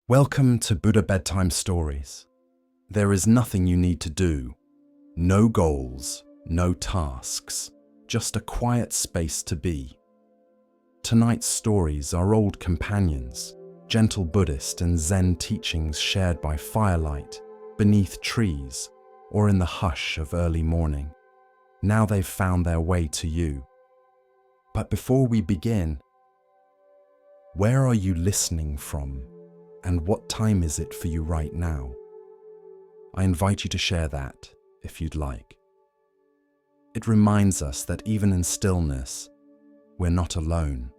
Welcome to Buddha Bedtime Stories. There is nothing you need to do. No goals, no tasks, just a quiet space to be. Tonight's stories are old companions, gentle Buddhist and Zen teachings shared by firelight, beneath trees, or in the hush of early morning. Now they've found their way to you. But before we begin, where are you listening from? And what time is it for you right now? I invite you to share that, if you'd like. It reminds us that even in stillness, we're not alone.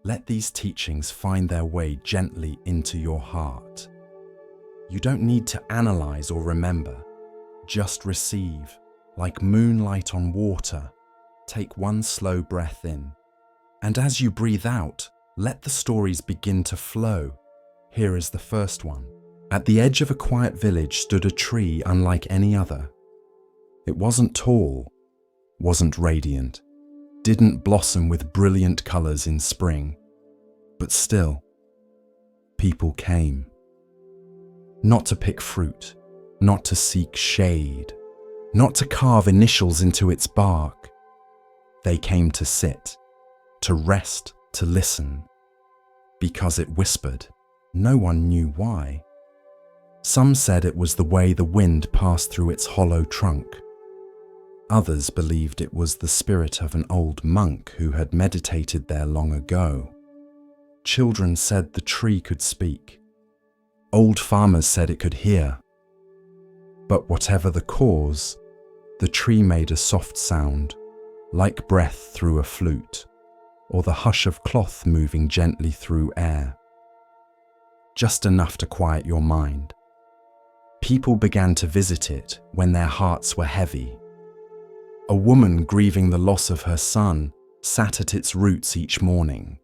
Let these teachings find their way gently into your heart. You don't need to analyze or remember, just receive. Like moonlight on water, take one slow breath in. And as you breathe out, let the stories begin to flow. Here is the first one. At the edge of a quiet village stood a tree unlike any other. It wasn't tall, wasn't radiant, didn't blossom with brilliant colors in spring. But still, people came. Not to pick fruit, not to seek shade, not to carve initials into its bark. They came to sit, to rest, to listen. Because it whispered, no one knew why. Some said it was the way the wind passed through its hollow trunk. Others believed it was the spirit of an old monk who had meditated there long ago. Children said the tree could speak. Old farmers said it could hear. But whatever the cause, the tree made a soft sound, like breath through a flute, or the hush of cloth moving gently through air. Just enough to quiet your mind. People began to visit it when their hearts were heavy. A woman grieving the loss of her son sat at its roots each morning.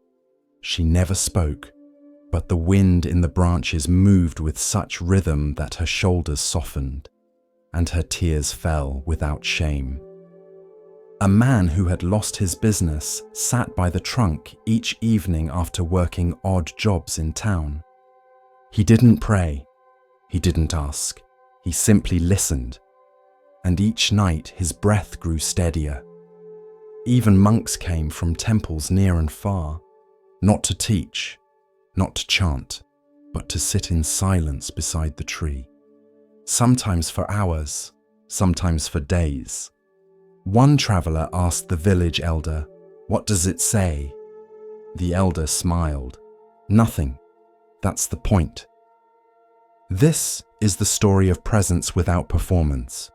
She never spoke, but the wind in the branches moved with such rhythm that her shoulders softened, and her tears fell without shame. A man who had lost his business sat by the trunk each evening after working odd jobs in town. He didn't pray, he didn't ask, he simply listened, and each night his breath grew steadier. Even monks came from temples near and far, not to teach, not to chant, but to sit in silence beside the tree. Sometimes for hours, sometimes for days. One traveler asked the village elder, "What does it say?" The elder smiled. "Nothing. That's the point." This is the story of presence without performance,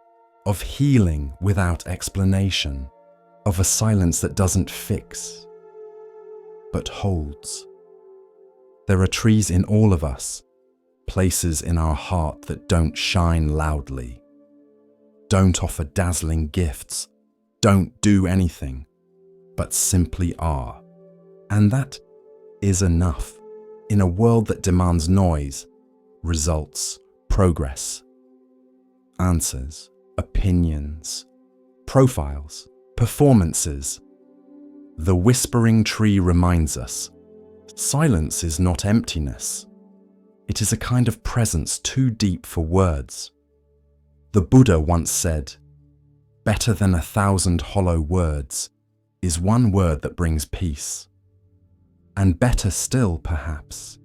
of healing without explanation, of a silence that doesn't fix, but holds. There are trees in all of us, places in our heart that don't shine loudly, don't offer dazzling gifts, don't do anything, but simply are. And that is enough in a world that demands noise, results, progress, answers, opinions, profiles, performances. The whispering tree reminds us, silence is not emptiness. It is a kind of presence too deep for words. The Buddha once said, "Better than 1,000 hollow words is one word that brings peace. And better still, perhaps,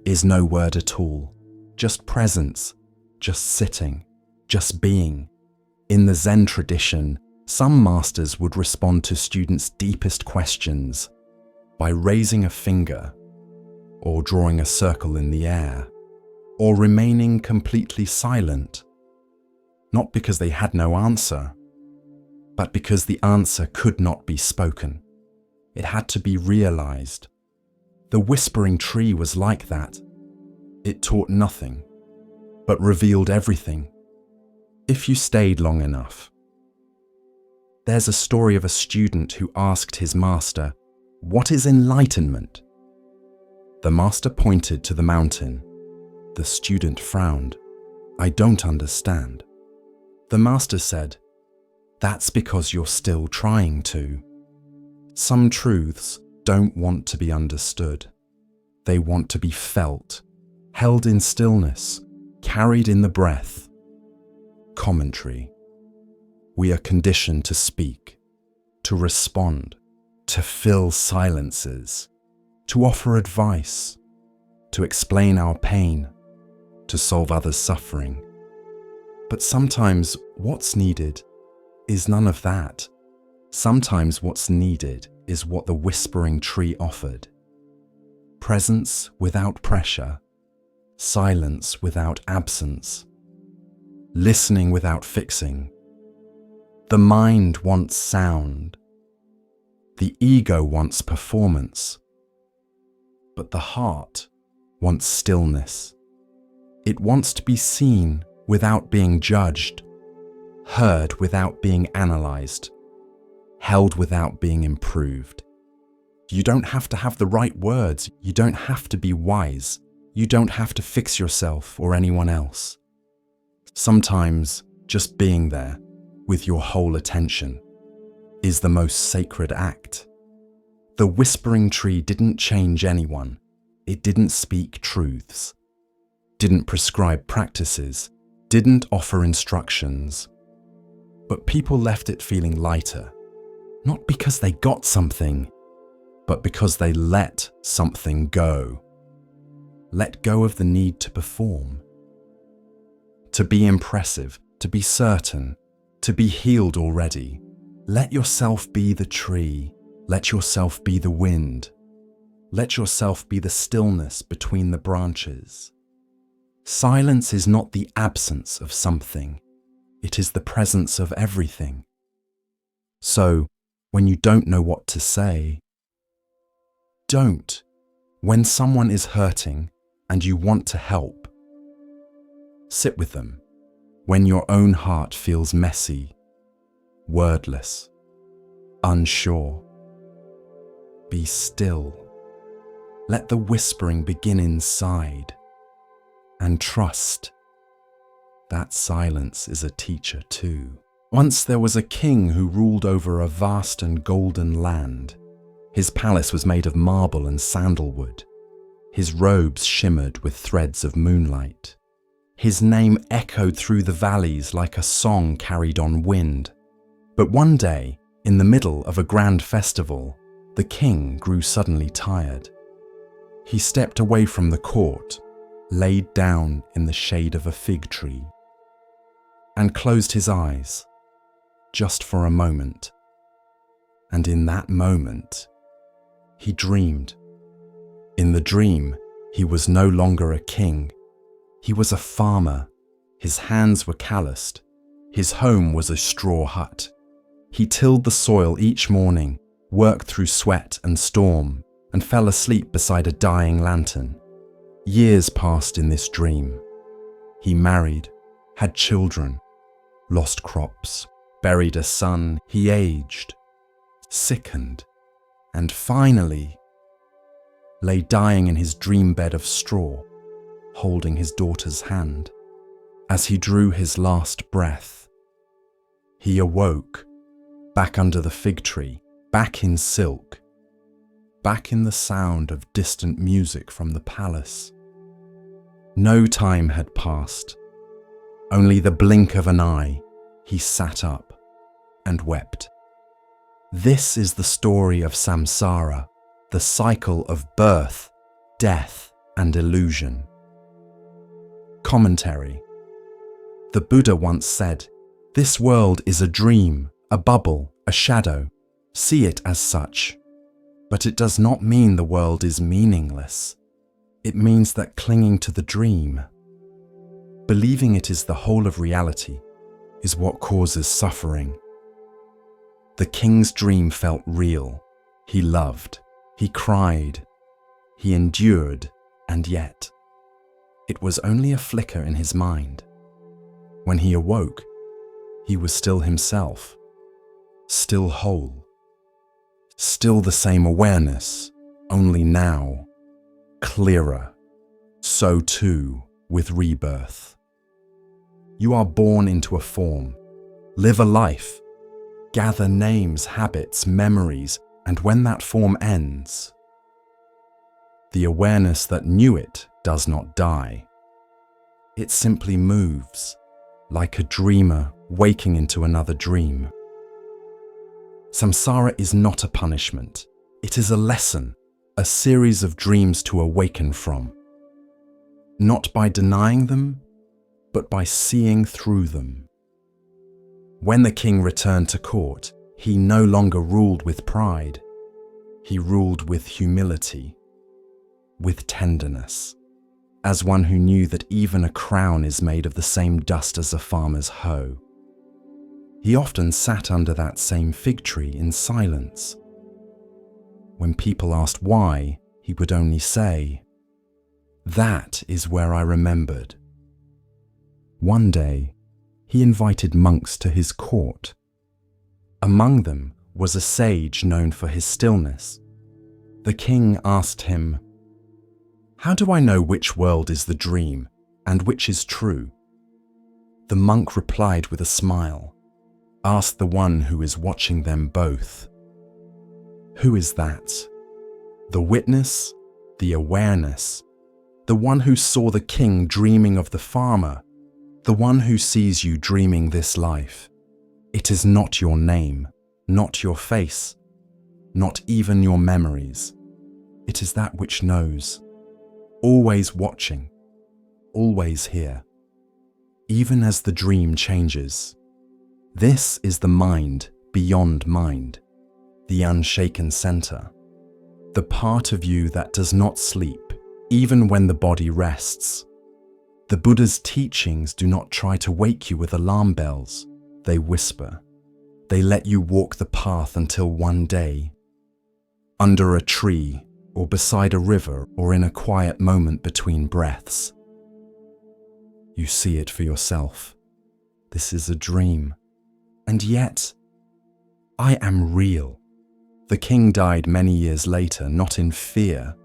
is no word at all, just presence, just sitting, just being." In the Zen tradition, some masters would respond to students' deepest questions by raising a finger, or drawing a circle in the air, or remaining completely silent, not because they had no answer, but because the answer could not be spoken. It had to be realized. The whispering tree was like that. It taught nothing, but revealed everything, if you stayed long enough. There's a story of a student who asked his master, "What is enlightenment?" The master pointed to the mountain. The student frowned. "I don't understand." The master said, "That's because you're still trying to. Some truths don't want to be understood. They want to be felt, held in stillness, carried in the breath. Commentary. We are conditioned to speak, to respond, to fill silences, to offer advice, to explain our pain, to solve others' suffering. But sometimes what's needed is none of that. Sometimes what's needed is what the whispering tree offered. Presence without pressure, silence without absence, listening without fixing. The mind wants sound. The ego wants performance. But the heart wants stillness. It wants to be seen without being judged, heard without being analyzed, held without being improved. You don't have to have the right words. You don't have to be wise. You don't have to fix yourself or anyone else. Sometimes just being there with your whole attention is the most sacred act. The whispering tree didn't change anyone. It didn't speak truths, didn't prescribe practices, didn't offer instructions. But people left it feeling lighter, not because they got something, but because they let something go. Let go of the need to perform, to be impressive, to be certain, to be healed already. Let yourself be the tree. Let yourself be the wind. Let yourself be the stillness between the branches. Silence is not the absence of something. It is the presence of everything. So, when you don't know what to say, don't. When someone is hurting and you want to help, sit with them. When your own heart feels messy, wordless, unsure, be still. Let the whispering begin inside, and trust that silence is a teacher too. Once there was a king who ruled over a vast and golden land. His palace was made of marble and sandalwood. His robes shimmered with threads of moonlight. His name echoed through the valleys like a song carried on wind. But one day, in the middle of a grand festival, the king grew suddenly tired. He stepped away from the court, laid down in the shade of a fig tree, and closed his eyes, just for a moment. And in that moment, he dreamed. In the dream, he was no longer a king. He was a farmer. His hands were calloused. His home was a straw hut. He tilled the soil each morning, worked through sweat and storm, and fell asleep beside a dying lantern. Years passed in this dream. He married, had children, lost crops, buried a son. He aged, sickened, and finally lay dying in his dream bed of straw, holding his daughter's hand. As he drew his last breath, he awoke, back under the fig tree, back in silk, back in the sound of distant music from the palace. No time had passed. Only the blink of an eye. He sat up and wept. This is the story of samsara, the cycle of birth, death, and illusion. Commentary. The Buddha once said, "This world is a dream, a bubble, a shadow. See it as such." But it does not mean the world is meaningless. It means that clinging to the dream, believing it is the whole of reality, is what causes suffering. The king's dream felt real. He loved. He cried. He endured. And yet, it was only a flicker in his mind. When he awoke, he was still himself, still whole, still the same awareness, only now, clearer. So too with rebirth. You are born into a form, live a life, gather names, habits, memories, and when that form ends, the awareness that knew it does not die. It simply moves, like a dreamer waking into another dream. Samsara is not a punishment. It is a lesson, a series of dreams to awaken from. Not by denying them, but by seeing through them. When the king returned to court, he no longer ruled with pride. He ruled with humility, with tenderness, as one who knew that even a crown is made of the same dust as a farmer's hoe. He often sat under that same fig tree in silence. When people asked why, he would only say, "That is where I remembered." One day, he invited monks to his court. Among them was a sage known for his stillness. The king asked him, "How do I know which world is the dream and which is true?" The monk replied with a smile, "Ask the one who is watching them both." Who is that? The witness, the awareness, the one who saw the king dreaming of the farmer, the one who sees you dreaming this life. It is not your name, not your face, not even your memories. It is that which knows, always watching, always here, even as the dream changes. This is the mind beyond mind, the unshaken center, the part of you that does not sleep, even when the body rests. The Buddha's teachings do not try to wake you with alarm bells. They whisper. They let you walk the path until one day, under a tree or beside a river or in a quiet moment between breaths, you see it for yourself. This is a dream. And yet, I am real. The king died many years later, not in fear,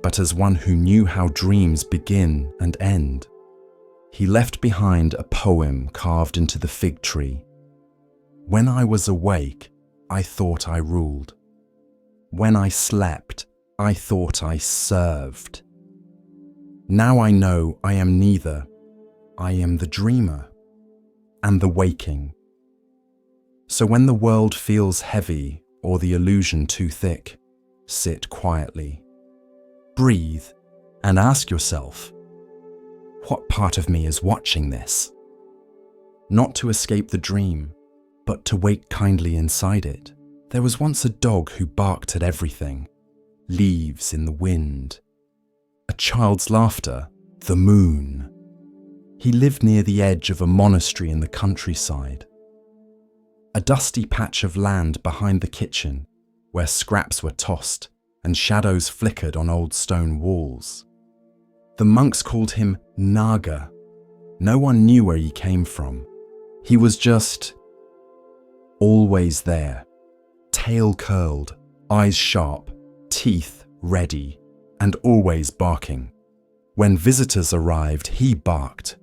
but as one who knew how dreams begin and end. He left behind a poem carved into the fig tree. When I was awake, I thought I ruled. When I slept, I thought I served. Now I know I am neither. I am the dreamer and the waking. So when the world feels heavy or the illusion too thick, sit quietly, breathe, and ask yourself, what part of me is watching this? Not to escape the dream, but to wake kindly inside it. There was once a dog who barked at everything, leaves in the wind, a child's laughter, the moon. He lived near the edge of a monastery in the countryside, a dusty patch of land behind the kitchen where scraps were tossed and shadows flickered on old stone walls. The monks called him Naga. No one knew where he came from. He was just always there, tail curled, eyes sharp, teeth ready, and always barking. When visitors arrived, he barked.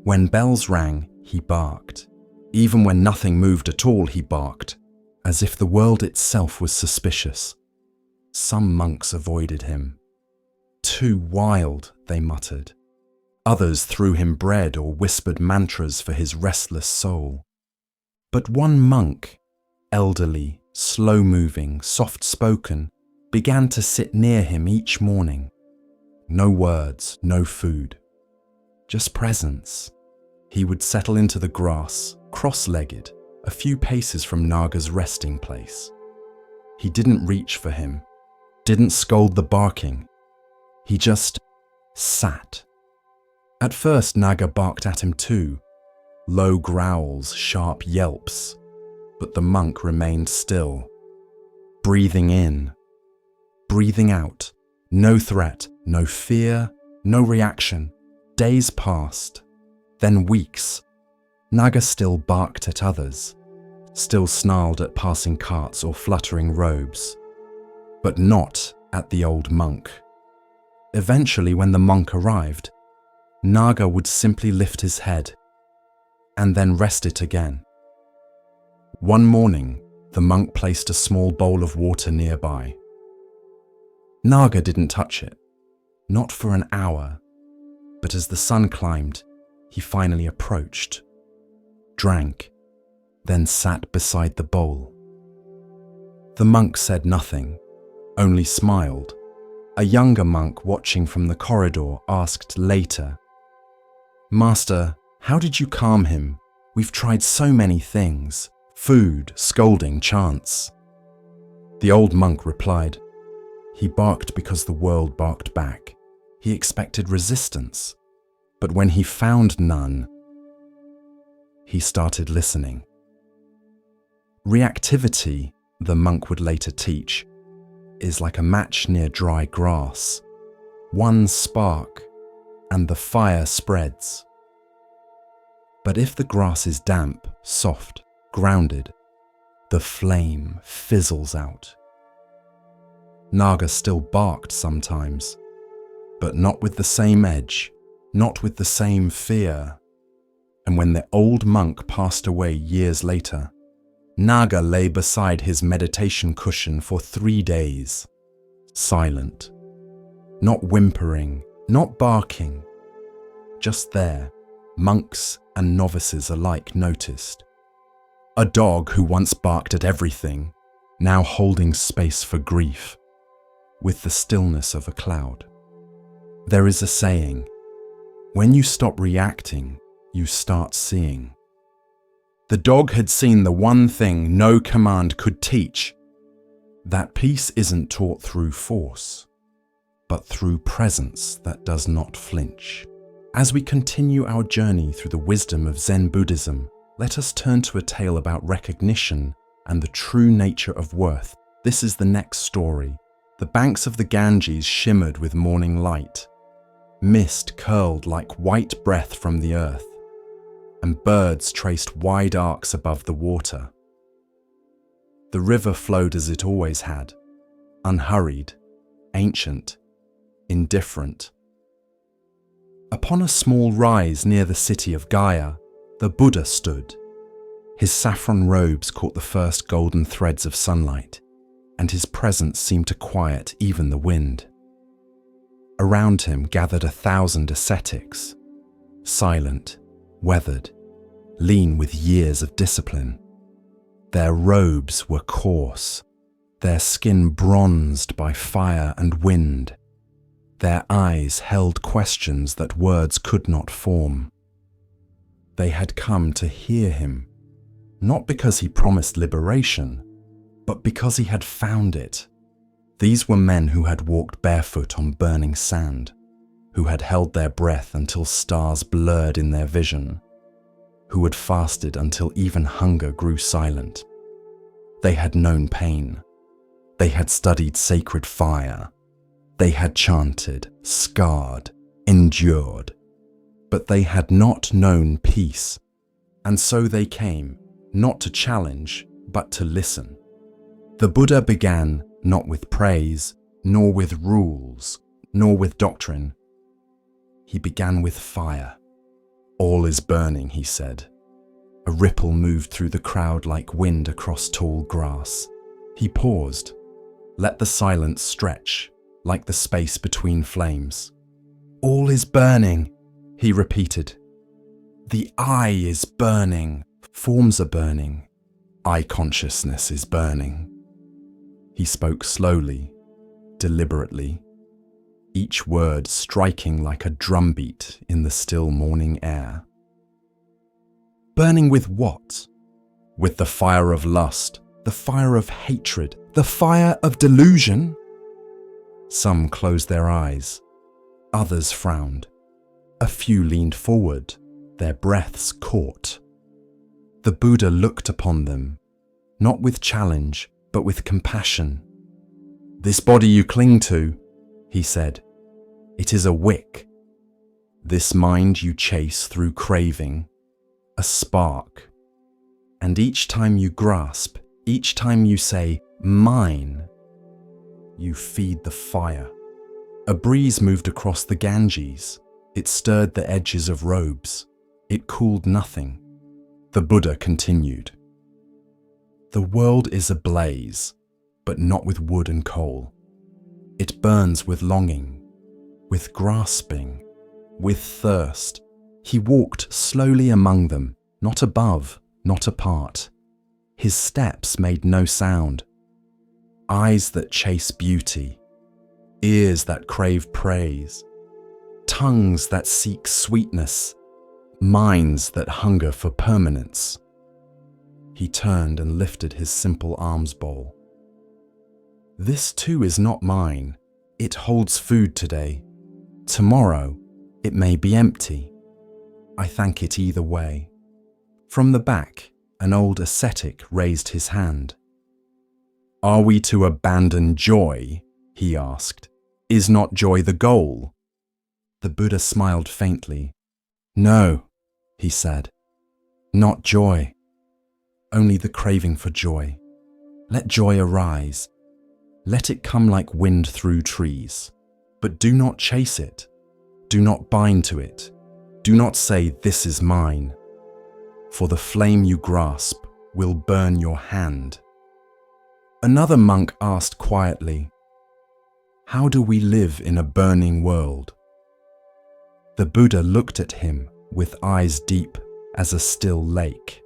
When bells rang, he barked. Even when nothing moved at all, he barked, as if the world itself was suspicious. Some monks avoided him. Too wild, they muttered. Others threw him bread or whispered mantras for his restless soul. But one monk, elderly, slow-moving, soft-spoken, began to sit near him each morning. No words, no food, just presence. He would settle into the grass, cross-legged, a few paces from Naga's resting place. He didn't reach for him, didn't scold the barking. He just sat. At first, Naga barked at him too, low growls, sharp yelps, but the monk remained still, breathing in, breathing out, no threat, no fear, no reaction. Days passed, then weeks. Naga still barked at others, still snarled at passing carts or fluttering robes, but not at the old monk. Eventually, when the monk arrived, Naga would simply lift his head and then rest it again. One morning, the monk placed a small bowl of water nearby. Naga didn't touch it, not for an hour, but as the sun climbed, he finally approached, drank, then sat beside the bowl. The monk said nothing, only smiled. A younger monk watching from the corridor asked later, "Master, how did you calm him? We've tried so many things, food, scolding, chants." The old monk replied, "He barked because the world barked back. He expected resistance, but when he found none, he started listening." Reactivity, the monk would later teach, is like a match near dry grass. One spark, and the fire spreads. But if the grass is damp, soft, grounded, the flame fizzles out. Naga still barked sometimes, but not with the same edge, not with the same fear. And when the old monk passed away years later, Naga lay beside his meditation cushion for 3 days, silent, not whimpering, not barking, just there. Monks and novices alike noticed. A dog who once barked at everything, now holding space for grief, with the stillness of a cloud. There is a saying, when you stop reacting, you start seeing. The dog had seen the one thing no command could teach, that peace isn't taught through force, but through presence that does not flinch. As we continue our journey through the wisdom of Zen Buddhism, let us turn to a tale about recognition and the true nature of worth. This is the next story. The banks of the Ganges shimmered with morning light. Mist curled like white breath from the earth, and birds traced wide arcs above the water. The river flowed as it always had, unhurried, ancient, indifferent. Upon a small rise near the city of Gaya, the Buddha stood. His saffron robes caught the first golden threads of sunlight, and his presence seemed to quiet even the wind. Around him gathered 1,000 ascetics, silent, weathered, lean with years of discipline. Their robes were coarse, their skin bronzed by fire and wind. Their eyes held questions that words could not form. They had come to hear him, not because he promised liberation, but because he had found it. These were men who had walked barefoot on burning sand, who had held their breath until stars blurred in their vision, who had fasted until even hunger grew silent. They had known pain. They had studied sacred fire. They had chanted, scarred, endured. But they had not known peace. And so they came, not to challenge, but to listen. The Buddha began not with praise, nor with rules, nor with doctrine. He began with fire. "All is burning," he said. A ripple moved through the crowd like wind across tall grass. He paused, let the silence stretch, like the space between flames. "All is burning," he repeated. "The I is burning, forms are burning, I consciousness is burning." He spoke slowly, deliberately, each word striking like a drumbeat in the still morning air. Burning with what? With the fire of lust, the fire of hatred, the fire of delusion? Some closed their eyes, others frowned. A few leaned forward, their breaths caught. The Buddha looked upon them, not with challenge, but with compassion. "This body you cling to," he said, "it is a wick. This mind you chase through craving, a spark. And each time you grasp, each time you say, 'mine,' you feed the fire." A breeze moved across the Ganges. It stirred the edges of robes. It cooled nothing. The Buddha continued. "The world is ablaze, but not with wood and coal. It burns with longing, with grasping, with thirst. He walked slowly among them, not above, not apart. His steps made no sound. Eyes that chase beauty, ears that crave praise, tongues that seek sweetness, minds that hunger for permanence. He turned and lifted his simple alms bowl. This too is not mine. It holds food today. Tomorrow, it may be empty. I thank it either way. From the back, an old ascetic raised his hand. Are we to abandon joy? He asked. Is not joy the goal? The Buddha smiled faintly. No, he said. Not joy. Only the craving for joy. Let joy arise. Let it come like wind through trees. But do not chase it. Do not bind to it. Do not say, this is mine. For the flame you grasp will burn your hand. Another monk asked quietly, how do we live in a burning world? The Buddha looked at him with eyes deep as a still lake.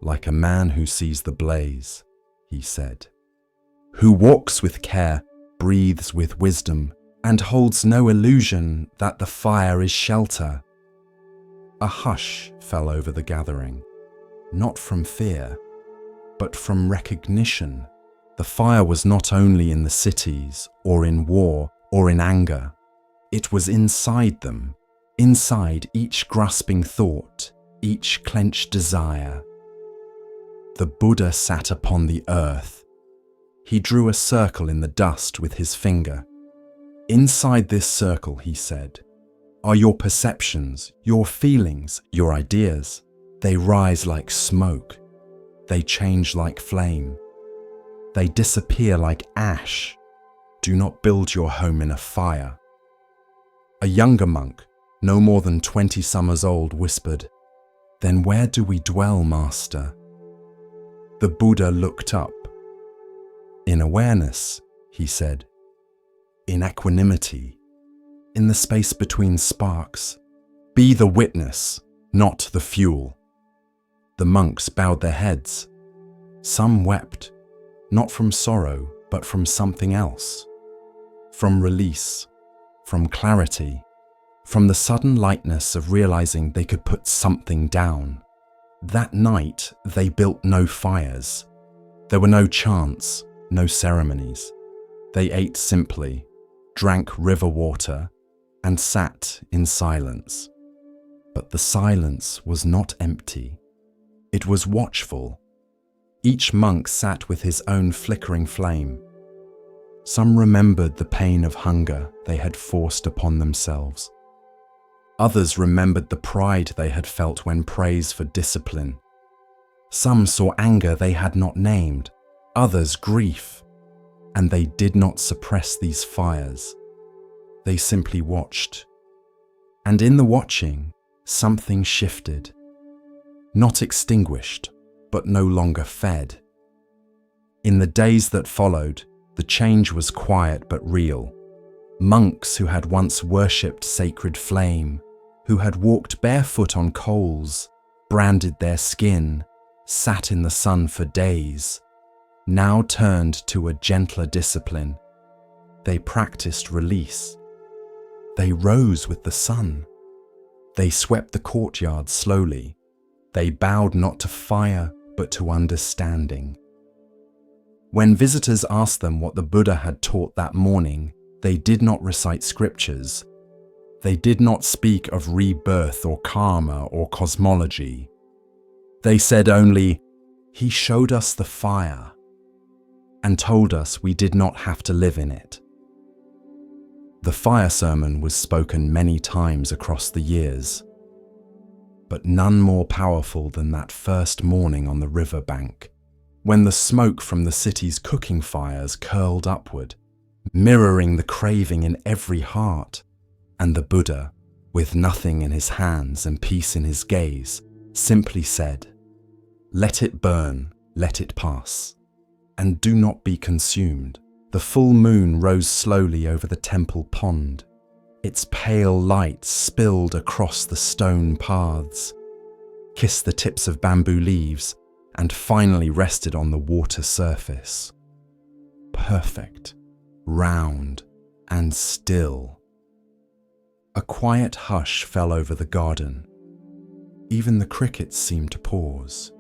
Like a man who sees the blaze, he said. Who walks with care, breathes with wisdom, and holds no illusion that the fire is shelter. A hush fell over the gathering, not from fear, but from recognition. The fire was not only in the cities, or in war, or in anger. It was inside them, inside each grasping thought, each clenched desire. The Buddha sat upon the earth. He drew a circle in the dust with his finger. Inside this circle, he said, are your perceptions, your feelings, your ideas. They rise like smoke. They change like flame. They disappear like ash. Do not build your home in a fire. A younger monk, no more than 20 summers old, whispered, then where do we dwell, Master? The Buddha looked up. In awareness, he said. In equanimity. In the space between sparks. Be the witness, not the fuel. The monks bowed their heads. Some wept, not from sorrow, but from something else. From release, from clarity, from the sudden lightness of realizing they could put something down. That night, they built no fires. There were no chants, no ceremonies. They ate simply, drank river water, and sat in silence. But the silence was not empty. It was watchful. Each monk sat with his own flickering flame. Some remembered the pain of hunger they had forced upon themselves. Others remembered the pride they had felt when praised for discipline. Some saw anger they had not named, others grief, and they did not suppress these fires. They simply watched. And in the watching, something shifted. Not extinguished, but no longer fed. In the days that followed, the change was quiet but real. Monks who had once worshipped sacred flame, who had walked barefoot on coals, branded their skin, sat in the sun for days, now turned to a gentler discipline. They practiced release. They rose with the sun. They swept the courtyard slowly. They bowed not to fire, but to understanding. When visitors asked them what the Buddha had taught that morning, they did not recite scriptures. They did not speak of rebirth or karma or cosmology. They said only, he showed us the fire and told us we did not have to live in it. The fire sermon was spoken many times across the years, but none more powerful than that first morning on the river bank, when the smoke from the city's cooking fires curled upward, mirroring the craving in every heart, and the Buddha, with nothing in his hands and peace in his gaze, simply said, let it burn, let it pass, and do not be consumed. The The full moon rose slowly over the temple pond. Its pale light spilled across the stone paths, kissed the tips of bamboo leaves, and finally rested on the water surface. Perfect, round, and still. A quiet hush fell over the garden. Even the crickets seemed to pause.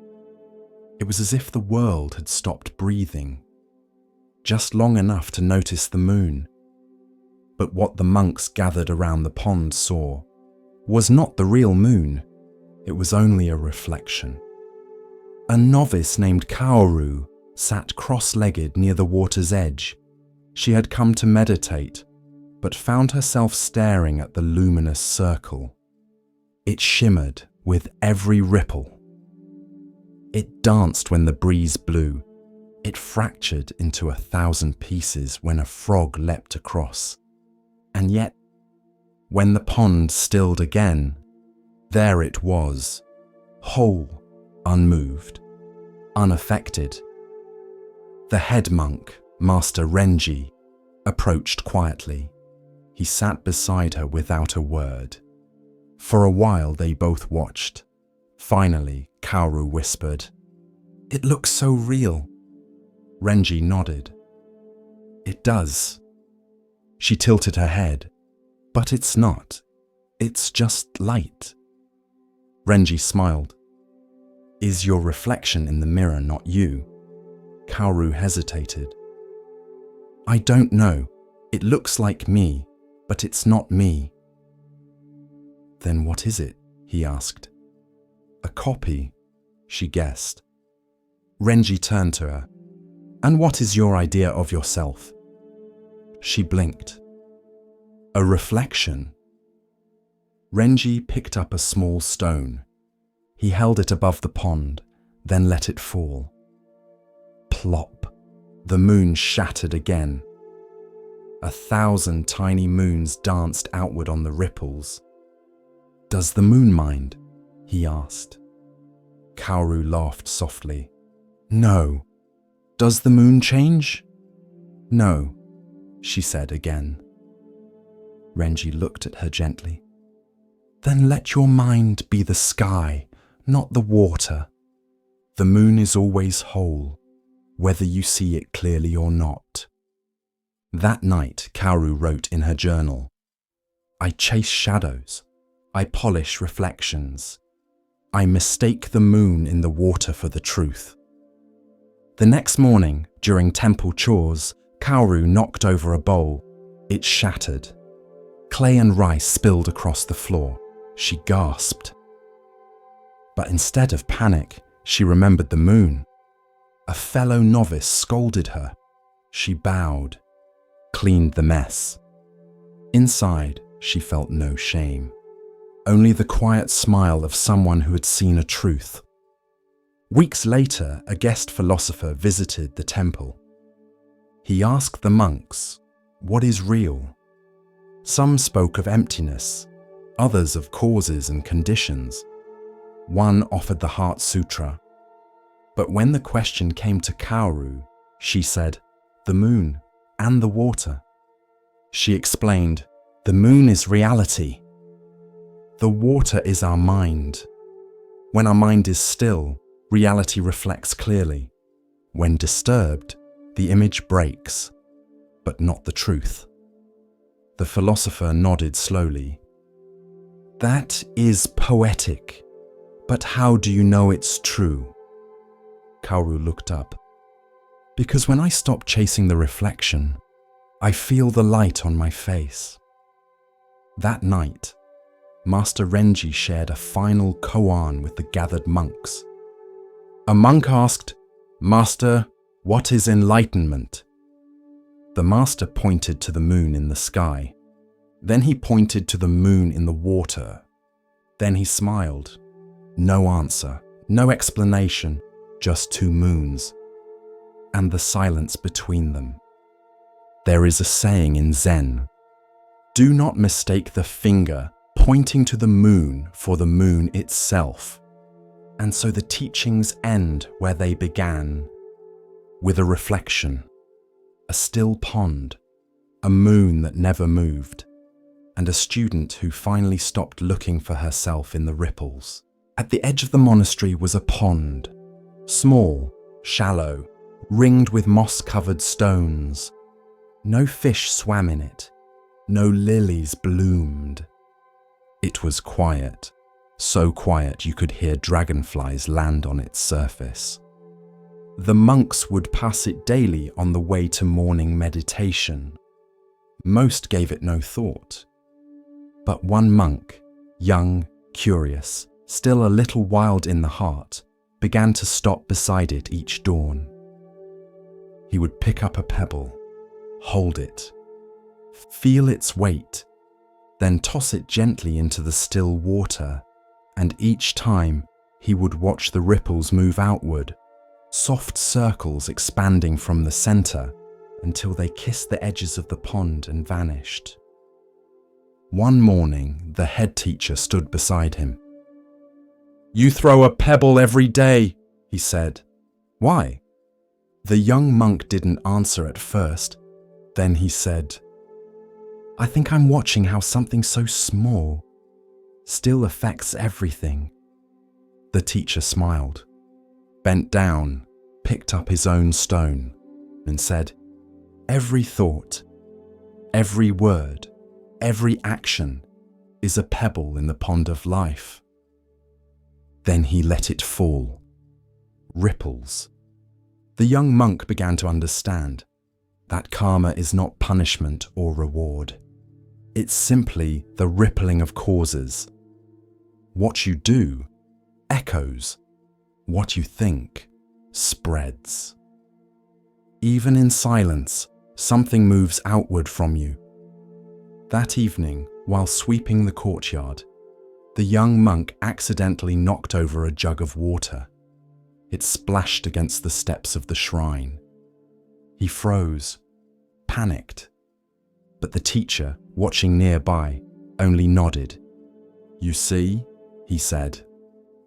It was as if the world had stopped breathing, just long enough to notice the moon. But what the monks gathered around the pond saw was not the real moon. It was only a reflection. A novice named Kaoru sat cross-legged near the water's edge. She had come to meditate, but found herself staring at the luminous circle. It shimmered with every ripple. It danced when the breeze blew. It fractured into 1,000 pieces when a frog leapt across. And yet, when the pond stilled again, there it was, whole, unmoved, unaffected. The head monk, Master Renji, approached quietly. He sat beside her without a word. For a while they both watched. Finally, Kaoru whispered, "It looks so real." Renji nodded. "It does." She tilted her head. "But it's not. It's just light." Renji smiled. "Is your reflection in the mirror not you?" Kaoru hesitated. "I don't know. It looks like me, but it's not me." "Then what is it?" he asked. "A copy," she guessed. Renji turned to her. "And what is your idea of yourself?" She blinked. "A reflection." Renji picked up a small stone. He held it above the pond, then let it fall. Plop! The moon shattered again. 1,000 tiny moons danced outward on the ripples. "Does the moon mind?" he asked. Kaoru laughed softly. "No." "Does the moon change?" "No," she said again. Renji looked at her gently. "Then let your mind be the sky, not the water. The moon is always whole, whether you see it clearly or not." That night, Kaoru wrote in her journal, "I chase shadows. I polish reflections. I mistake the moon in the water for the truth." The next morning, during temple chores, Kaoru knocked over a bowl. It shattered. Clay and rice spilled across the floor. She gasped. But instead of panic, she remembered the moon. A fellow novice scolded her. She bowed, cleaned the mess. Inside, she felt no shame. Only the quiet smile of someone who had seen a truth. Weeks later, a guest philosopher visited the temple. He asked the monks, "What is real?" Some spoke of emptiness, others of causes and conditions. One offered the Heart Sutra. But when the question came to Kaoru, she said, "The moon and the water." She explained, "The moon is reality. The water is our mind. When our mind is still, reality reflects clearly. When disturbed, the image breaks, but not the truth." The philosopher nodded slowly. "That is poetic, but how do you know it's true?" Kaoru looked up. "Because when I stop chasing the reflection, I feel the light on my face." That night, Master Renji shared a final koan with the gathered monks. A monk asked, "Master, what is enlightenment?" The master pointed to the moon in the sky. Then he pointed to the moon in the water. Then he smiled. No answer, no explanation, just two moons. And the silence between them. There is a saying in Zen, "Do not mistake the finger pointing to the moon for the moon itself." And so the teachings end where they began, with a reflection. a still pond, a moon that never moved, and a student who finally stopped looking for herself in the ripples. At the edge of the monastery was a pond, small, shallow, ringed with moss-covered stones. No fish swam in it, no lilies bloomed. It was quiet, so quiet you could hear dragonflies land on its surface. The monks would pass it daily on the way to morning meditation. Most gave it no thought. But one monk, young, curious, still a little wild in the heart, began to stop beside it each dawn. He would pick up a pebble, hold it, feel its weight, then toss it gently into the still water, and each time he would watch the ripples move outward, soft circles expanding from the center until they kissed the edges of the pond and vanished. One morning, the head teacher stood beside him. "You throw a pebble every day," he said. "Why?" The young monk didn't answer at first. Then he said, "I think I'm watching how something so small still affects everything." The teacher smiled, bent down, picked up his own stone, and said, "Every thought, every word, every action is a pebble in the pond of life." Then he let it fall. Ripples. The young monk began to understand that karma is not punishment or reward. It's simply the rippling of causes. What you do echoes. What you think spreads. Even in silence, something moves outward from you. That evening, while sweeping the courtyard, the young monk accidentally knocked over a jug of water. It splashed against the steps of the shrine. He froze, panicked, but the teacher, watching nearby, only nodded. "You see," he said,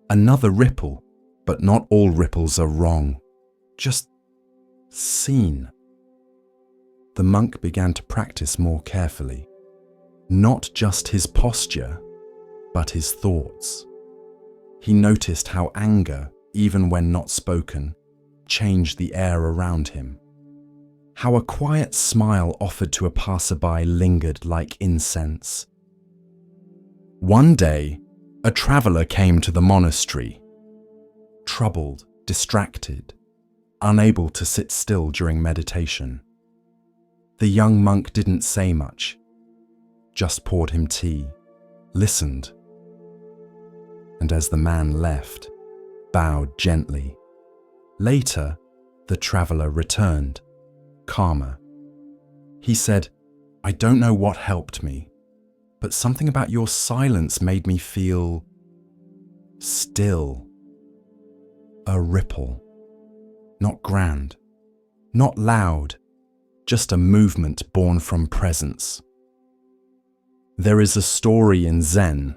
"another ripple, but not all ripples are wrong, just seen." The monk began to practice more carefully, not just his posture, but his thoughts. He noticed how anger, even when not spoken, changed the air around him. How a quiet smile offered to a passerby lingered like incense. One day, a traveler came to the monastery, troubled, distracted, unable to sit still during meditation. The young monk didn't say much, just poured him tea, listened, and as the man left, bowed gently. Later, the traveler returned, calmer. He said, "I don't know what helped me, but something about your silence made me feel still. A ripple. Not grand, not loud, just a movement born from presence." There is a story in Zen.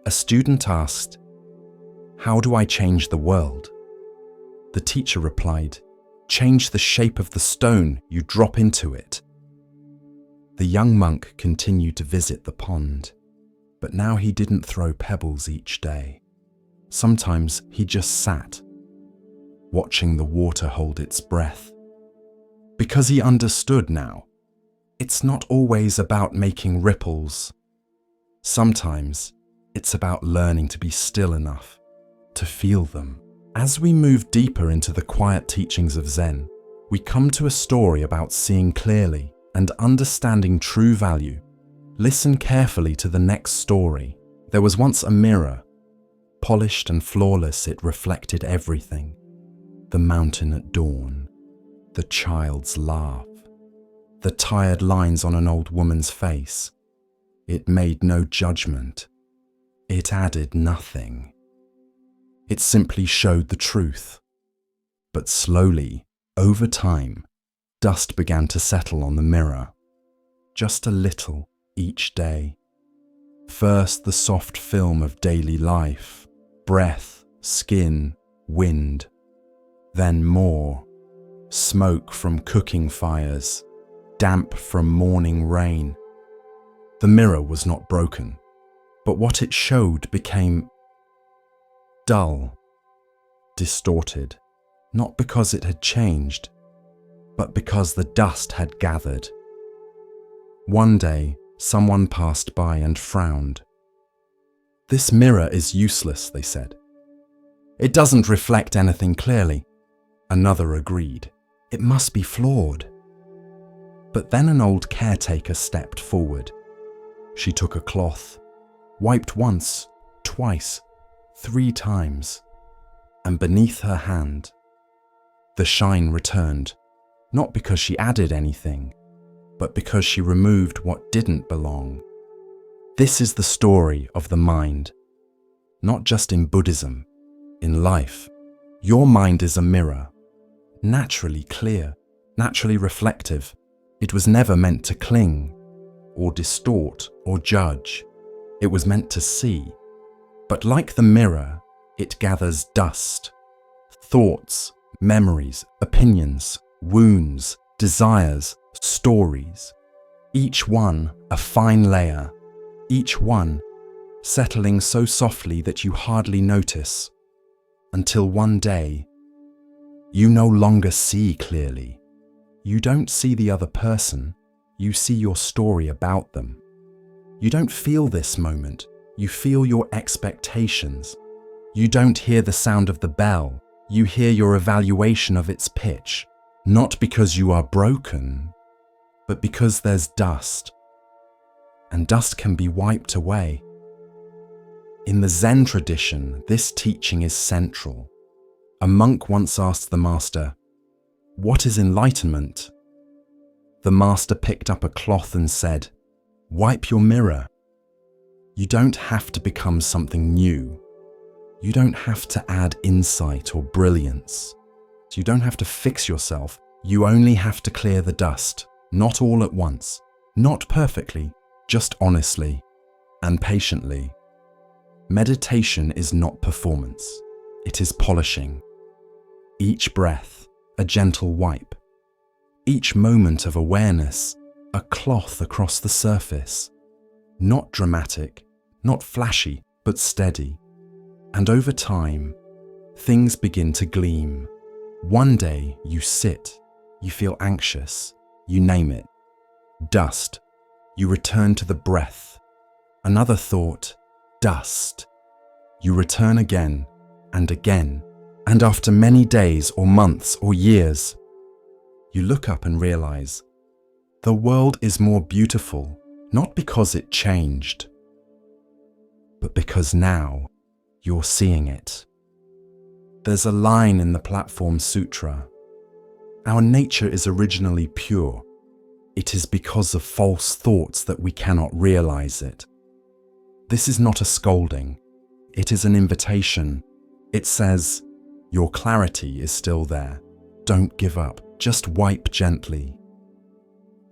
A student asked, "How do I change the world?" The teacher replied, "Change the shape of the stone you drop into it." The young monk continued to visit the pond, but now he didn't throw pebbles each day. Sometimes he just sat, watching the water hold its breath. Because he understood now, it's not always about making ripples. Sometimes it's about learning to be still enough to feel them. As we move deeper into the quiet teachings of Zen, we come to a story about seeing clearly and understanding true value. Listen carefully to the next story. There was once a mirror. Polished and flawless, it reflected everything. The mountain at dawn, the child's laugh, the tired lines on an old woman's face. It made no judgment. It added nothing. It simply showed the truth. But slowly, over time, dust began to settle on the mirror. Just a little each day. First the soft film of daily life, breath, skin, wind. Then more, smoke from cooking fires, damp from morning rain. The mirror was not broken, but what it showed became dull, distorted, not because it had changed, but because the dust had gathered. One day, someone passed by and frowned. "This mirror is useless," they said. "It doesn't reflect anything clearly." Another agreed. "It must be flawed." But then an old caretaker stepped forward. She took a cloth, wiped once, twice, 3 times, and beneath her hand, the shine returned, not because she added anything, but because she removed what didn't belong. This is the story of the mind, not just in Buddhism, in life. Your mind is a mirror, naturally clear, naturally reflective. It was never meant to cling, or distort, or judge. It was meant to see. But like the mirror, it gathers dust, thoughts, memories, opinions, wounds, desires, stories. Each one a fine layer, each one settling so softly that you hardly notice, until one day, you no longer see clearly. You don't see the other person, you see your story about them. You don't feel this moment, you feel your expectations. You don't hear the sound of the bell, you hear your evaluation of its pitch, not because you are broken, but because there's dust. And dust can be wiped away. In the Zen tradition, this teaching is central. A monk once asked the master, "What is enlightenment?" The master picked up a cloth and said, "Wipe your mirror." You don't have to become something new. You don't have to add insight or brilliance. You don't have to fix yourself. You only have to clear the dust, not all at once, not perfectly, just honestly and patiently. Meditation is not performance. It is polishing. Each breath, a gentle wipe. Each moment of awareness, a cloth across the surface. Not dramatic, not flashy, but steady. And over time, things begin to gleam. One day you sit, you feel anxious, you name it. Dust, you return to the breath. Another thought, dust. You return again and again, and after many days or months or years, you look up and realize the world is more beautiful, not because it changed, but because now you're seeing it. There's a line in the Platform Sutra. Our nature is originally pure. It is because of false thoughts that we cannot realize it. This is not a scolding. It is an invitation. It says, your clarity is still there. Don't give up. Just wipe gently.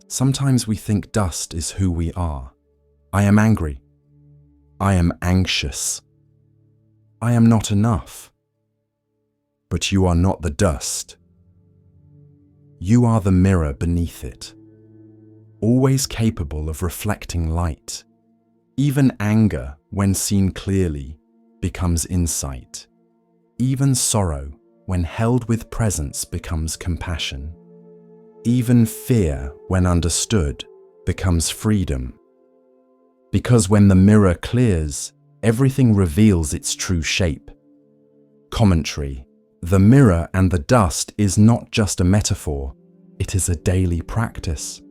Sometimes we think dust is who we are. I am angry. I am anxious. I am not enough. But you are not the dust. You are the mirror beneath it, always capable of reflecting light. Even anger, when seen clearly, becomes insight. Even sorrow, when held with presence, becomes compassion. Even fear, when understood, becomes freedom. Because when the mirror clears, everything reveals its true shape. Commentary. The mirror and the dust is not just a metaphor, it is a daily practice.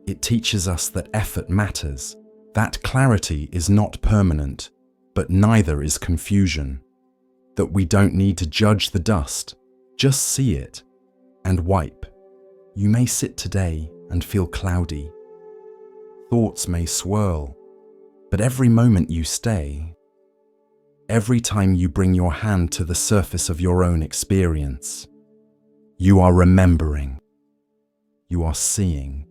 It teaches us that effort matters, that clarity is not permanent, but neither is confusion. That we don't need to judge the dust, just see it and wipe. You may sit today and feel cloudy. Thoughts may swirl, but every moment you stay, every time you bring your hand to the surface of your own experience, you are remembering, you are seeing,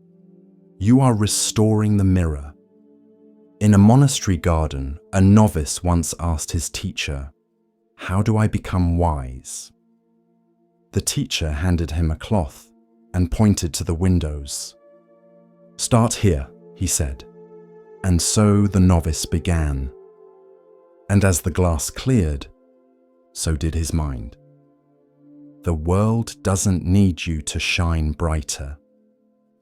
you are restoring the mirror. In a monastery garden, a novice once asked his teacher, "How do I become wise?" The teacher handed him a cloth and pointed to the windows. "Start here," he said. And so the novice began. And as the glass cleared, so did his mind. The world doesn't need you to shine brighter.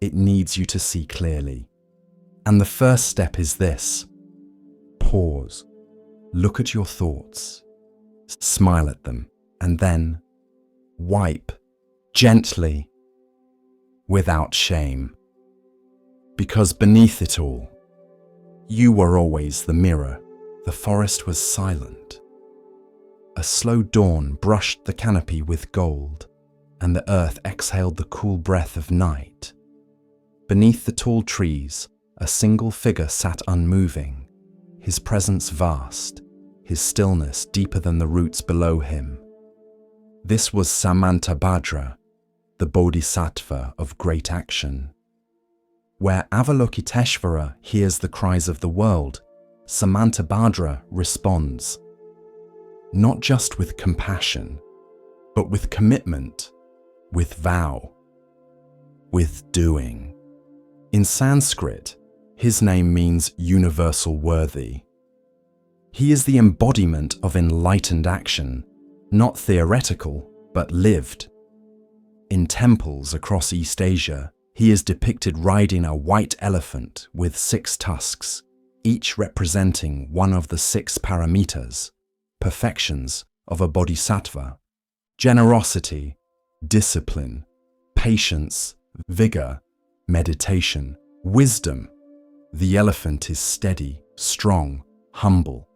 It needs you to see clearly. And the first step is this: pause, look at your thoughts, smile at them, and then wipe gently, without shame. Because beneath it all, you were always the mirror. The forest was silent. A slow dawn brushed the canopy with gold, and the earth exhaled the cool breath of night. Beneath the tall trees, a single figure sat unmoving, his presence vast, his stillness deeper than the roots below him. This was Samantabhadra, the bodhisattva of great action. Where Avalokiteshvara hears the cries of the world, Samantabhadra responds, not just with compassion, but with commitment, with vow, with doing. In Sanskrit, his name means universal worthy. He is the embodiment of enlightened action, not theoretical, but lived. In temples across East Asia, he is depicted riding a white elephant with 6 tusks, each representing one of the 6 paramitas, perfections of a bodhisattva: generosity, discipline, patience, vigor, meditation, wisdom. The elephant is steady, strong, humble.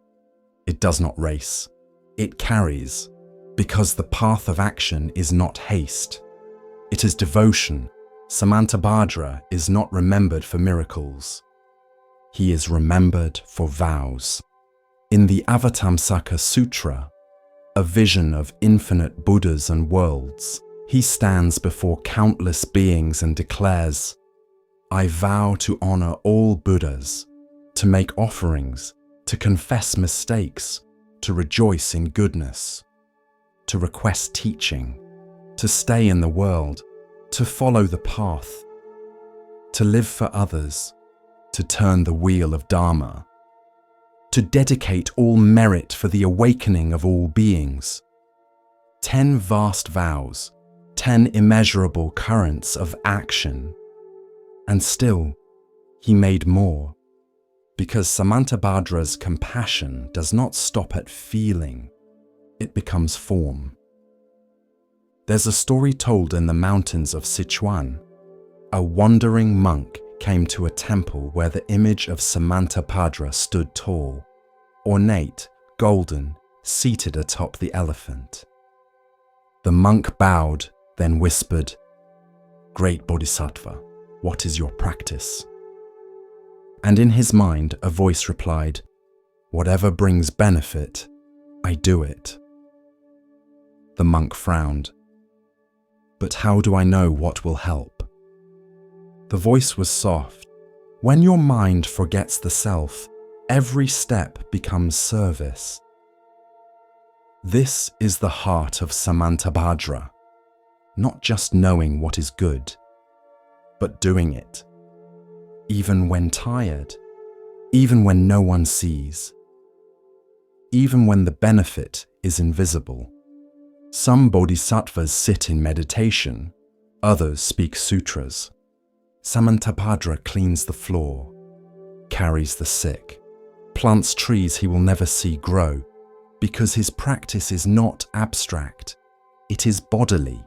It does not race. It carries, because the path of action is not haste. It is devotion. Samantabhadra is not remembered for miracles. He is remembered for vows. In the Avatamsaka Sutra, a vision of infinite Buddhas and worlds, he stands before countless beings and declares, "I vow to honor all Buddhas, to make offerings, to confess mistakes, to rejoice in goodness, to request teaching, to stay in the world, to follow the path, to live for others, to turn the wheel of Dharma, to dedicate all merit for the awakening of all beings." 10 vast vows, 10 immeasurable currents of action. And still, he made more, because Samantabhadra's compassion does not stop at feeling, it becomes form. There's a story told in the mountains of Sichuan. A wandering monk came to a temple where the image of Samantabhadra stood tall, ornate, golden, seated atop the elephant. The monk bowed, then whispered, "Great Bodhisattva, what is your practice?" And in his mind, a voice replied, "Whatever brings benefit, I do it." The monk frowned. "But how do I know what will help?" The voice was soft. "When your mind forgets the self, every step becomes service." This is the heart of Samantabhadra, not just knowing what is good, but doing it, even when tired, even when no one sees, even when the benefit is invisible. Some bodhisattvas sit in meditation, others speak sutras. Samantabhadra cleans the floor, carries the sick, plants trees he will never see grow, because his practice is not abstract. It is bodily,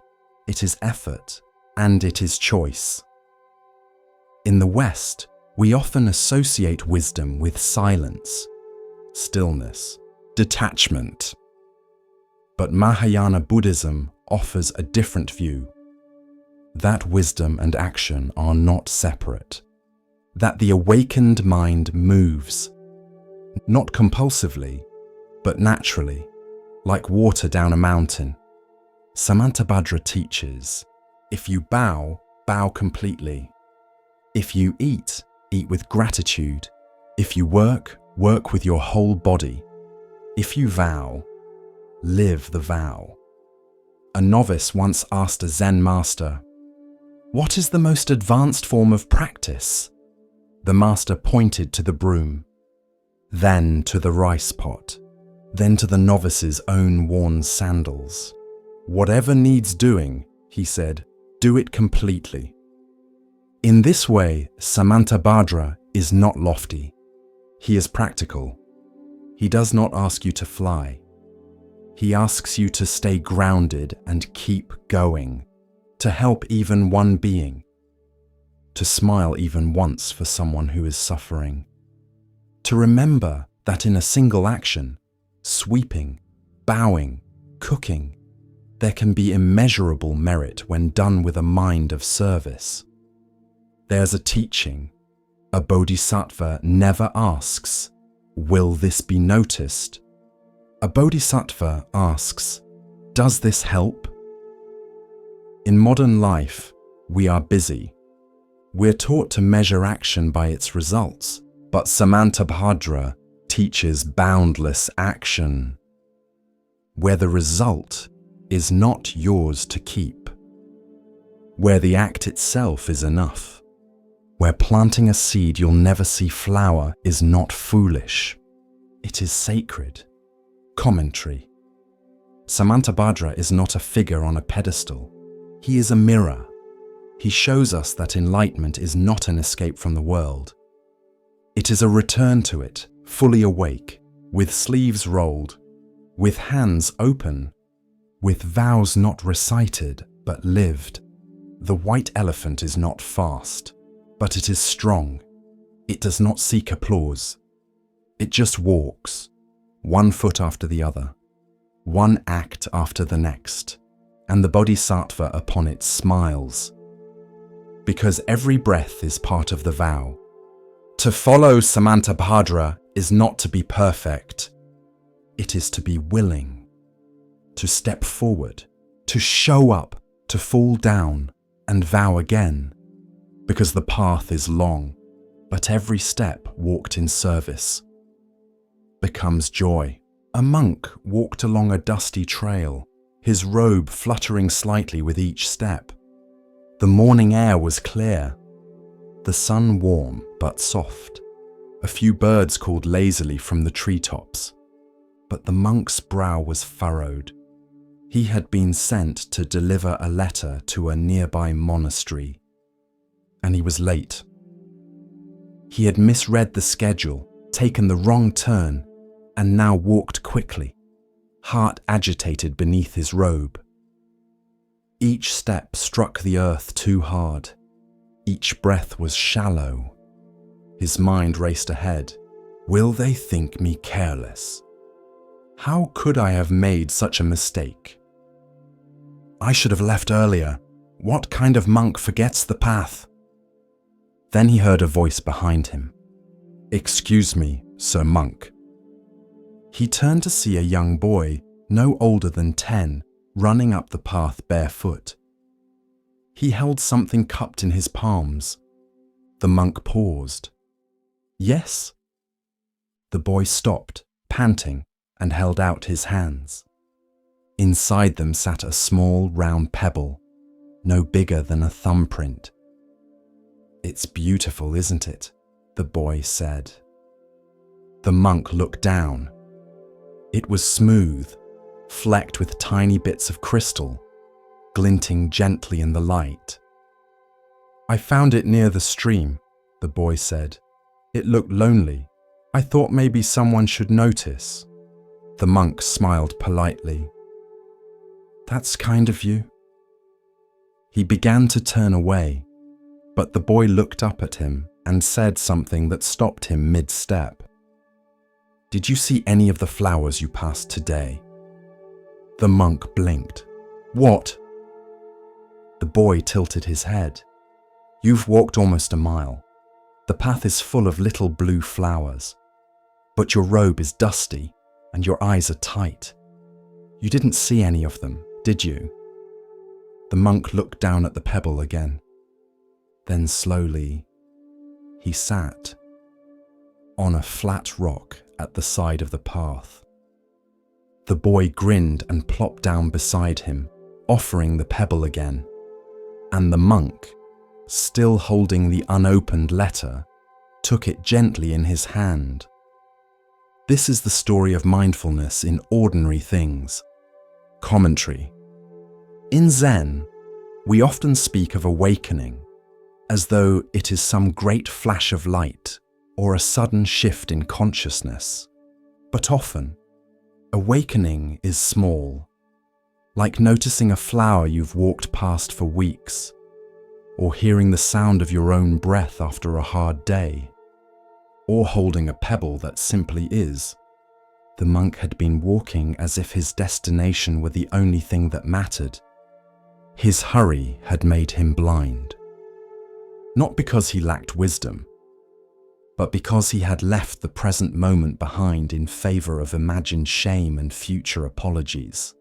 it is effort, and it is choice. In the West, we often associate wisdom with silence, stillness, detachment. But Mahayana Buddhism offers a different view. That wisdom and action are not separate. That the awakened mind moves, not compulsively, but naturally, like water down a mountain. Samantabhadra teaches, if you bow, bow completely. If you eat, eat with gratitude. If you work, work with your whole body. If you vow, live the vow. A novice once asked a Zen master, "What is the most advanced form of practice?" The master pointed to the broom, then to the rice pot, then to the novice's own worn sandals. "Whatever needs doing," he said, "do it completely." In this way, Samantabhadra is not lofty. He is practical. He does not ask you to fly. He asks you to stay grounded and keep going, to help even one being, to smile even once for someone who is suffering, to remember that in a single action, sweeping, bowing, cooking, there can be immeasurable merit when done with a mind of service. There's a teaching. A bodhisattva never asks, "Will this be noticed?" A bodhisattva asks, "Does this help?" In modern life, we are busy. We're taught to measure action by its results, but Samantabhadra teaches boundless action, where the result is not yours to keep, where the act itself is enough, where planting a seed you'll never see flower is not foolish, it is sacred. Commentary. Samantabhadra is not a figure on a pedestal. He is a mirror. He shows us that enlightenment is not an escape from the world. It is a return to it, fully awake, with sleeves rolled, with hands open, with vows not recited but lived. The white elephant is not fast, but it is strong. It does not seek applause. It just walks, one foot after the other, one act after the next, and the bodhisattva upon it smiles. Because every breath is part of the vow. To follow Samantabhadra is not to be perfect. It is to be willing, to step forward, to show up, to fall down, and vow again. Because the path is long, but every step walked in service becomes joy. A monk walked along a dusty trail, his robe fluttering slightly with each step. The morning air was clear, the sun warm but soft. A few birds called lazily from the treetops, but the monk's brow was furrowed. He had been sent to deliver a letter to a nearby monastery, and he was late. He had misread the schedule, taken the wrong turn, and now walked quickly, heart agitated beneath his robe. Each step struck the earth too hard. Each breath was shallow. His mind raced ahead. Will they think me careless? How could I have made such a mistake? I should have left earlier. What kind of monk forgets the path? Then he heard a voice behind him. "Excuse me, Sir Monk." He turned to see a young boy, no older than 10, running up the path barefoot. He held something cupped in his palms. The monk paused. "Yes?" The boy stopped, panting, and held out his hands. Inside them sat a small, round pebble, no bigger than a thumbprint. "It's beautiful, isn't it?" the boy said. The monk looked down. It was smooth, flecked with tiny bits of crystal, glinting gently in the light. "I found it near the stream," the boy said. "It looked lonely. I thought maybe someone should notice." The monk smiled politely. "That's kind of you." He began to turn away, but the boy looked up at him and said something that stopped him mid-step. "Did you see any of the flowers you passed today?" The monk blinked. "What?" The boy tilted his head. "You've walked almost a mile. The path is full of little blue flowers, but your robe is dusty and your eyes are tight. You didn't see any of them, did you?" The monk looked down at the pebble again. Then slowly, he sat on a flat rock at the side of the path. The boy grinned and plopped down beside him, offering the pebble again, and the monk, still holding the unopened letter, took it gently in his hand. This is the story of mindfulness in ordinary things. Commentary. In Zen, we often speak of awakening as though it is some great flash of light or a sudden shift in consciousness. But often, awakening is small, like noticing a flower you've walked past for weeks, or hearing the sound of your own breath after a hard day, or holding a pebble that simply is. The monk had been walking as if his destination were the only thing that mattered. His hurry had made him blind. Not because he lacked wisdom, but because he had left the present moment behind in favor of imagined shame and future apologies.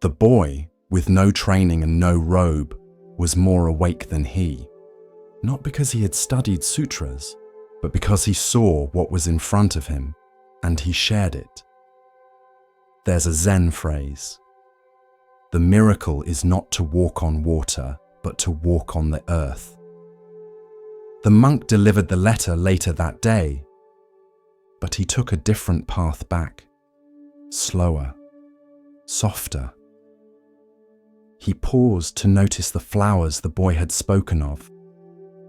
The boy, with no training and no robe, was more awake than he, not because he had studied sutras, but because he saw what was in front of him, and he shared it. There's a Zen phrase: the miracle is not to walk on water, but to walk on the earth. The monk delivered the letter later that day, but he took a different path back, slower, softer. He paused to notice the flowers the boy had spoken of,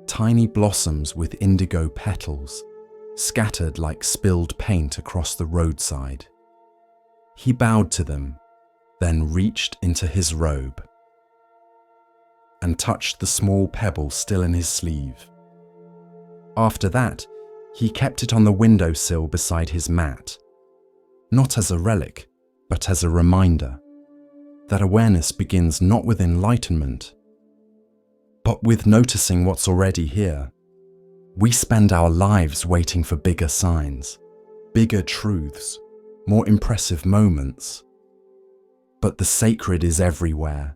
tiny blossoms with indigo petals, scattered like spilled paint across the roadside. He bowed to them, then reached into his robe and touched the small pebble still in his sleeve. After that, he kept it on the windowsill beside his mat, not as a relic, but as a reminder that awareness begins not with enlightenment, but with noticing what's already here. We spend our lives waiting for bigger signs, bigger truths, more impressive moments. But the sacred is everywhere,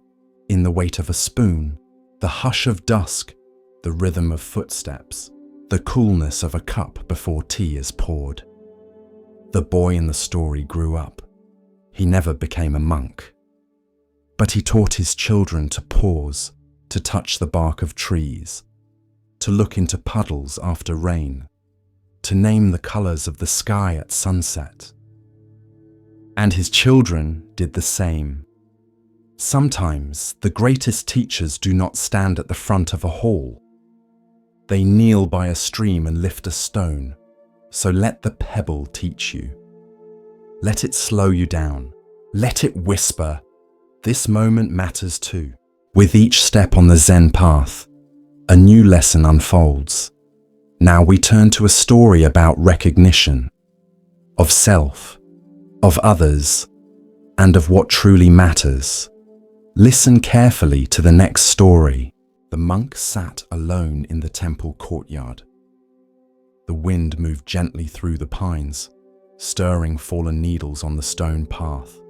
in the weight of a spoon, the hush of dusk, the rhythm of footsteps, the coolness of a cup before tea is poured. The boy in the story grew up. He never became a monk. But he taught his children to pause, to touch the bark of trees, to look into puddles after rain, to name the colors of the sky at sunset. And his children did the same. Sometimes the greatest teachers do not stand at the front of a hall. They kneel by a stream and lift a stone, so let the pebble teach you. Let it slow you down. Let it whisper, this moment matters too. With each step on the Zen path, a new lesson unfolds. Now we turn to a story about recognition, of self, of others, and of what truly matters. Listen carefully to the next story. The monk sat alone in the temple courtyard. The wind moved gently through the pines, stirring fallen needles on the stone path.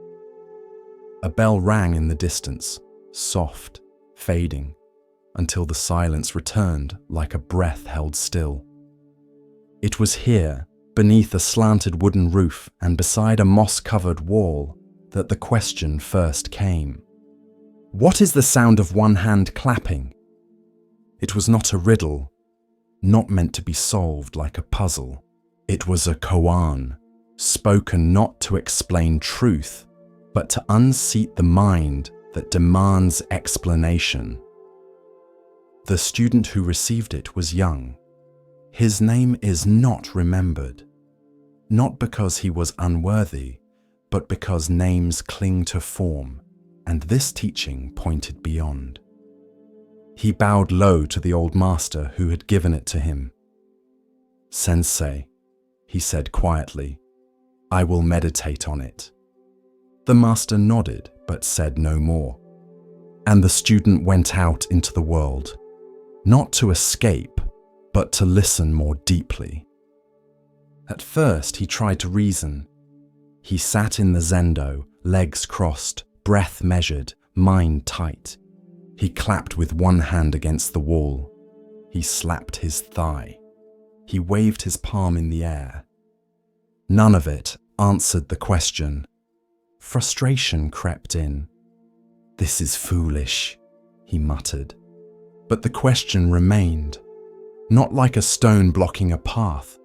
A bell rang in the distance, soft, fading, until the silence returned like a breath held still. It was here, beneath a slanted wooden roof and beside a moss-covered wall, that the question first came. What is the sound of one hand clapping? It was not a riddle, not meant to be solved like a puzzle. It was a koan, spoken not to explain truth, but to unseat the mind that demands explanation. The student who received it was young. His name is not remembered, not because he was unworthy, but because names cling to form, and this teaching pointed beyond. He bowed low to the old master who had given it to him. "Sensei," he said quietly, "I will meditate on it." The master nodded but said no more, and the student went out into the world, not to escape, but to listen more deeply. At first he tried to reason. He sat in the zendo, legs crossed, breath measured, mind tight. He clapped with one hand against the wall. He slapped his thigh. He waved his palm in the air. None of it answered the question. Frustration crept in. "This is foolish," he muttered. But the question remained, not like a stone blocking a path,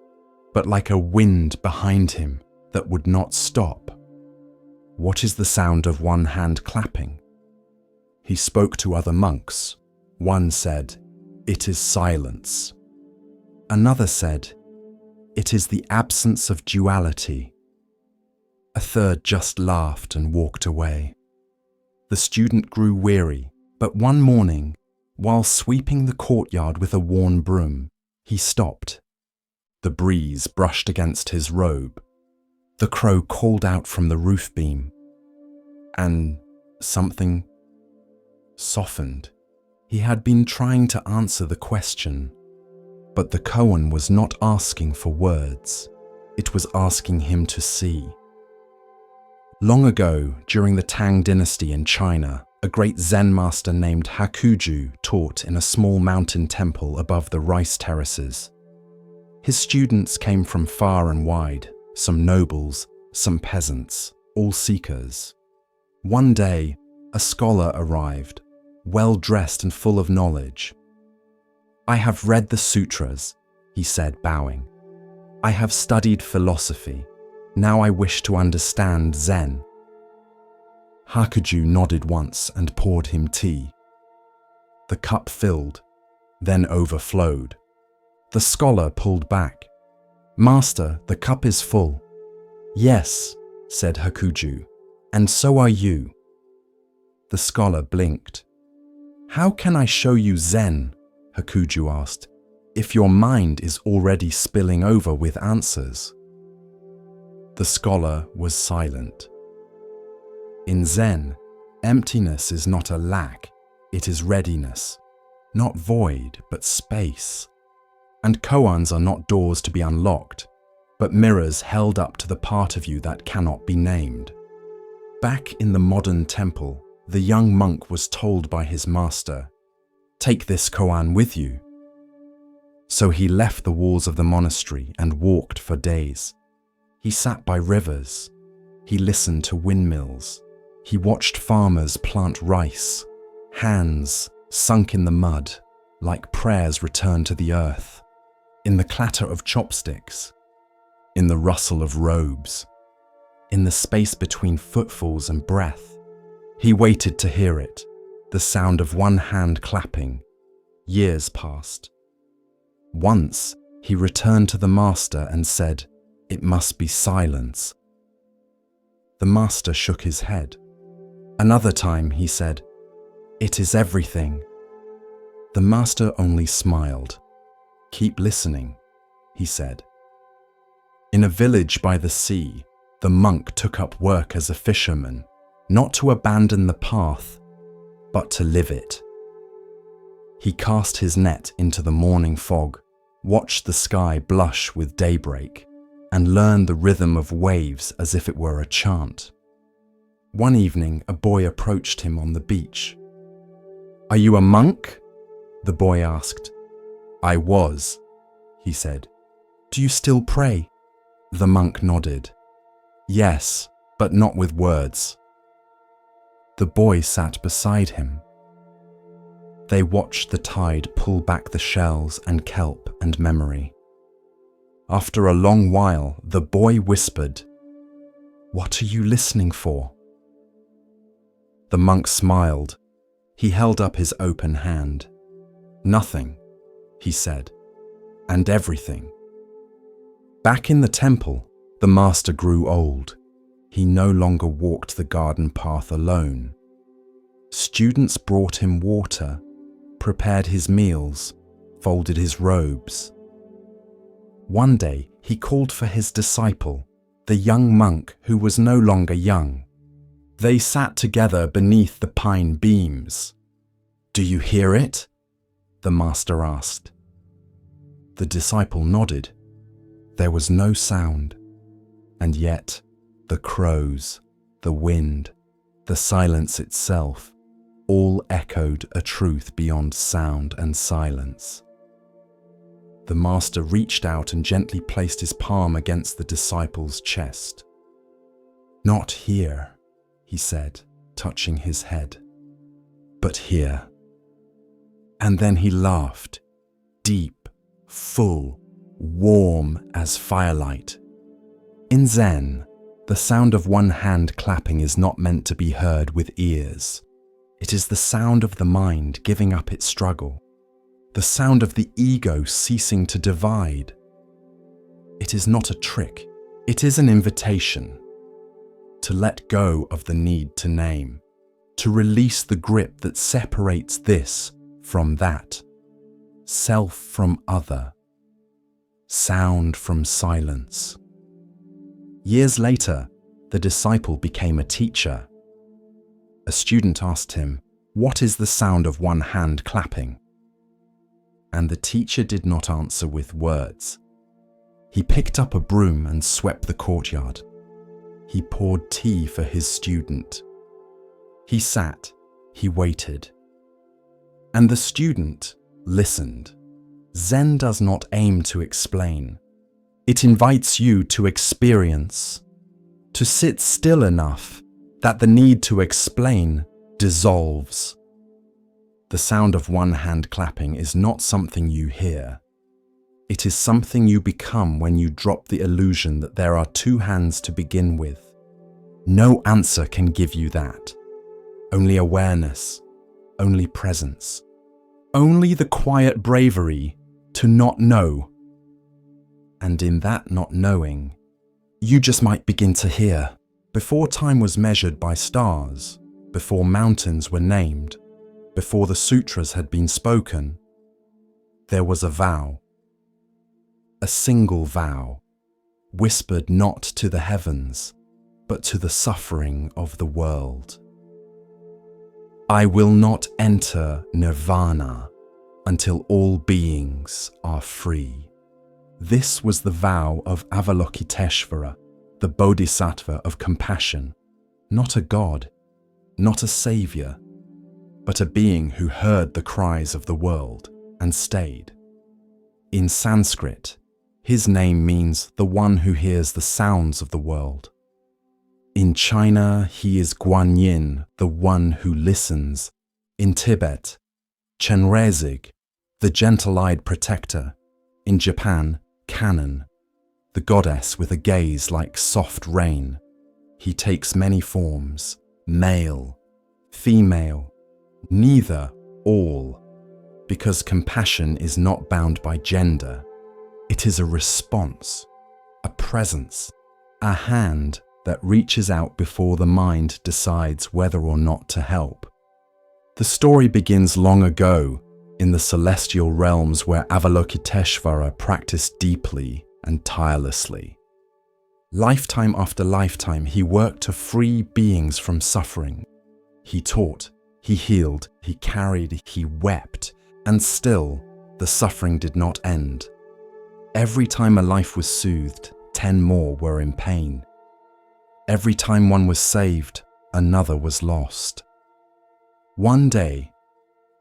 but like a wind behind him that would not stop. "What is the sound of one hand clapping?" He spoke to other monks. One said, "It is silence." Another said, "It is the absence of duality." A third just laughed and walked away. The student grew weary, but one morning, while sweeping the courtyard with a worn broom, he stopped. The breeze brushed against his robe. The crow called out from the roof beam, and something softened. He had been trying to answer the question, but the koan was not asking for words. It was asking him to see. Long ago, during the Tang dynasty in China, a great Zen master named Hakuju taught in a small mountain temple above the rice terraces. His students came from far and wide, some nobles, some peasants, all seekers. One day, a scholar arrived, well-dressed and full of knowledge. "I have read the sutras," he said, bowing. "I have studied philosophy. Now I wish to understand Zen." Hakuju nodded once and poured him tea. The cup filled, then overflowed. The scholar pulled back. "Master, the cup is full." "Yes," said Hakuju, "and so are you." The scholar blinked. "How can I show you Zen?" Hakuju asked, "if your mind is already spilling over with answers?" The scholar was silent. In Zen, emptiness is not a lack, it is readiness. Not void, but space. And koans are not doors to be unlocked, but mirrors held up to the part of you that cannot be named. Back in the modern temple, the young monk was told by his master, "Take this koan with you." So he left the walls of the monastery and walked for days. He sat by rivers. He listened to windmills. He watched farmers plant rice. Hands sunk in the mud, like prayers returned to the earth. In the clatter of chopsticks. In the rustle of robes. In the space between footfalls and breath. He waited to hear it, the sound of one hand clapping. Years passed. Once, he returned to the master and said, "It must be silence." The master shook his head. Another time he said, "It is everything." The master only smiled. "Keep listening," he said. In a village by the sea, the monk took up work as a fisherman, not to abandon the path, but to live it. He cast his net into the morning fog, watched the sky blush with daybreak, and learned the rhythm of waves as if it were a chant. One evening, a boy approached him on the beach. "Are you a monk?" the boy asked. "I was," he said. "Do you still pray?" The monk nodded. "Yes, but not with words." The boy sat beside him. They watched the tide pull back the shells and kelp and memory. After a long while, the boy whispered, "What are you listening for?" The monk smiled. He held up his open hand. "Nothing," he said, "and everything." Back in the temple, the master grew old. He no longer walked the garden path alone. Students brought him water, prepared his meals, folded his robes. One day, he called for his disciple, the young monk who was no longer young. They sat together beneath the pine beams. "Do you hear it?" the master asked. The disciple nodded. There was no sound, and yet the crows, the wind, the silence itself, all echoed a truth beyond sound and silence. The master reached out and gently placed his palm against the disciple's chest. "Not here," he said, touching his head. but here. And then he laughed, deep, full, warm as firelight. In Zen, the sound of one hand clapping is not meant to be heard with ears. It is the sound of the mind giving up its struggle, the sound of the ego ceasing to divide. It is not a trick, it is an invitation to let go of the need to name, to release the grip that separates this from that, self from other, sound from silence. Years later, the disciple became a teacher. A student asked him, "What is the sound of one hand clapping?" And the teacher did not answer with words. He picked up a broom and swept the courtyard. He poured tea for his student. He sat, he waited. And the student listened. Zen does not aim to explain. It invites you to experience, to sit still enough that the need to explain dissolves. The sound of one hand clapping is not something you hear. It is something you become when you drop the illusion that there are two hands to begin with. No answer can give you that. Only awareness, only presence, only the quiet bravery to not know. And in that not knowing, you just might begin to hear. Before time was measured by stars, before mountains were named, before the sutras had been spoken, there was a vow. A single vow, whispered not to the heavens, but to the suffering of the world. I will not enter nirvana until all beings are free. This was the vow of Avalokiteshvara, the bodhisattva of compassion, not a god, not a savior, but a being who heard the cries of the world and stayed. In Sanskrit, his name means the one who hears the sounds of the world. In China, he is Guanyin, the one who listens. In Tibet, Chenrezig, the gentle-eyed protector. In Japan, Kannon, the goddess with a gaze like soft rain. He takes many forms, male, female, neither, all, because compassion is not bound by gender. It is a response, a presence, a hand that reaches out before the mind decides whether or not to help. The story begins long ago in the celestial realms where Avalokiteshvara practiced deeply and tirelessly. Lifetime after lifetime, he worked to free beings from suffering. He taught, he healed, he carried, he wept, and still the suffering did not end. Every time a life was soothed, 10 more were in pain. Every time one was saved, another was lost. One day,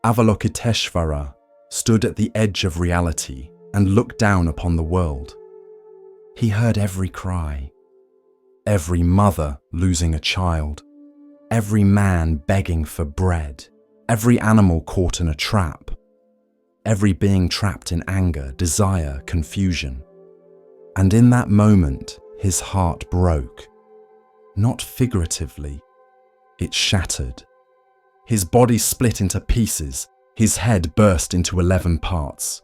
Avalokiteshvara stood at the edge of reality and looked down upon the world. He heard every cry, every mother losing a child, every man begging for bread, every animal caught in a trap, every being trapped in anger, desire, confusion. And in that moment, his heart broke. Not figuratively, it shattered. His body split into pieces, his head burst into 11 parts,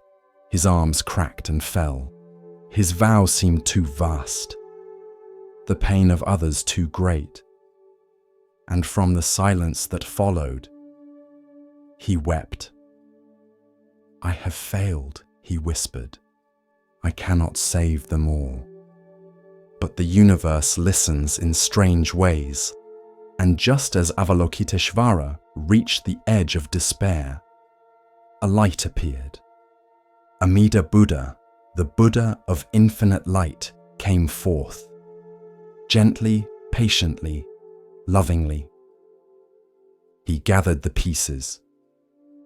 his arms cracked and fell. His vow seemed too vast, the pain of others too great. And from the silence that followed, he wept. I have failed, he whispered. I cannot save them all. But the universe listens in strange ways, and just as Avalokiteshvara reached the edge of despair, a light appeared. Amida Buddha, the Buddha of infinite light, came forth. Gently, patiently, lovingly. He gathered the pieces.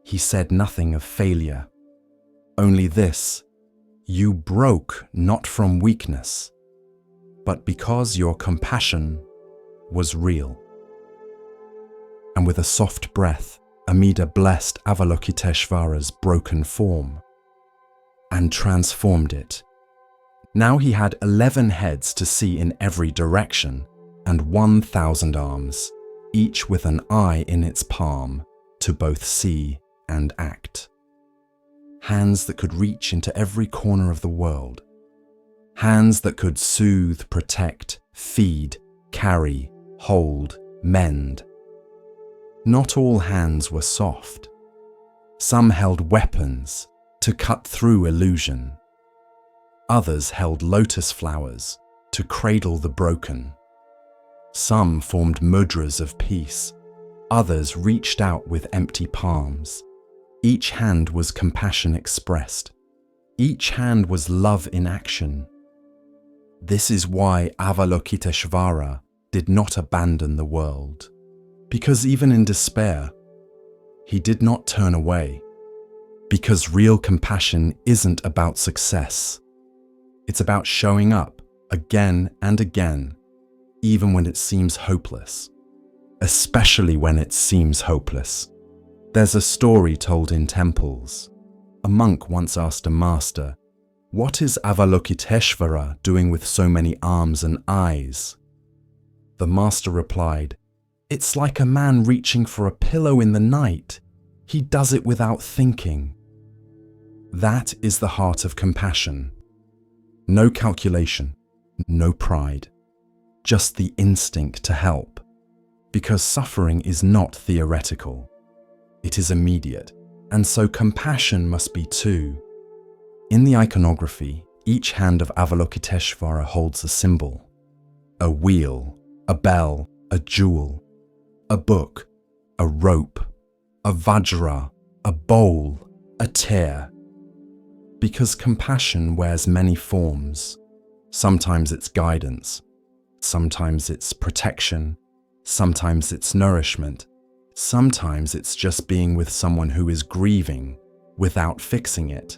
He said nothing of failure, only this: you broke not from weakness, but because your compassion was real. And with a soft breath, Amida blessed Avalokiteshvara's broken form and transformed it. Now he had 11 heads to see in every direction and 1,000 arms, each with an eye in its palm to both see and act. Hands that could reach into every corner of the world. Hands that could soothe, protect, feed, carry, hold, mend. Not all hands were soft. Some held weapons to cut through illusion. Others held lotus flowers to cradle the broken. Some formed mudras of peace. Others reached out with empty palms. Each hand was compassion expressed. Each hand was love in action. This is why Avalokiteshvara did not abandon the world. Because even in despair, he did not turn away. Because real compassion isn't about success. It's about showing up again and again, even when it seems hopeless. Especially when it seems hopeless. There's a story told in temples. A monk once asked a master, "What is Avalokiteshvara doing with so many arms and eyes?" The master replied, "It's like a man reaching for a pillow in the night. He does it without thinking." That is the heart of compassion. No calculation, no pride, just the instinct to help. Because suffering is not theoretical. It is immediate, and so compassion must be too. In the iconography, each hand of Avalokiteshvara holds a symbol. A wheel, a bell, a jewel, a book, a rope, a vajra, a bowl, a tear. Because compassion wears many forms. Sometimes it's guidance, sometimes it's protection, sometimes it's nourishment, sometimes it's just being with someone who is grieving without fixing it.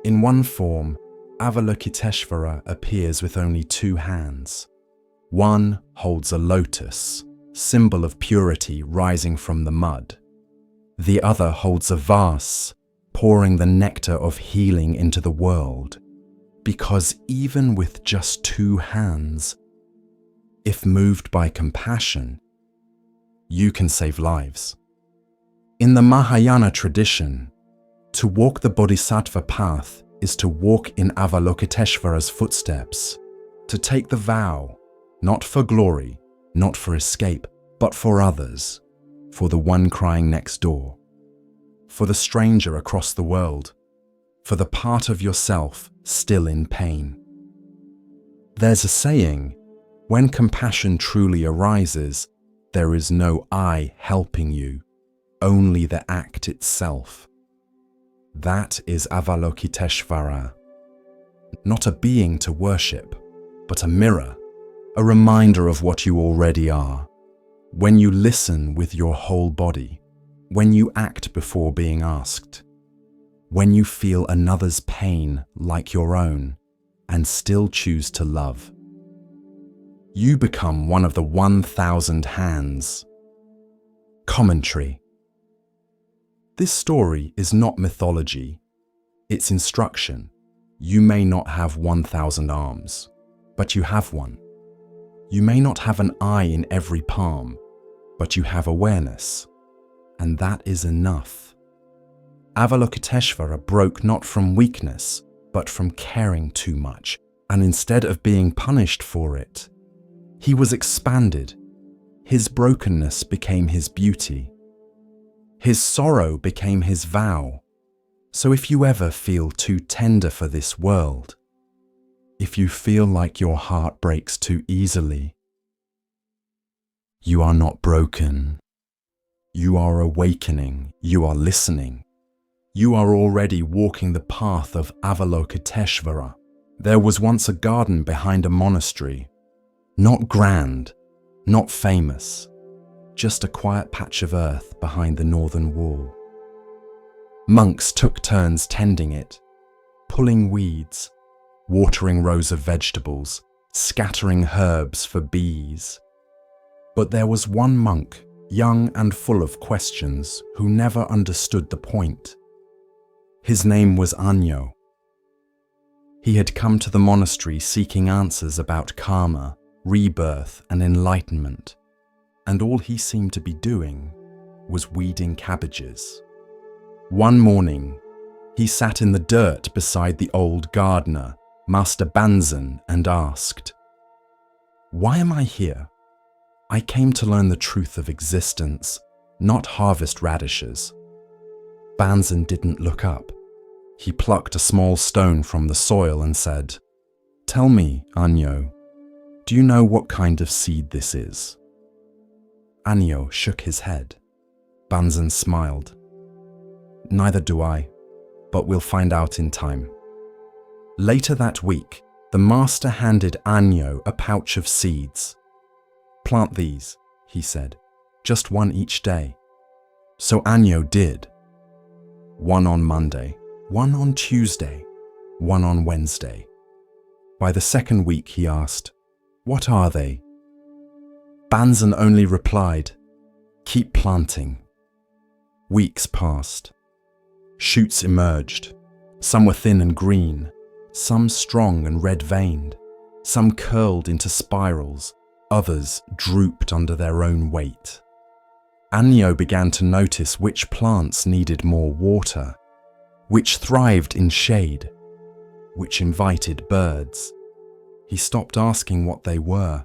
In one form, Avalokiteshvara appears with only two hands. One holds a lotus, symbol of purity rising from the mud. The other holds a vase, pouring the nectar of healing into the world. Because even with just two hands, if moved by compassion, you can save lives. In the Mahayana tradition, to walk the bodhisattva path is to walk in Avalokiteshvara's footsteps, to take the vow, not for glory, not for escape, but for others, for the one crying next door, for the stranger across the world, for the part of yourself still in pain. There's a saying, when compassion truly arises, there is no I helping you, only the act itself. That is Avalokiteshvara. Not a being to worship, but a mirror, a reminder of what you already are. When you listen with your whole body, when you act before being asked, when you feel another's pain like your own and still choose to love, you become one of the 1,000 hands. Commentary. This story is not mythology, it's instruction. You may not have 1,000 arms, but you have one. You may not have an eye in every palm, but you have awareness, and that is enough. Avalokiteshvara broke not from weakness, but from caring too much, and instead of being punished for it, he was expanded. His brokenness became his beauty. His sorrow became his vow. So if you ever feel too tender for this world, if you feel like your heart breaks too easily, you are not broken. You are awakening. You are listening. You are already walking the path of Avalokiteshvara. There was once a garden behind a monastery. Not grand, not famous, just a quiet patch of earth behind the northern wall. Monks took turns tending it, pulling weeds, watering rows of vegetables, scattering herbs for bees. But there was one monk young and full of questions, who never understood the point. His name was Anyo. He had come to the monastery seeking answers about karma, rebirth, and enlightenment, and all he seemed to be doing was weeding cabbages. One morning, he sat in the dirt beside the old gardener, Master Banzan, and asked, "Why am I here? I came to learn the truth of existence, not harvest radishes." Banzan didn't look up. He plucked a small stone from the soil and said, "Tell me, Anyo, do you know what kind of seed this is?" Anyo shook his head. Banzan smiled. "Neither do I, but we'll find out in time." Later that week, the master handed Anyo a pouch of seeds. "Plant these," he said, "just one each day." So Anyo did. One on Monday, one on Tuesday, one on Wednesday. By the second week, he asked, "What are they?" Banzan only replied, "Keep planting." Weeks passed. Shoots emerged. Some were thin and green, some strong and red-veined, some curled into spirals, others drooped under their own weight. Anyo began to notice which plants needed more water, which thrived in shade, which invited birds. He stopped asking what they were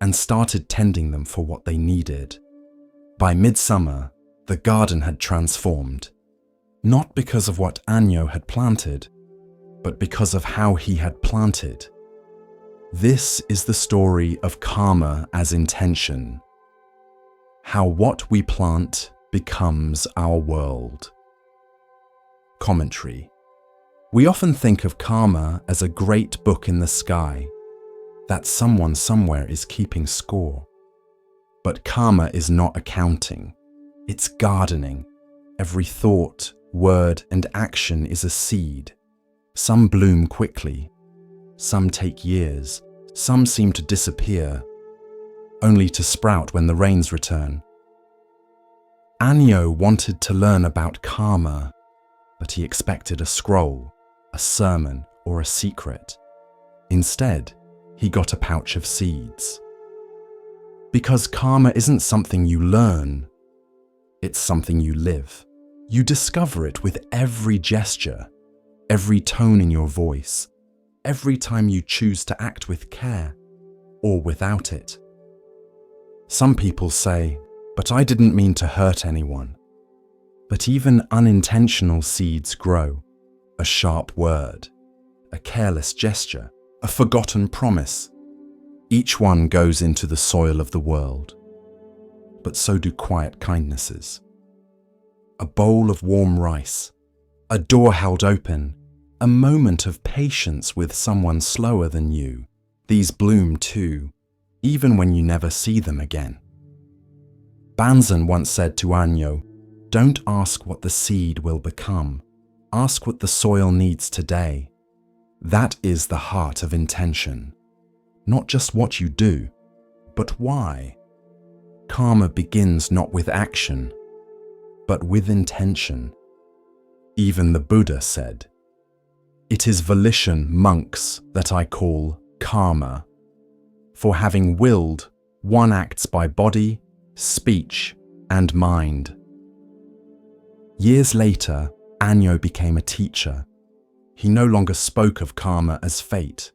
and started tending them for what they needed. By midsummer, the garden had transformed, not because of what Anyo had planted, but because of how he had planted. This is the story of karma as intention, how what we plant becomes our world. Commentary. We often think of karma as a great book in the sky, that someone somewhere is keeping score. But karma is not accounting, it's gardening. Every thought, word, and action is a seed. Some bloom quickly, some take years, some seem to disappear, only to sprout when the rains return. Anyo wanted to learn about karma, but he expected a scroll, a sermon, or a secret. Instead, he got a pouch of seeds. Because karma isn't something you learn, it's something you live. You discover it with every gesture, every tone in your voice, every time you choose to act with care or without it. Some people say, "But I didn't mean to hurt anyone." But even unintentional seeds grow. A sharp word, a careless gesture, a forgotten promise. Each one goes into the soil of the world. But so do quiet kindnesses. A bowl of warm rice, a door held open, a moment of patience with someone slower than you. These bloom too, even when you never see them again. Banzan once said to Anyo, "Don't ask what the seed will become. Ask what the soil needs today." That is the heart of intention. Not just what you do, but why. Karma begins not with action, but with intention. Even the Buddha said, "It is volition, monks, that I call karma. For having willed, one acts by body, speech, and mind." Years later, Anyo became a teacher. He no longer spoke of karma as fate.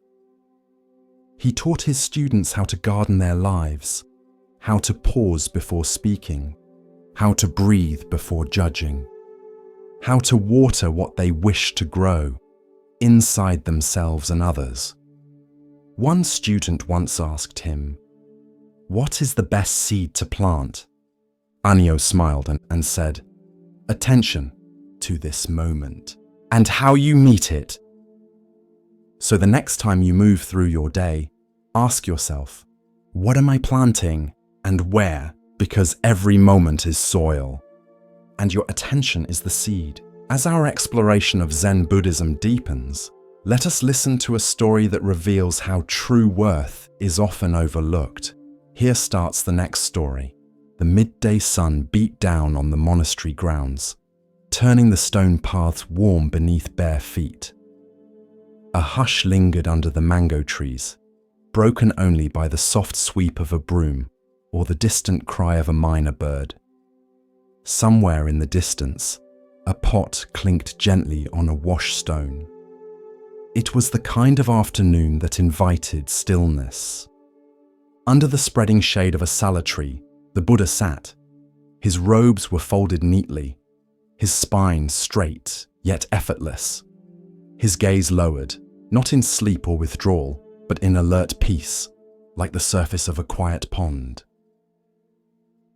He taught his students how to garden their lives, how to pause before speaking, how to breathe before judging, how to water what they wish to grow, inside themselves and others. One student once asked him, "What is the best seed to plant?" Anyo smiled and said, "Attention to this moment and how you meet it." So the next time you move through your day, ask yourself, what am I planting and where? Because every moment is soil, and your attention is the seed. As our exploration of Zen Buddhism deepens, let us listen to a story that reveals how true worth is often overlooked. Here starts the next story, the midday sun beat down on the monastery grounds, turning the stone paths warm beneath bare feet. A hush lingered under the mango trees, broken only by the soft sweep of a broom or the distant cry of a minor bird. Somewhere in the distance, a pot clinked gently on a wash stone. It was the kind of afternoon that invited stillness. Under the spreading shade of a sala tree, the Buddha sat. His robes were folded neatly, his spine straight yet effortless, his gaze lowered, not in sleep or withdrawal, but in alert peace, like the surface of a quiet pond.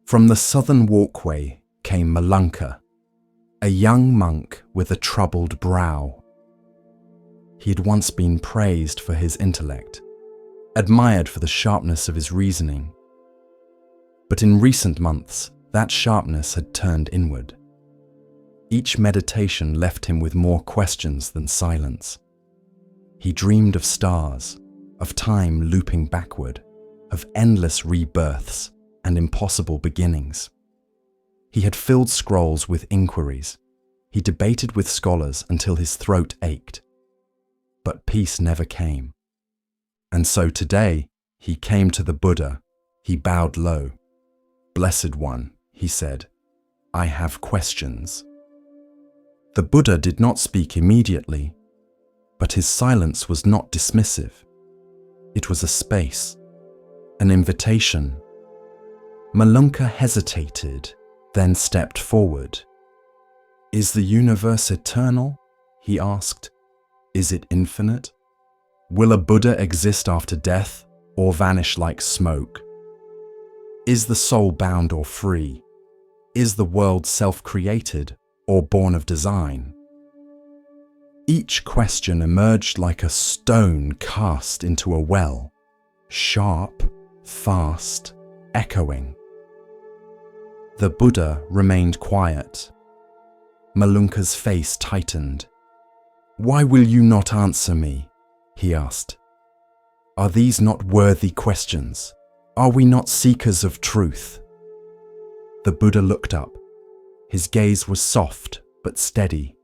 From the southern walkway came Malunka, a young monk with a troubled brow. He had once been praised for his intellect, admired for the sharpness of his reasoning. But in recent months, that sharpness had turned inward. Each meditation left him with more questions than silence. He dreamed of stars, of time looping backward, of endless rebirths and impossible beginnings. He had filled scrolls with inquiries. He debated with scholars until his throat ached. But peace never came. And so today, he came to the Buddha. He bowed low. "Blessed One," he said, "I have questions." The Buddha did not speak immediately, but his silence was not dismissive. It was a space, an invitation. Malunka hesitated, then stepped forward. "Is the universe eternal?" he asked. "Is it infinite? Will a Buddha exist after death or vanish like smoke? Is the soul bound or free? Is the world self-created or born of design?" Each question emerged like a stone cast into a well, sharp, fast, echoing. The Buddha remained quiet. Malunka's face tightened. "Why will you not answer me?" he asked. "Are these not worthy questions? Are we not seekers of truth?" The Buddha looked up. His gaze was soft but steady.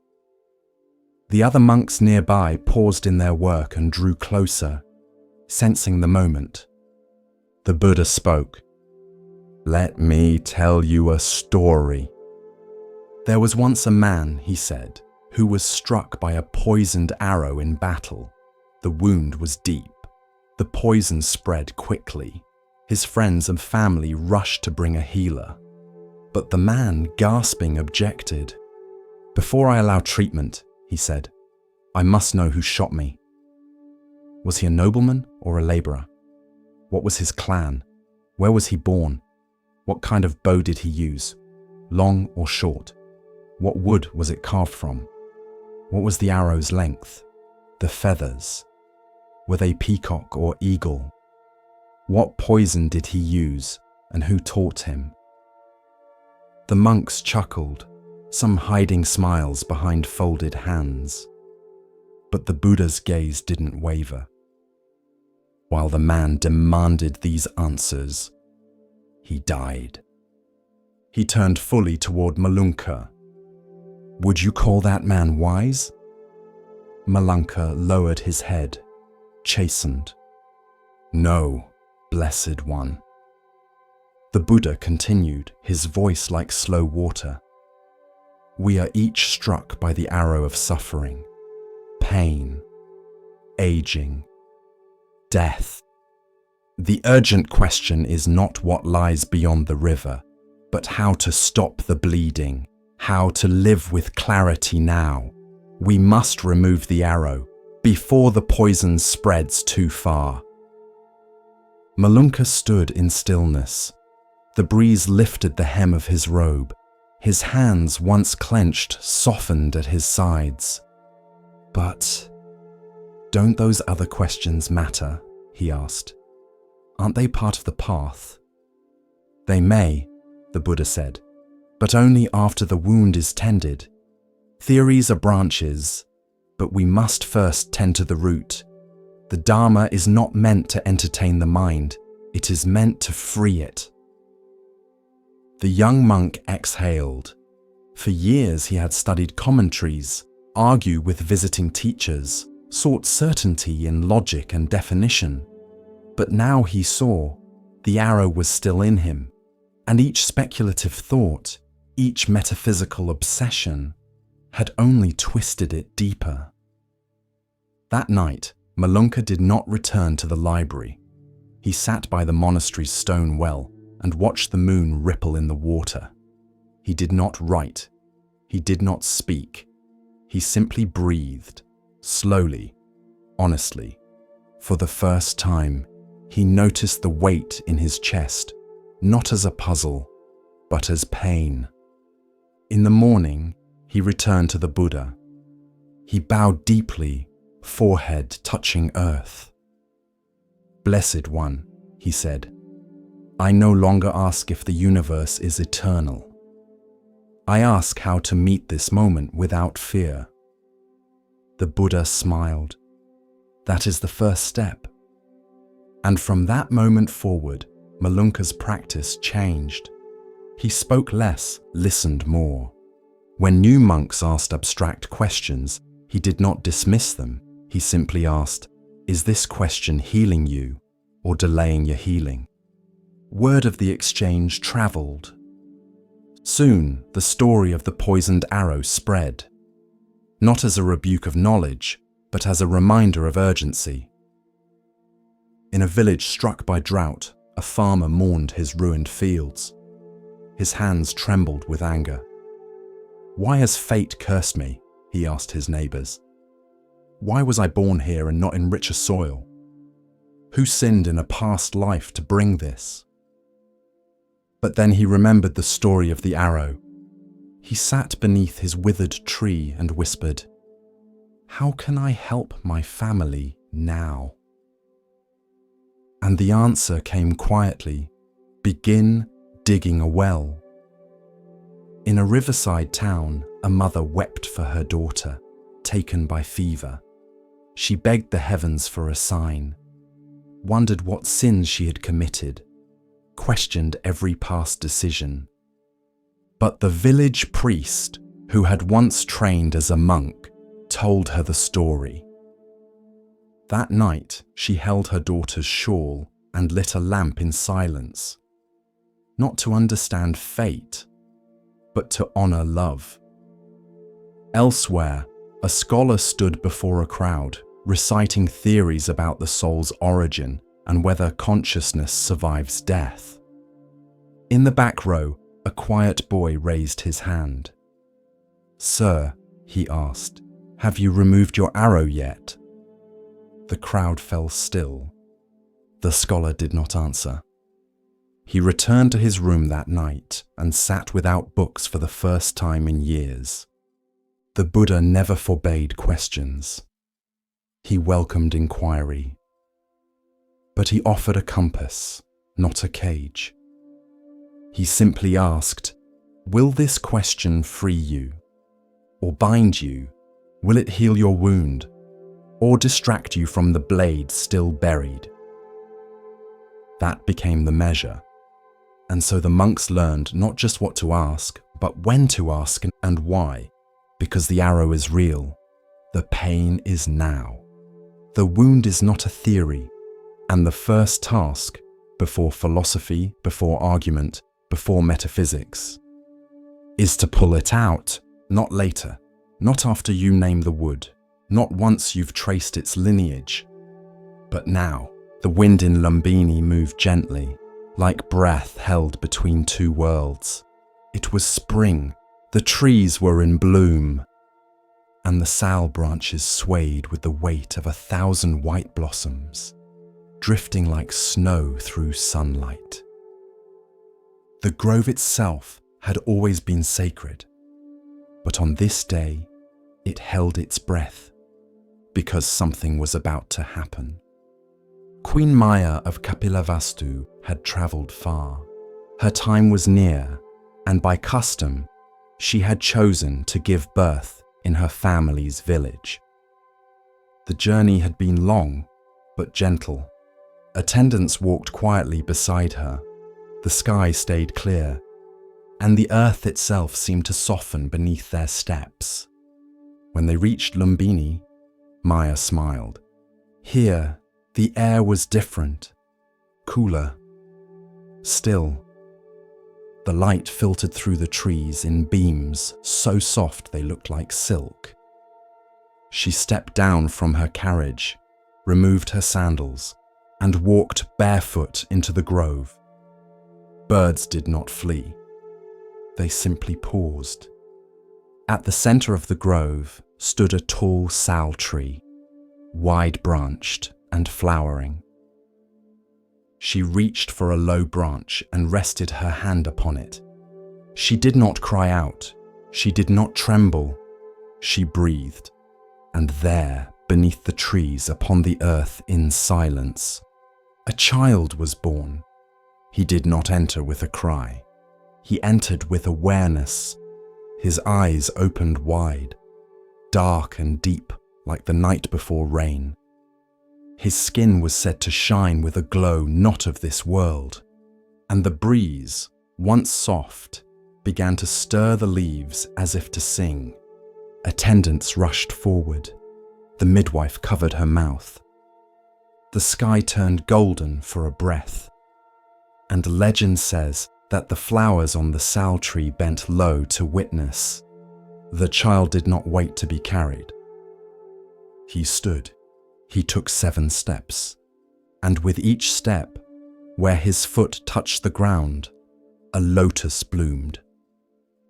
The other monks nearby paused in their work and drew closer, sensing the moment. The Buddha spoke. "Let me tell you a story. There was once a man," he said, "who was struck by a poisoned arrow in battle. The wound was deep. The poison spread quickly. His friends and family rushed to bring a healer. But the man, gasping, objected. "Before I allow treatment," he said, "I must know who shot me. Was he a nobleman or a laborer? What was his clan? Where was he born? What kind of bow did he use? Long or short? What wood was it carved from? What was the arrow's length? The feathers? Were they peacock or eagle? What poison did he use, and who taught him?" The monks chuckled, some hiding smiles behind folded hands. But the Buddha's gaze didn't waver. While the man demanded these answers, he died. He turned fully toward Malunka. "Would you call that man wise?" Malunka lowered his head, chastened. "No, Blessed One." The Buddha continued, his voice like slow water. "We are each struck by the arrow of suffering, pain, aging, death. The urgent question is not what lies beyond the river, but how to stop the bleeding, how to live with clarity now. We must remove the arrow before the poison spreads too far." Malunka stood in stillness. The breeze lifted the hem of his robe. His hands, once clenched, softened at his sides. "But don't those other questions matter?" he asked. "Aren't they part of the path?" "They may," the Buddha said, "but only after the wound is tended. Theories are branches, but we must first tend to the root. The Dharma is not meant to entertain the mind, it is meant to free it." The young monk exhaled. For years he had studied commentaries, argued with visiting teachers, sought certainty in logic and definition. But now he saw the arrow was still in him, and each speculative thought, each metaphysical obsession, had only twisted it deeper. That night, Malunka did not return to the library. He sat by the monastery's stone well and watched the moon ripple in the water. He did not write. He did not speak. He simply breathed, slowly, honestly. For the first time, he noticed the weight in his chest, not as a puzzle, but as pain. In the morning, he returned to the Buddha. He bowed deeply, forehead touching earth. "Blessed One," he said, "I no longer ask if the universe is eternal. I ask how to meet this moment without fear." The Buddha smiled. "That is the first step." And from that moment forward, Malunka's practice changed. He spoke less, listened more. When new monks asked abstract questions, he did not dismiss them. He simply asked, "Is this question healing you or delaying your healing?" Word of the exchange traveled. Soon, the story of the poisoned arrow spread, not as a rebuke of knowledge, but as a reminder of urgency. In a village struck by drought, a farmer mourned his ruined fields. His hands trembled with anger. "Why has fate cursed me?" he asked his neighbors. "Why was I born here and not in richer soil? Who sinned in a past life to bring this?" But then he remembered the story of the arrow. He sat beneath his withered tree and whispered, "How can I help my family now?" And the answer came quietly, "Begin digging a well." In a riverside town, a mother wept for her daughter, taken by fever. She begged the heavens for a sign, wondered what sins she had committed, questioned every past decision. But the village priest, who had once trained as a monk, told her the story. That night, she held her daughter's shawl and lit a lamp in silence, not to understand fate, but to honor love. Elsewhere, a scholar stood before a crowd, reciting theories about the soul's origin and whether consciousness survives death. In the back row, a quiet boy raised his hand. "Sir," he asked, "have you removed your arrow yet?" The crowd fell still. The scholar did not answer. He returned to his room that night and sat without books for the first time in years. The Buddha never forbade questions. He welcomed inquiry. But he offered a compass, not a cage. He simply asked, "Will this question free you? Or bind you? Will it heal your wound? Or distract you from the blade still buried?" That became the measure. And so the monks learned not just what to ask, but when to ask and why, because the arrow is real. The pain is now. The wound is not a theory, and the first task, before philosophy, before argument, before metaphysics, is to pull it out, not later, not after you name the wood, not once you've traced its lineage, but now. The wind in Lumbini moved gently, like breath held between two worlds. It was spring. The trees were in bloom, and the sal branches swayed with the weight of 1,000 white blossoms, drifting like snow through sunlight. The grove itself had always been sacred, but on this day, it held its breath, because something was about to happen. Queen Maya of Kapilavastu had travelled far. Her time was near, and by custom, she had chosen to give birth in her family's village. The journey had been long, but gentle. Attendants walked quietly beside her. The sky stayed clear. and the earth itself seemed to soften beneath their steps. When they reached Lumbini, Maya smiled. Here, the air was different, cooler, still. The light filtered through the trees in beams so soft they looked like silk. She stepped down from her carriage, removed her sandals, and walked barefoot into the grove. Birds did not flee. They simply paused. At the center of the grove stood a tall sal tree, wide-branched and flowering. She reached for a low branch and rested her hand upon it. She did not cry out. She did not tremble. She breathed. And there, beneath the trees upon the earth in silence, a child was born. He did not enter with a cry. He entered with awareness. His eyes opened wide, dark and deep like the night before rain. His skin was said to shine with a glow not of this world, and the breeze, once soft, began to stir the leaves as if to sing. Attendants rushed forward. The midwife covered her mouth. The sky turned golden for a breath, and legend says that the flowers on the sal tree bent low to witness. The child did not wait to be carried. He stood. He took 7 steps, and with each step, where his foot touched the ground, a lotus bloomed.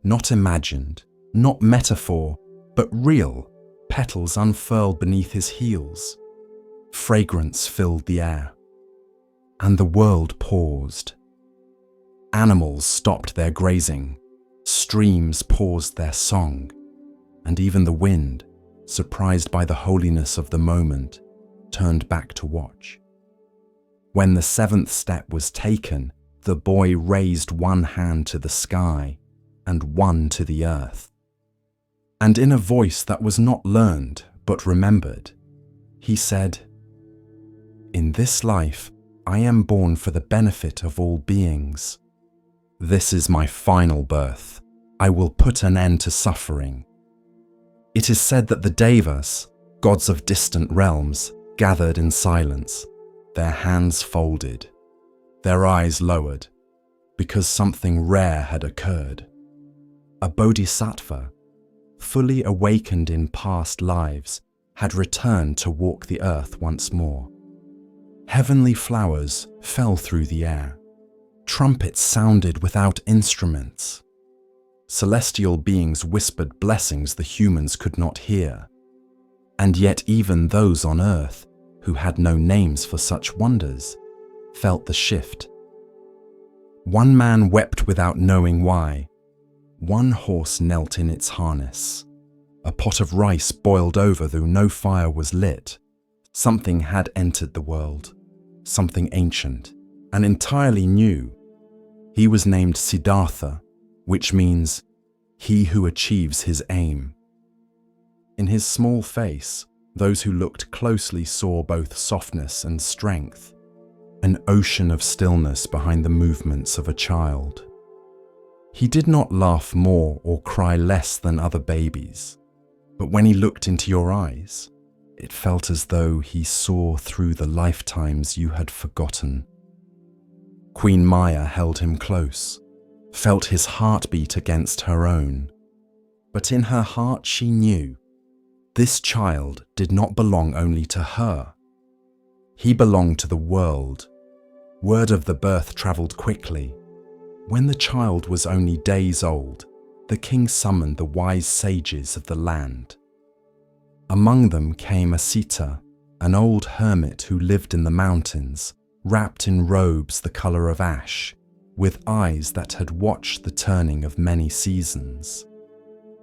Not imagined, not metaphor, but real. Petals unfurled beneath his heels. Fragrance filled the air, and the world paused. Animals stopped their grazing, streams paused their song, and even the wind, surprised by the holiness of the moment, turned back to watch. When the 7th step was taken, the boy raised one hand to the sky and one to the earth. And in a voice that was not learned but remembered, he said, "In this life, I am born for the benefit of all beings. This is my final birth. I will put an end to suffering." It is said that the Devas, gods of distant realms, gathered in silence, their hands folded, their eyes lowered, because something rare had occurred. A bodhisattva, fully awakened in past lives, had returned to walk the earth once more. Heavenly flowers fell through the air. Trumpets sounded without instruments. Celestial beings whispered blessings the humans could not hear. And yet even those on earth, who had no names for such wonders, felt the shift. One man wept without knowing why. One horse knelt in its harness. A pot of rice boiled over though no fire was lit. Something had entered the world, something ancient, and entirely new. He was named Siddhartha, which means he who achieves his aim. In his small face, those who looked closely saw both softness and strength, an ocean of stillness behind the movements of a child. He did not laugh more or cry less than other babies, but when he looked into your eyes, it felt as though he saw through the lifetimes you had forgotten. Queen Maya held him close, felt his heartbeat against her own, but in her heart she knew this child did not belong only to her. He belonged to the world. Word of the birth traveled quickly. When the child was only days old, the king summoned the wise sages of the land. Among them came Asita, an old hermit who lived in the mountains, wrapped in robes the color of ash, with eyes that had watched the turning of many seasons.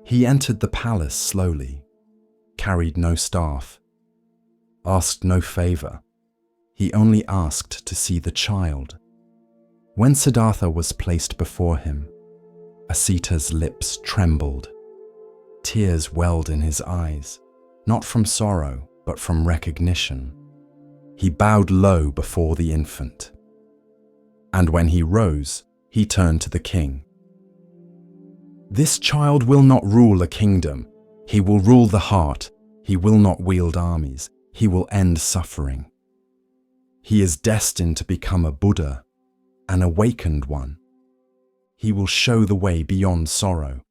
He entered the palace slowly, carried no staff, asked no favor. He only asked to see the child. When Siddhartha was placed before him, Asita's lips trembled. Tears welled in his eyes, not from sorrow, but from recognition. He bowed low before the infant. And when he rose, he turned to the king. This child will not rule a kingdom. He will rule the heart. He will not wield armies. He will end suffering. He is destined to become a Buddha, an awakened one. He will show the way beyond sorrow.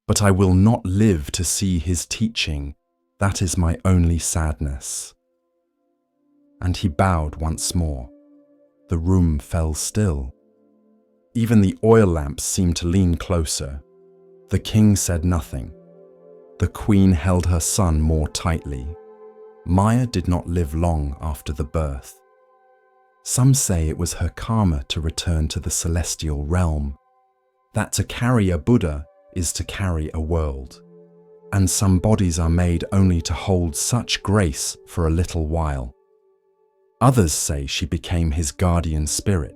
But I will not live to see his teaching. That is my only sadness. And he bowed once more. The room fell still. Even the oil lamps seemed to lean closer. The king said nothing. The queen held her son more tightly. Maya did not live long after the birth. Some say it was her karma to return to the celestial realm, that to carry a Buddha is to carry a world, and some bodies are made only to hold such grace for a little while. Others say she became his guardian spirit,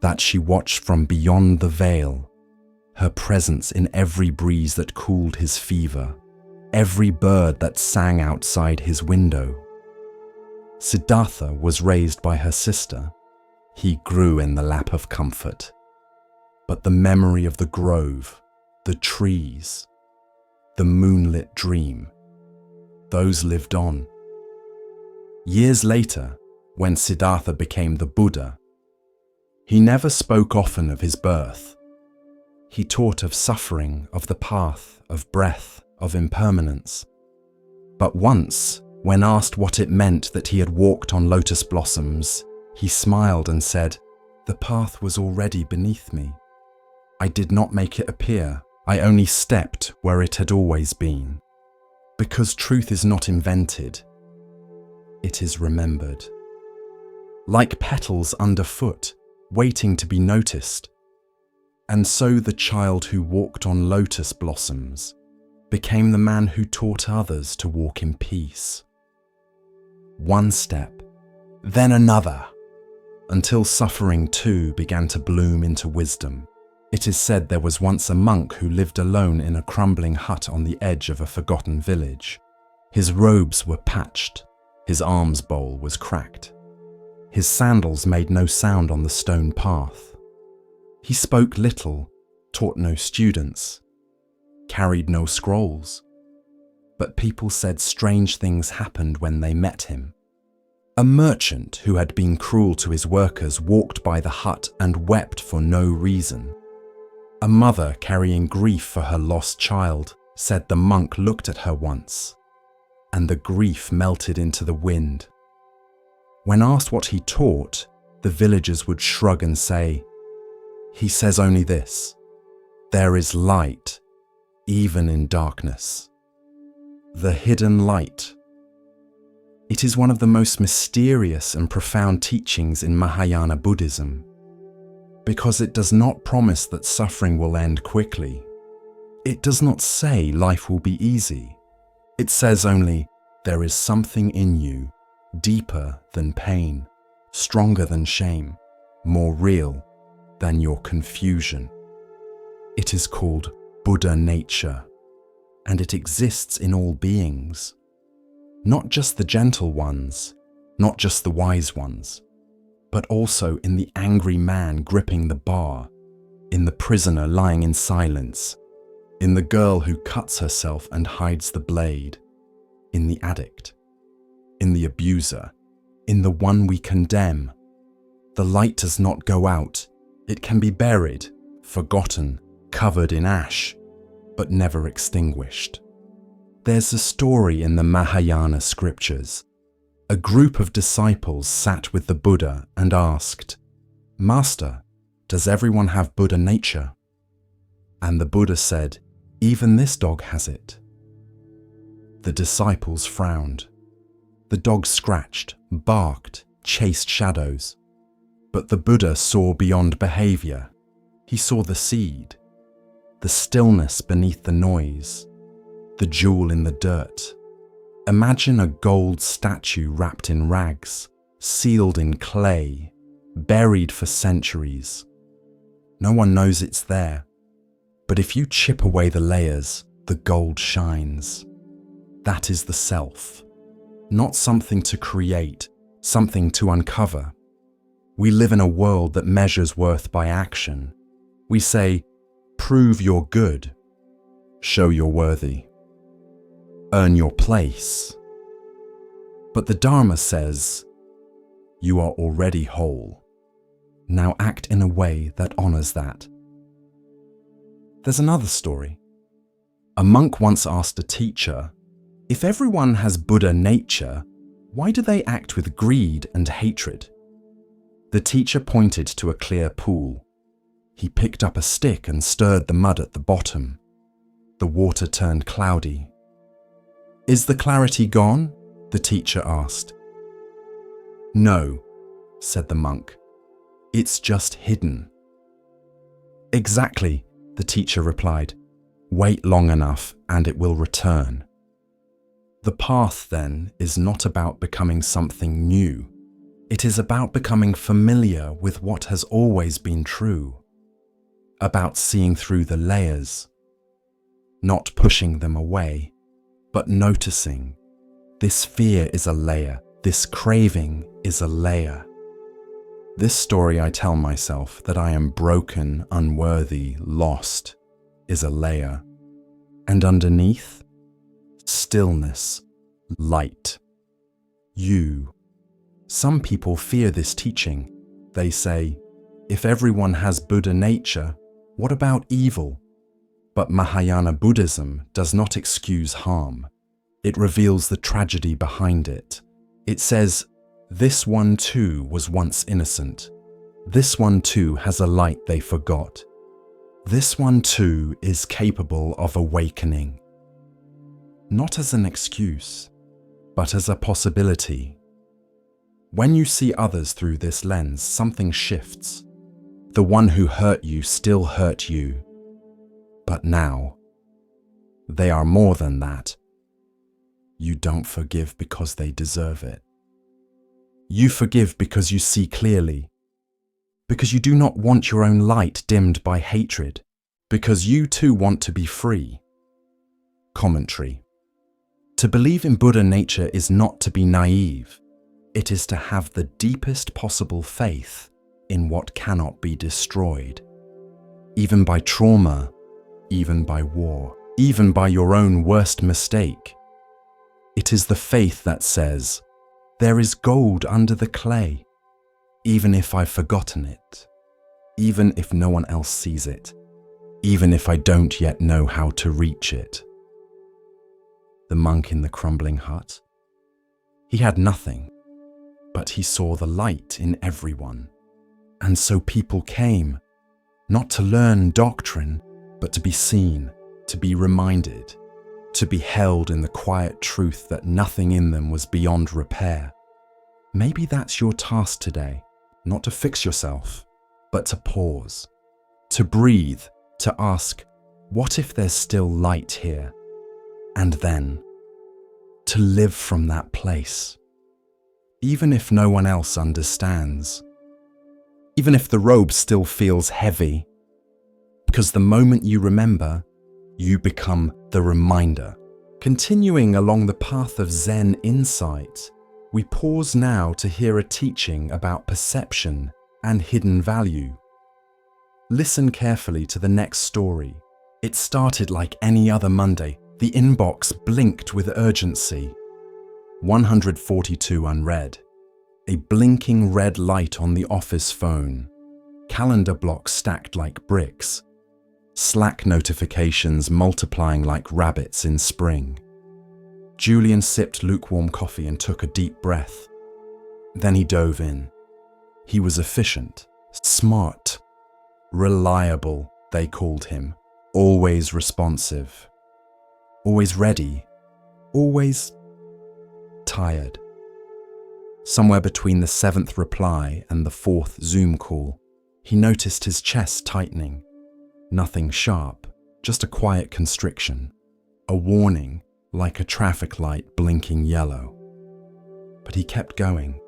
that she watched from beyond the veil, her presence in every breeze that cooled his fever, every bird that sang outside his window. Siddhartha was raised by her sister. He grew in the lap of comfort. But the memory of the grove, the trees, the moonlit dream, those lived on. Years later, when Siddhartha became the Buddha, he never spoke often of his birth. He taught of suffering, of the path, of breath, of impermanence. But once, when asked what it meant that he had walked on lotus blossoms, he smiled and said, "The path was already beneath me. I did not make it appear. I only stepped where it had always been." Because truth is not invented, it is remembered. Like petals underfoot, waiting to be noticed. And so the child who walked on lotus blossoms became the man who taught others to walk in peace. One step, then another, until suffering too began to bloom into wisdom. It is said there was once a monk who lived alone in a crumbling hut on the edge of a forgotten village. His robes were patched, his alms bowl was cracked. His sandals made no sound on the stone path. He spoke little, taught no students, carried no scrolls. But people said strange things happened when they met him. A merchant who had been cruel to his workers walked by the hut and wept for no reason. A mother carrying grief for her lost child said the monk looked at her once, and the grief melted into the wind. When asked what he taught, the villagers would shrug and say, "He says only this: there is light, even in darkness. The hidden light." It is one of the most mysterious and profound teachings in Mahayana Buddhism, because it does not promise that suffering will end quickly. It does not say life will be easy. It says only, there is something in you, deeper than pain, stronger than shame, more real than your confusion. It is called Buddha nature, and it exists in all beings. Not just the gentle ones, not just the wise ones, but also in the angry man gripping the bar, in the prisoner lying in silence, in the girl who cuts herself and hides the blade, in the addict, in the abuser, in the one we condemn. The light does not go out. It can be buried, forgotten, covered in ash, but never extinguished. There's a story in the Mahayana scriptures. A group of disciples sat with the Buddha and asked, "Master, does everyone have Buddha nature?" And the Buddha said, "Even this dog has it." The disciples frowned. The dog scratched, barked, chased shadows. But the Buddha saw beyond behavior. He saw the seed, the stillness beneath the noise, the jewel in the dirt. Imagine a gold statue wrapped in rags, sealed in clay, buried for centuries. No one knows it's there, but if you chip away the layers, the gold shines. That is the self, not something to create, something to uncover. We live in a world that measures worth by action. We say, Prove you're good. Show you're worthy. Earn your place. But the Dharma says, you are already whole. Now act in a way that honors that. There's another story. A monk once asked a teacher, if everyone has Buddha nature, why do they act with greed and hatred? The teacher pointed to a clear pool. He picked up a stick and stirred the mud at the bottom. The water turned cloudy. Is the clarity gone? The teacher asked. No, said the monk. It's just hidden. Exactly, the teacher replied. Wait long enough and it will return. The path, then, is not about becoming something new. It is about becoming familiar with what has always been true. About seeing through the layers. Not pushing them away, but noticing. This fear is a layer. This craving is a layer. This story I tell myself that I am broken, unworthy, lost, is a layer. And underneath, stillness, light. You. Some people fear this teaching. They say, if everyone has Buddha nature, what about evil? But Mahayana Buddhism does not excuse harm. It reveals the tragedy behind it. It says, this one too was once innocent. This one too has a light they forgot. This one too is capable of awakening. Not as an excuse, but as a possibility. When you see others through this lens, something shifts. The one who hurt you still hurt you. But now, they are more than that. You don't forgive because they deserve it. You forgive because you see clearly. Because you do not want your own light dimmed by hatred. Because you too want to be free. Commentary. To believe in Buddha nature is not to be naive. It is to have the deepest possible faith in what cannot be destroyed. Even by trauma, even by war, even by your own worst mistake. It is the faith that says, there is gold under the clay, even if I've forgotten it, even if no one else sees it, even if I don't yet know how to reach it. The monk in the crumbling hut. He had nothing, but he saw the light in everyone. And so people came, not to learn doctrine, but to be seen, to be reminded, to be held in the quiet truth that nothing in them was beyond repair. Maybe that's your task today, not to fix yourself, but to pause, to breathe, to ask, what if there's still light here? And then, to live from that place. Even if no one else understands. Even if the robe still feels heavy. Because the moment you remember, you become the reminder. Continuing along the path of Zen insight, we pause now to hear a teaching about perception and hidden value. Listen carefully to the next story. It started like any other Monday. The inbox blinked with urgency. 142 unread. A blinking red light on the office phone. Calendar blocks stacked like bricks. Slack notifications multiplying like rabbits in spring. Julian sipped lukewarm coffee and took a deep breath. Then he dove in. He was efficient, smart, reliable, they called him. Always responsive. Always ready. Always tired. Somewhere between the 7th reply and the 4th Zoom call, he noticed his chest tightening. Nothing sharp, just a quiet constriction. A warning, like a traffic light blinking yellow. But he kept going,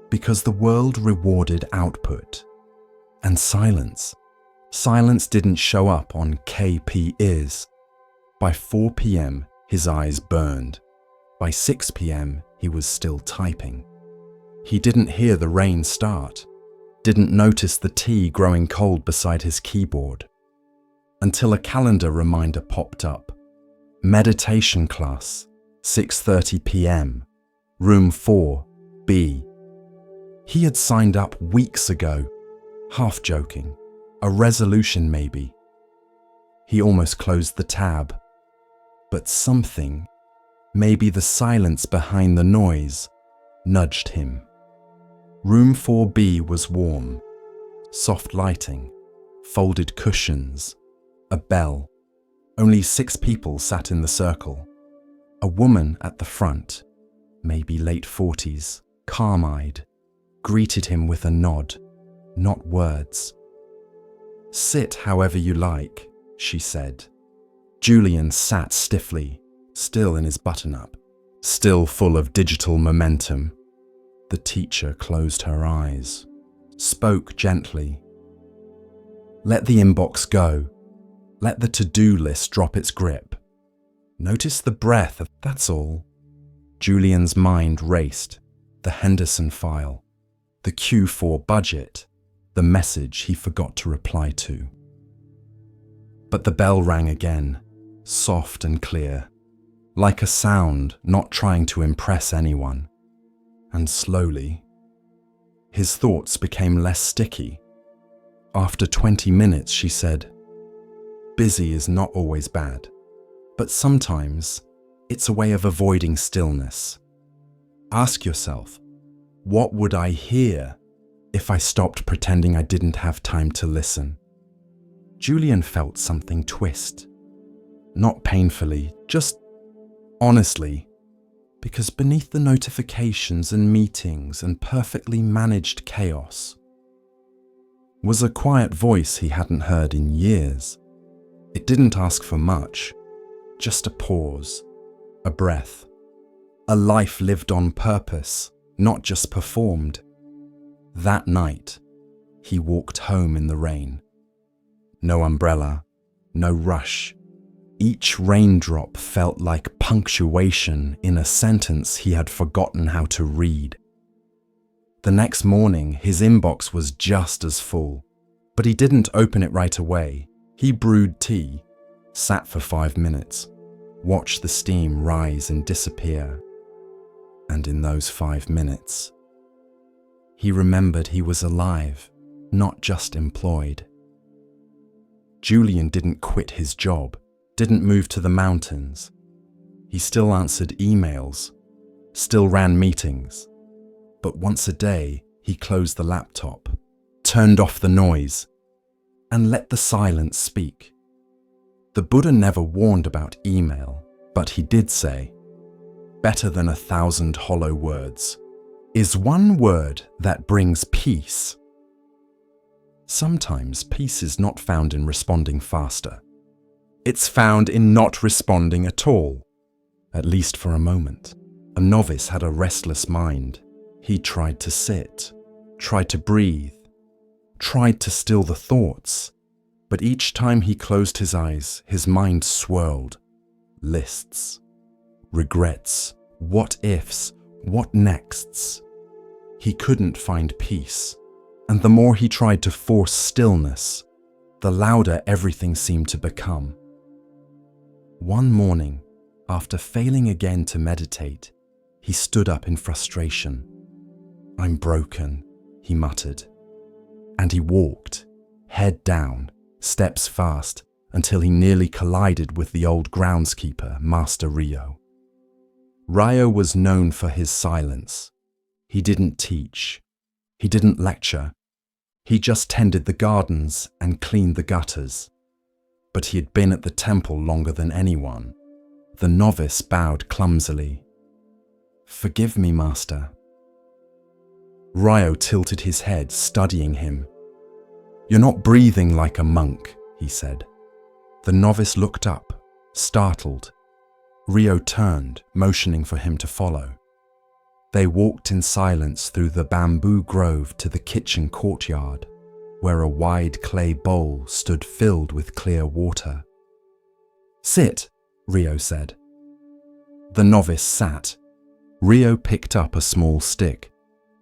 because the world rewarded output. And silence. Silence didn't show up on KP is. By 4 p.m., his eyes burned. By 6 p.m., he was still typing. He didn't hear the rain start, didn't notice the tea growing cold beside his keyboard. until a calendar reminder popped up. Meditation class, 6:30 p.m, room 4B. He had signed up weeks ago, half joking, a resolution maybe. He almost closed the tab, but something, maybe the silence behind the noise, nudged him. Room 4B was warm, soft lighting, folded cushions, a bell. Only 6 people sat in the circle. A woman at the front, maybe late 40s, calm-eyed, greeted him with a nod, not words. "Sit however you like," she said. Julian sat stiffly, still in his button-up, still full of digital momentum. The teacher closed her eyes, spoke gently. "Let the inbox go. Let the to-do list drop its grip. Notice the breath, that's all." Julian's mind raced. The Henderson file, the Q4 budget, the message he forgot to reply to. But the bell rang again, soft and clear, like a sound not trying to impress anyone. And slowly, his thoughts became less sticky. After 20 minutes, she said, "Busy is not always bad, but sometimes it's a way of avoiding stillness. Ask yourself, what would I hear if I stopped pretending I didn't have time to listen?" Julian felt something twist. Not painfully, just honestly, because beneath the notifications and meetings and perfectly managed chaos was a quiet voice he hadn't heard in years. It didn't ask for much, just a pause, a breath, a life lived on purpose, not just performed. That night, he walked home in the rain. No umbrella, no rush. Each raindrop felt like punctuation in a sentence he had forgotten how to read. The next morning, his inbox was just as full, but he didn't open it right away. He brewed tea, sat for 5 minutes, watched the steam rise and disappear. And in those 5 minutes, he remembered he was alive, not just employed. Julian didn't quit his job, didn't move to the mountains. He still answered emails, still ran meetings. But once a day, he closed the laptop, turned off the noise, and let the silence speak. The Buddha never warned about email, but he did say, "Better than 1,000 hollow words is one word that brings peace." Sometimes peace is not found in responding faster. It's found in not responding at all, at least for a moment. A novice had a restless mind. He tried to sit, tried to breathe, tried to still the thoughts, but each time he closed his eyes, his mind swirled. Lists, regrets, what ifs, what nexts. He couldn't find peace, and the more he tried to force stillness, the louder everything seemed to become. One morning, after failing again to meditate, he stood up in frustration. "I'm broken," he muttered. And he walked, head down, steps fast, until he nearly collided with the old groundskeeper, Master Rio. Rio was known for his silence. He didn't teach. He didn't lecture. He just tended the gardens and cleaned the gutters. But he had been at the temple longer than anyone. The novice bowed clumsily. "Forgive me, Master." Rio tilted his head, studying him. "You're not breathing like a monk," he said. The novice looked up, startled. Rio turned, motioning for him to follow. They walked in silence through the bamboo grove to the kitchen courtyard, where a wide clay bowl stood filled with clear water. "Sit," Rio said. The novice sat. Rio picked up a small stick,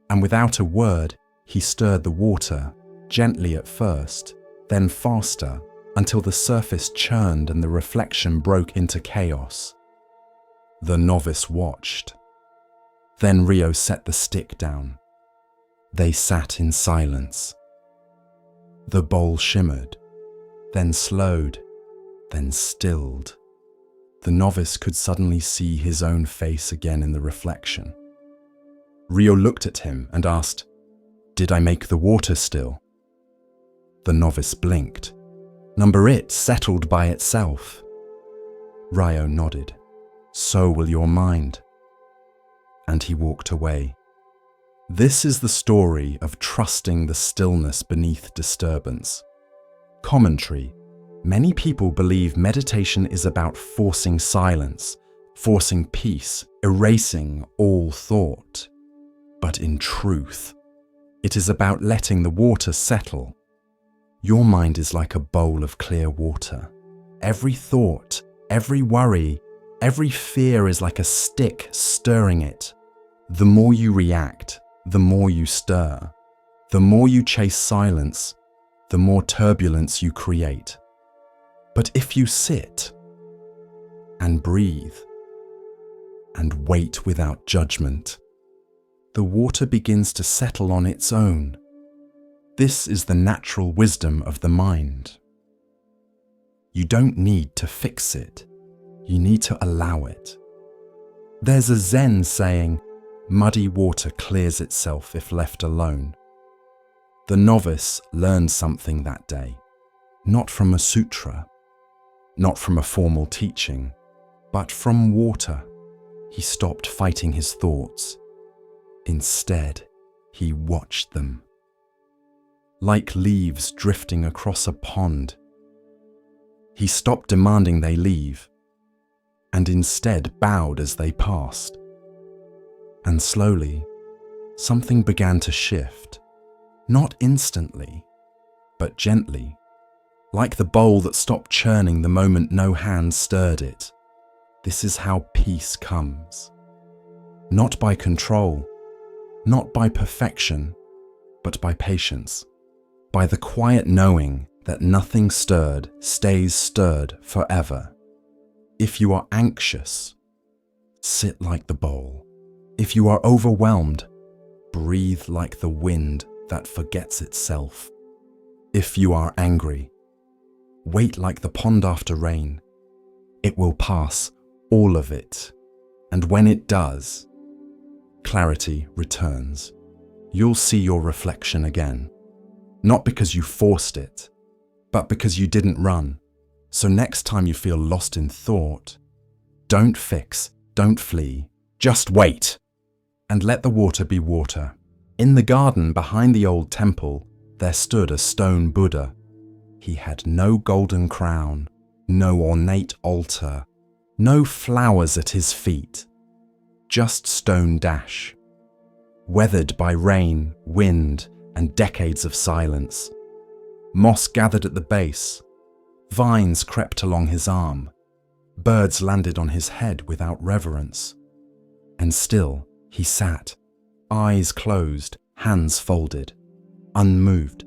and without a word, he stirred the water, gently at first, then faster, until the surface churned and the reflection broke into chaos. The novice watched. Then Rio set the stick down. They sat in silence. The bowl shimmered, then slowed, then stilled. The novice could suddenly see his own face again in the reflection. Rio looked at him and asked, "Did I make the water still?" The novice blinked. Number it settled by itself. Rio nodded. "So will your mind." And he walked away. This is the story of trusting the stillness beneath disturbance. Commentary. Many people believe meditation is about forcing silence, forcing peace, erasing all thought. But in truth, it is about letting the water settle. Your mind is like a bowl of clear water. Every thought, every worry, every fear is like a stick stirring it. The more you react, the more you stir. The more you chase silence, the more turbulence you create. But if you sit and breathe and wait without judgment, the water begins to settle on its own. This is the natural wisdom of the mind. You don't need to fix it. You need to allow it. There's a Zen saying, "Muddy water clears itself if left alone." The novice learned something that day, not from a sutra, not from a formal teaching, but from water. He stopped fighting his thoughts. Instead, he watched them. Like leaves drifting across a pond. He stopped demanding they leave, and instead bowed as they passed. And slowly, something began to shift. Not instantly, but gently, like the bowl that stopped churning the moment no hand stirred it. This is how peace comes. Not by control, not by perfection, but by patience. By the quiet knowing that nothing stirred stays stirred forever. If you are anxious, sit like the bowl. If you are overwhelmed, breathe like the wind that forgets itself. If you are angry, wait like the pond after rain. It will pass, all of it. And when it does, clarity returns. You'll see your reflection again. Not because you forced it, but because you didn't run. So next time you feel lost in thought, don't fix, don't flee, just wait. And let the water be water. In the garden behind the old temple, there stood a stone Buddha. He had no golden crown, no ornate altar, no flowers at his feet, just stone dash. Weathered by rain, wind, and decades of silence. Moss gathered at the base. Vines crept along his arm. Birds landed on his head without reverence. And still, he sat, eyes closed, hands folded, unmoved.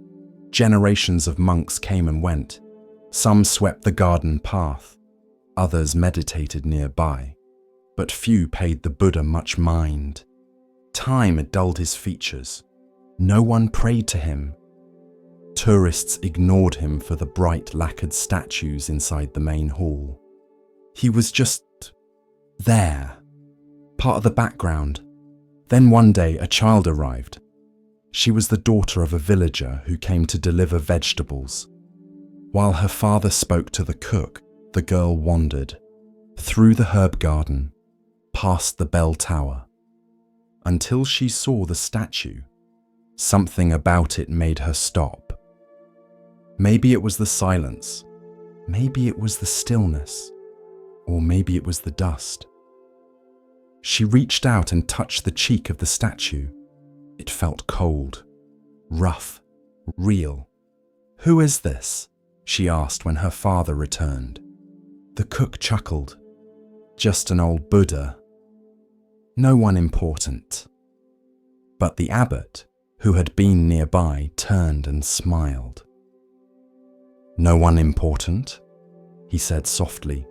Generations of monks came and went. Some swept the garden path. Others meditated nearby. But few paid the Buddha much mind. Time had dulled his features. No one prayed to him. Tourists ignored him for the bright lacquered statues inside the main hall. He was just there, part of the background. Then one day a child arrived. She was the daughter of a villager who came to deliver vegetables. While her father spoke to the cook, the girl wandered through the herb garden, past the bell tower, until she saw the statue. Something about it made her stop. Maybe it was the silence, maybe it was the stillness, or maybe it was the dust. She reached out and touched the cheek of the statue. It felt cold, rough, real. "Who is this?" she asked when her father returned. The cook chuckled. "Just an old Buddha. No one important." But the abbot, who had been nearby, turned and smiled. No one important? He said softly.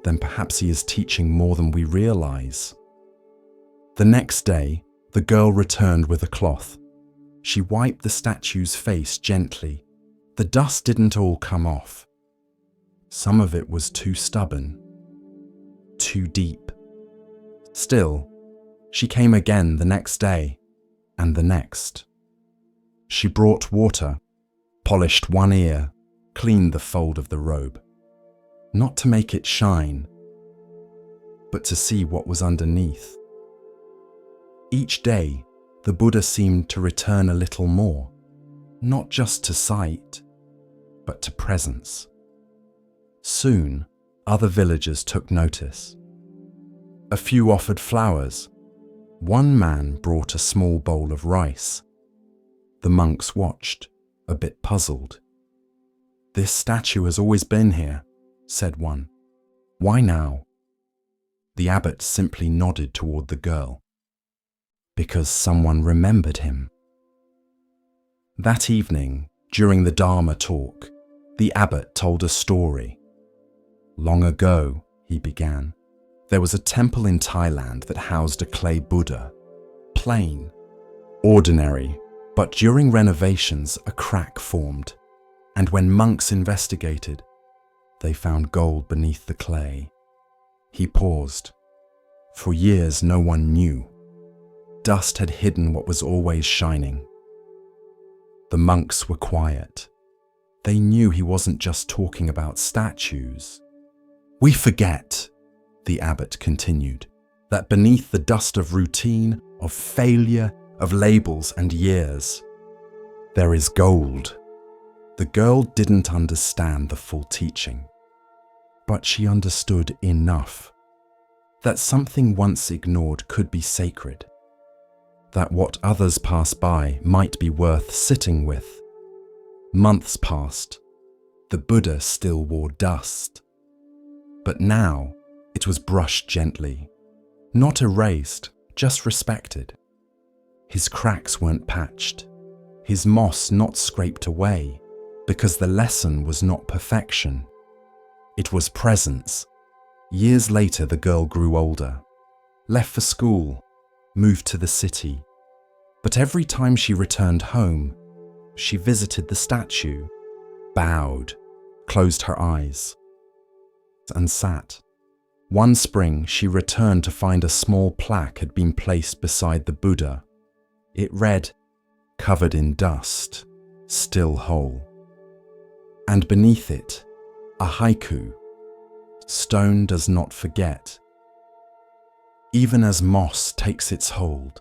Then perhaps he is teaching more than we realize. The next day, the girl returned with a cloth. She wiped the statue's face gently. The dust didn't all come off. Some of it was too stubborn, too deep. Still, she came again the next day, and the next. She brought water, polished one ear, cleaned the fold of the robe. Not to make it shine, but to see what was underneath. Each day, the Buddha seemed to return a little more, not just to sight, but to presence. Soon, other villagers took notice. A few offered flowers. One man brought a small bowl of rice. The monks watched, a bit puzzled. "This statue has always been here," said one. "Why now?" The abbot simply nodded toward the girl. Because someone remembered him. That evening, during the Dharma talk, the abbot told a story. Long ago, he began, there was a temple in Thailand that housed a clay Buddha. Plain, ordinary, but during renovations, a crack formed. And when monks investigated, they found gold beneath the clay. He paused. For years, no one knew. Dust had hidden what was always shining. The monks were quiet. They knew he wasn't just talking about statues. "We forget," the abbot continued, "that beneath the dust of routine, of failure, of labels and years, there is gold." The girl didn't understand the full teaching, but she understood enough that something once ignored could be sacred, that what others pass by might be worth sitting with. Months passed. The Buddha still wore dust. But now it was brushed gently, not erased, just respected. His cracks weren't patched, his moss not scraped away, because the lesson was not perfection. It was presence. Years later, the girl grew older, left for school, moved to the city. But every time she returned home, she visited the statue, bowed, closed her eyes, and sat. One spring, she returned to find a small plaque had been placed beside the Buddha. It read, "Covered in dust, still whole." And beneath it, a haiku, "Stone does not forget, even as moss takes its hold."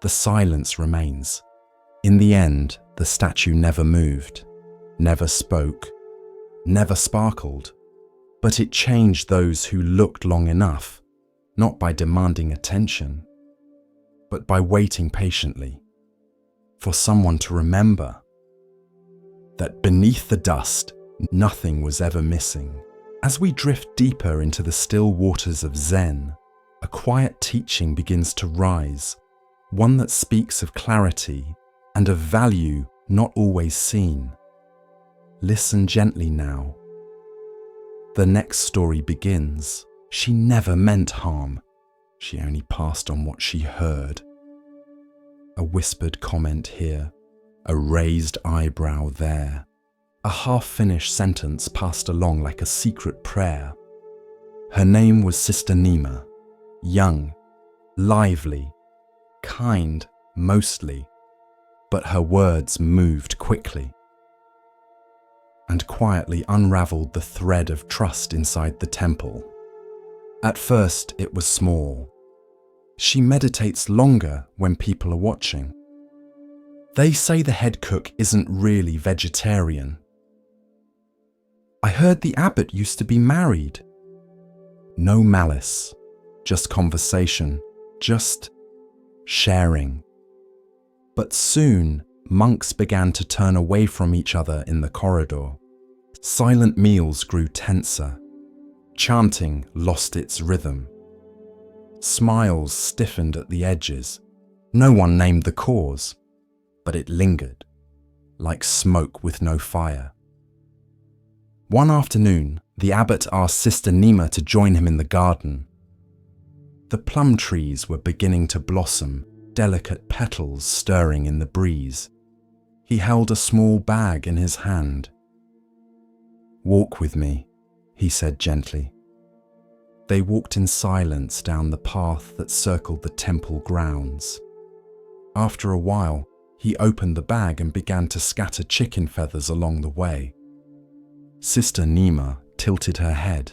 The silence remains. In the end, the statue never moved, never spoke, never sparkled, but it changed those who looked long enough, not by demanding attention, but by waiting patiently for someone to remember that beneath the dust, nothing was ever missing. As we drift deeper into the still waters of Zen, a quiet teaching begins to rise, one that speaks of clarity and of value not always seen. Listen gently now. The next story begins. She never meant harm. She only passed on what she heard. A whispered comment here, a raised eyebrow there. A half-finished sentence passed along like a secret prayer. Her name was Sister Nima, young, lively, kind mostly, but her words moved quickly and quietly unraveled the thread of trust inside the temple. At first, it was small. She meditates longer when people are watching. They say the head cook isn't really vegetarian. I heard the abbot used to be married. No malice, just conversation, just sharing. But soon, monks began to turn away from each other in the corridor. Silent meals grew tenser. Chanting lost its rhythm. Smiles stiffened at the edges. No one named the cause, but it lingered, like smoke with no fire. One afternoon, the abbot asked Sister Nima to join him in the garden. The plum trees were beginning to blossom, delicate petals stirring in the breeze. He held a small bag in his hand. "Walk with me," he said gently. They walked in silence down the path that circled the temple grounds. After a while, he opened the bag and began to scatter chicken feathers along the way. Sister Nima tilted her head.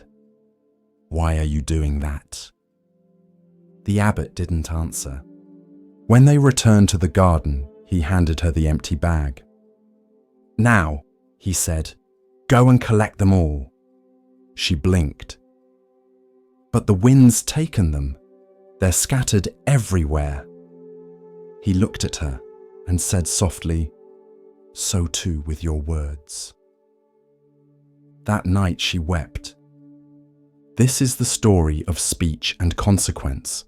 "Why are you doing that?" The abbot didn't answer. When they returned to the garden, he handed her the empty bag. "Now," he said, "go and collect them all." She blinked. "But the wind's taken them. They're scattered everywhere." He looked at her and said softly, "So too with your words." That night she wept. This is the story of speech and consequence,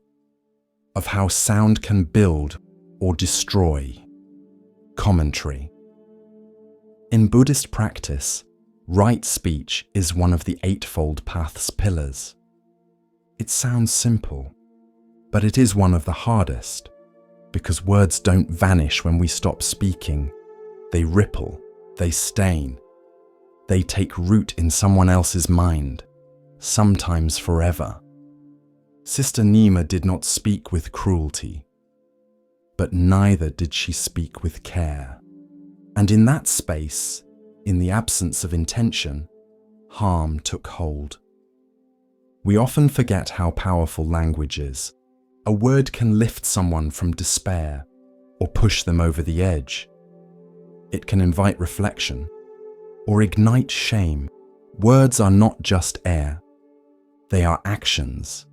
of how sound can build or destroy. Commentary. In Buddhist practice, right speech is one of the Eightfold Path's pillars. It sounds simple, but it is one of the hardest, because words don't vanish when we stop speaking. They ripple, they stain, they take root in someone else's mind, sometimes forever. Sister Nima did not speak with cruelty, but neither did she speak with care. And in that space, in the absence of intention, harm took hold. We often forget how powerful language is. A word can lift someone from despair or push them over the edge. It can invite reflection or ignite shame. Words are not just air. They are actions.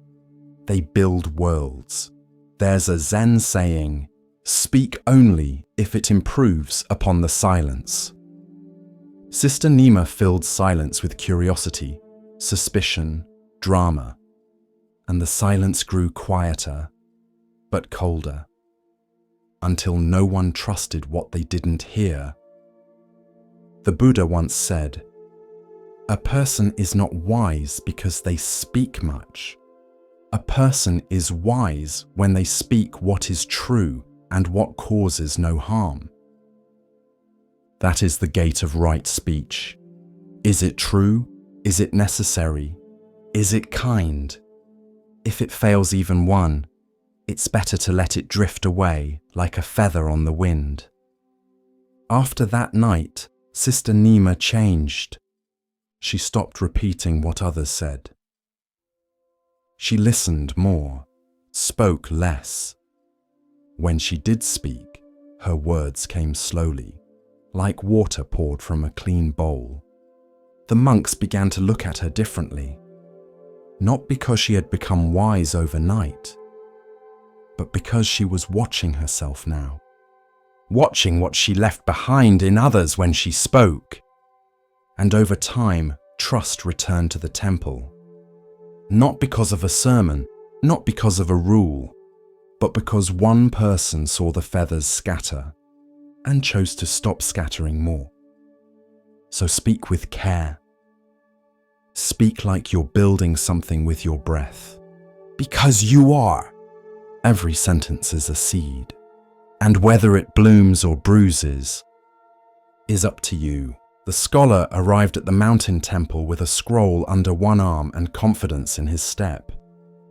They build worlds. There's a Zen saying, "Speak only if it improves upon the silence." Sister Nima filled silence with curiosity, suspicion, drama, and the silence grew quieter, but colder, until no one trusted what they didn't hear. The Buddha once said, "A person is not wise because they speak much. A person is wise when they speak what is true and what causes no harm." That is the gate of right speech. Is it true? Is it necessary? Is it kind? If it fails even one, it's better to let it drift away like a feather on the wind. After that night, Sister Nima changed. She stopped repeating what others said. She listened more, spoke less. When she did speak, her words came slowly, like water poured from a clean bowl. The monks began to look at her differently, not because she had become wise overnight, but because she was watching herself now, watching what she left behind in others when she spoke. And over time, trust returned to the temple. Not because of a sermon, not because of a rule, but because one person saw the feathers scatter and chose to stop scattering more. So speak with care. Speak like you're building something with your breath. Because you are. Every sentence is a seed, and whether it blooms or bruises is up to you. The scholar arrived at the mountain temple with a scroll under one arm and confidence in his step.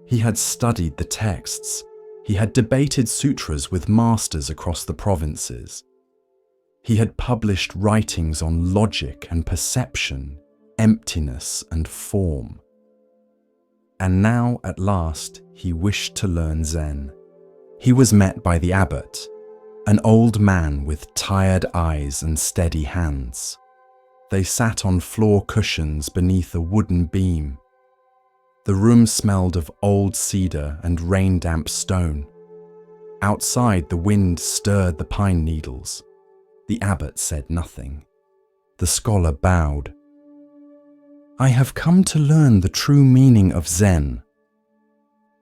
He had studied the texts. He had debated sutras with masters across the provinces. He had published writings on logic and perception, emptiness and form. And now, at last, he wished to learn Zen. He was met by the abbot, an old man with tired eyes and steady hands. They sat on floor cushions beneath a wooden beam. The room smelled of old cedar and rain-damp stone. Outside, the wind stirred the pine needles. The abbot said nothing. The scholar bowed. "I have come to learn the true meaning of Zen."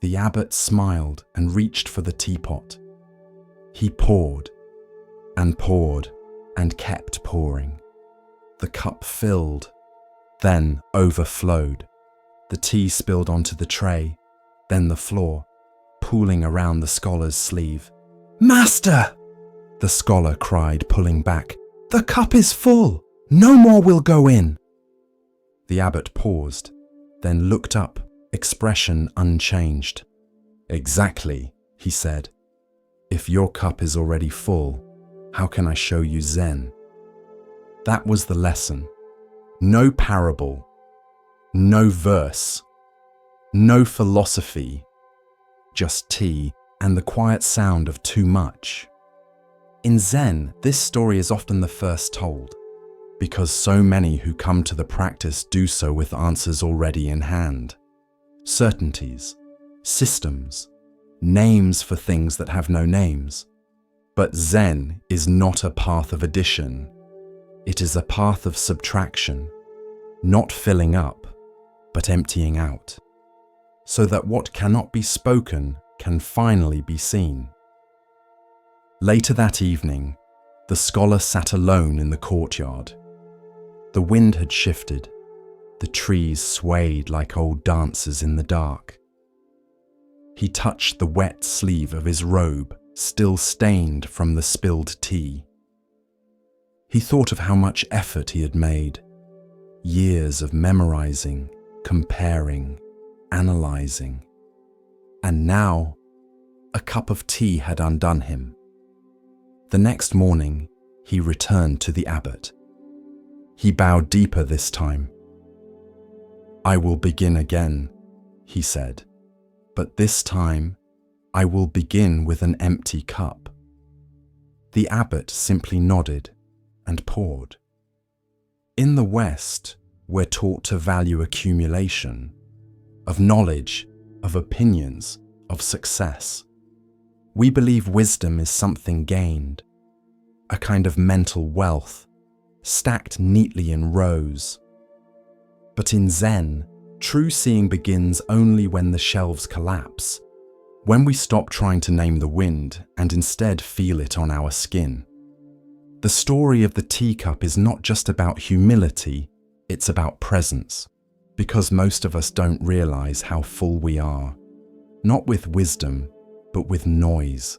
The abbot smiled and reached for the teapot. He poured and poured and kept pouring. The cup filled, then overflowed. The tea spilled onto the tray, then the floor, pooling around the scholar's sleeve. "Master!" the scholar cried, pulling back. "The cup is full! No more will go in!" The abbot paused, then looked up, expression unchanged. "Exactly," he said. "If your cup is already full, how can I show you Zen?" That was the lesson. No parable, no verse, no philosophy, just tea and the quiet sound of too much. In Zen, this story is often the first told, because so many who come to the practice do so with answers already in hand. Certainties, systems, names for things that have no names. But Zen is not a path of addition. It is a path of subtraction, not filling up, but emptying out, so that what cannot be spoken can finally be seen. Later that evening, the scholar sat alone in the courtyard. The wind had shifted. The trees swayed like old dancers in the dark. He touched the wet sleeve of his robe, still stained from the spilled tea. He thought of how much effort he had made, years of memorizing, comparing, analyzing. And now, a cup of tea had undone him. The next morning, he returned to the abbot. He bowed deeper this time. "I will begin again," he said, "but this time, I will begin with an empty cup." The abbot simply nodded and poured. In the West, we're taught to value accumulation, of knowledge, of opinions, of success. We believe wisdom is something gained, a kind of mental wealth, stacked neatly in rows. But in Zen, true seeing begins only when the shelves collapse, when we stop trying to name the wind and instead feel it on our skin. The story of the teacup is not just about humility, it's about presence, because most of us don't realize how full we are, not with wisdom, but with noise.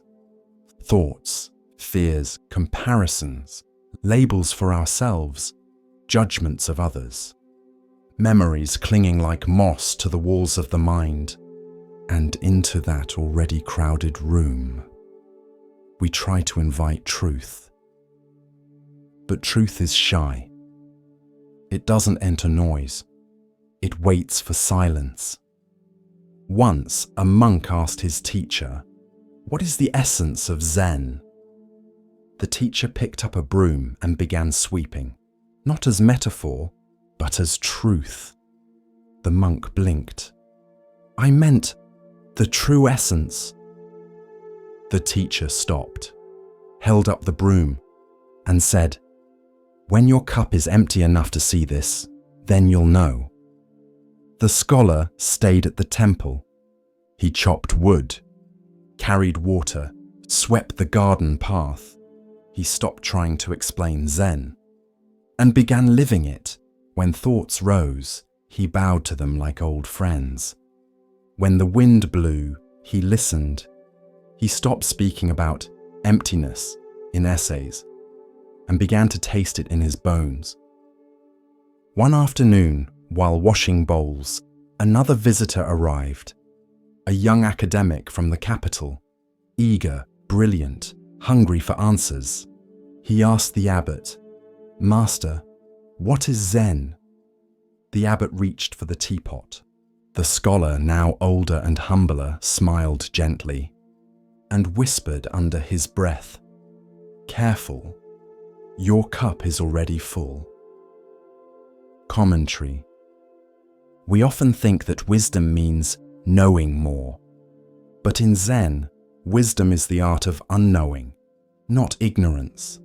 Thoughts, fears, comparisons, labels for ourselves, judgments of others. Memories clinging like moss to the walls of the mind, and into that already crowded room, we try to invite truth. But truth is shy. It doesn't enter noise. It waits for silence. Once, a monk asked his teacher, "What is the essence of Zen?" The teacher picked up a broom and began sweeping, not as metaphor, but as truth. The monk blinked. "I meant the true essence." The teacher stopped, held up the broom, and said, "When your cup is empty enough to see this, then you'll know." The scholar stayed at the temple. He chopped wood, carried water, swept the garden path. He stopped trying to explain Zen and began living it. When thoughts rose, he bowed to them like old friends. When the wind blew, he listened. He stopped speaking about emptiness in essays and began to taste it in his bones. One afternoon, while washing bowls, another visitor arrived, a young academic from the capital, eager, brilliant, hungry for answers. He asked the abbot, "Master, what is Zen?" The abbot reached for the teapot. The scholar, now older and humbler, smiled gently and whispered under his breath, "Careful, your cup is already full." Commentary. We often think that wisdom means knowing more. But in Zen, wisdom is the art of unknowing, not ignorance,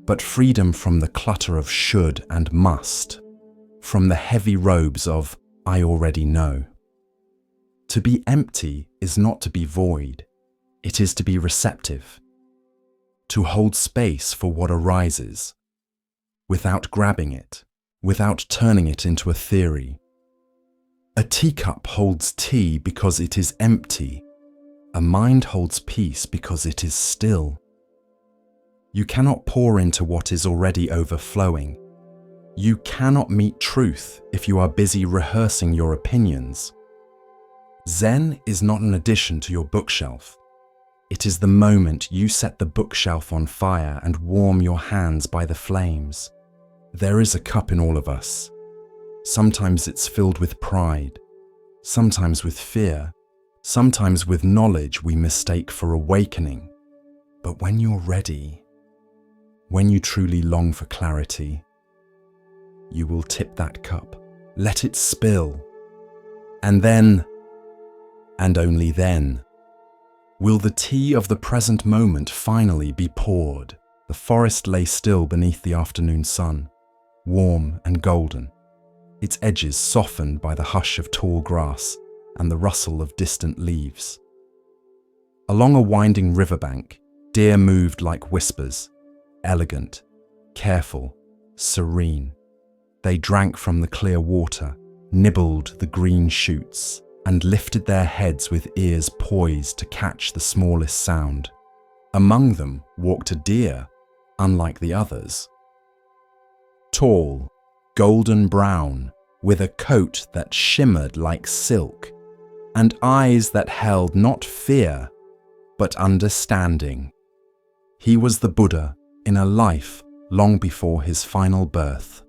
but freedom from the clutter of should and must, from the heavy robes of "I already know." To be empty is not to be void, it is to be receptive. to hold space for what arises, without grabbing it, without turning it into a theory. A teacup holds tea because it is empty. A mind holds peace because it is still. You cannot pour into what is already overflowing. You cannot meet truth if you are busy rehearsing your opinions. Zen is not an addition to your bookshelf. It is the moment you set the bookshelf on fire and warm your hands by the flames. There is a cup in all of us. Sometimes it's filled with pride, sometimes with fear, sometimes with knowledge we mistake for awakening. But when you're ready, when you truly long for clarity, you will tip that cup, let it spill, and then, and only then, will the tea of the present moment finally be poured. The forest lay still beneath the afternoon sun, warm and golden, its edges softened by the hush of tall grass and the rustle of distant leaves. Along a winding riverbank, deer moved like whispers, elegant, careful, serene. They drank from the clear water, nibbled the green shoots, and lifted their heads with ears poised to catch the smallest sound. Among them walked a deer, unlike the others. Tall, golden brown, with a coat that shimmered like silk, and eyes that held not fear, but understanding. He was the Buddha in a life long before his final birth.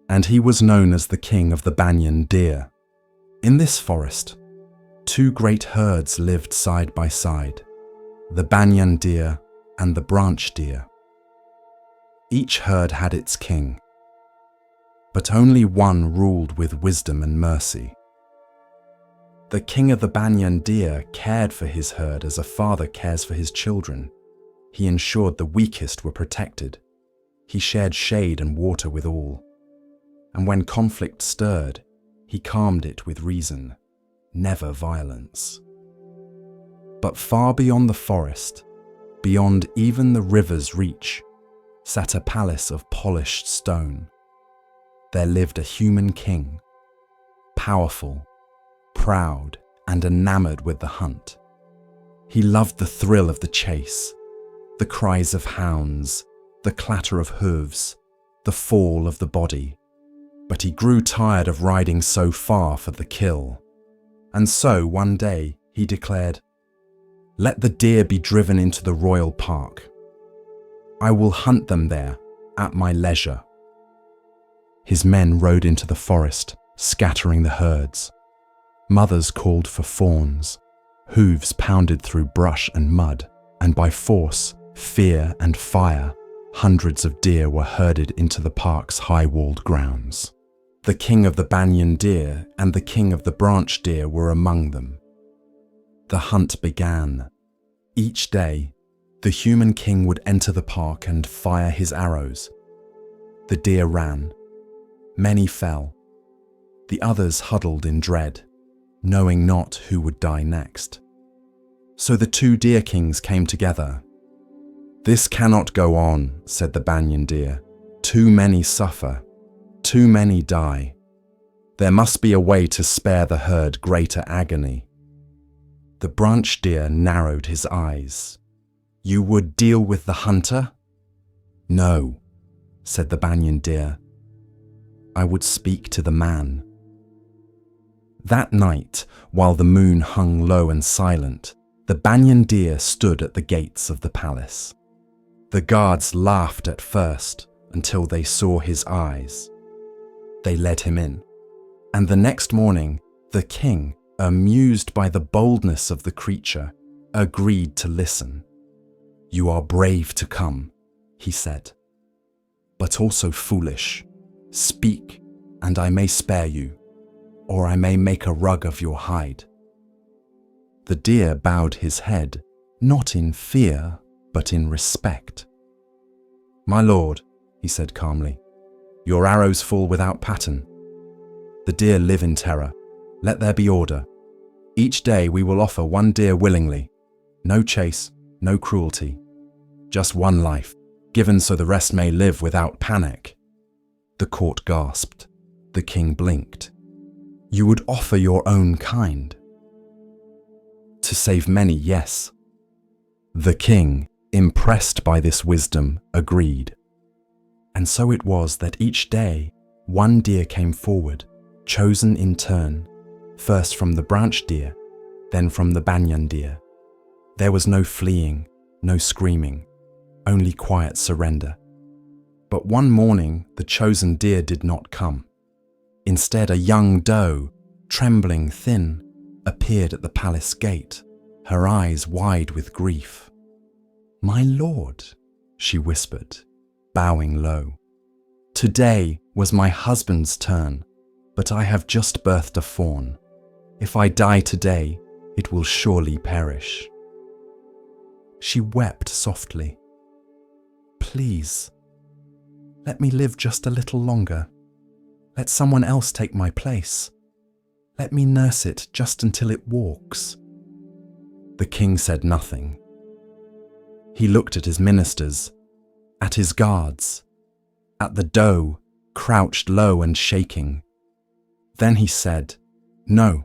And he was known as the king of the banyan deer. In this forest, two great herds lived side by side, the banyan deer and the branch deer. Each herd had its king, but only one ruled with wisdom and mercy. The king of the banyan deer cared for his herd as a father cares for his children. He ensured the weakest were protected. He shared shade and water with all. And when conflict stirred, he calmed it with reason, never violence. But far beyond the forest, beyond even the river's reach, sat a palace of polished stone. There lived a human king, powerful, proud, and enamored with the hunt. He loved the thrill of the chase, the cries of hounds, the clatter of hooves, the fall of the body. But he grew tired of riding so far for the kill. And so one day he declared, "Let the deer be driven into the royal park. I will hunt them there at my leisure." His men rode into the forest, scattering the herds. Mothers called for fawns. Hooves pounded through brush and mud, and by force, fear and fire, hundreds of deer were herded into the park's high-walled grounds. The king of the banyan deer and the king of the branch deer were among them. The hunt began. Each day, the human king would enter the park and fire his arrows. The deer ran. Many fell. The others huddled in dread, knowing not who would die next. So the two deer kings came together. "This cannot go on," said the banyan deer. "Too many suffer. Too many die. There must be a way to spare the herd greater agony." The branch deer narrowed his eyes. "You would deal with the hunter?" "No," said the banyan deer. "I would speak to the man." That night, while the moon hung low and silent, the banyan deer stood at the gates of the palace. The guards laughed at first until they saw his eyes. They led him in, and the next morning, the king, amused by the boldness of the creature, agreed to listen. "You are brave to come," he said, "but also foolish. Speak, and I may spare you, or I may make a rug of your hide." The deer bowed his head, not in fear, but in respect. "My lord," he said calmly, "your arrows fall without pattern. The deer live in terror. Let there be order. Each day we will offer one deer willingly. No chase, no cruelty. Just one life, given so the rest may live without panic. The court gasped. The king blinked. You would offer your own kind. To save many, yes. The king, impressed by this wisdom, agreed. And so it was that each day, one deer came forward, chosen in turn, first from the branch deer, then from the banyan deer. There was no fleeing, no screaming, only quiet surrender. But one morning, the chosen deer did not come. Instead, a young doe, trembling thin, appeared at the palace gate, her eyes wide with grief. "My lord," she whispered, bowing low, "today was my husband's turn, but I have just birthed a fawn. If I die today, it will surely perish." She wept softly. "Please, let me live just a little longer. Let someone else take my place. Let me nurse it just until it walks." The king said nothing. He looked at his ministers, at his guards, at the doe, crouched low and shaking. Then he said, "No,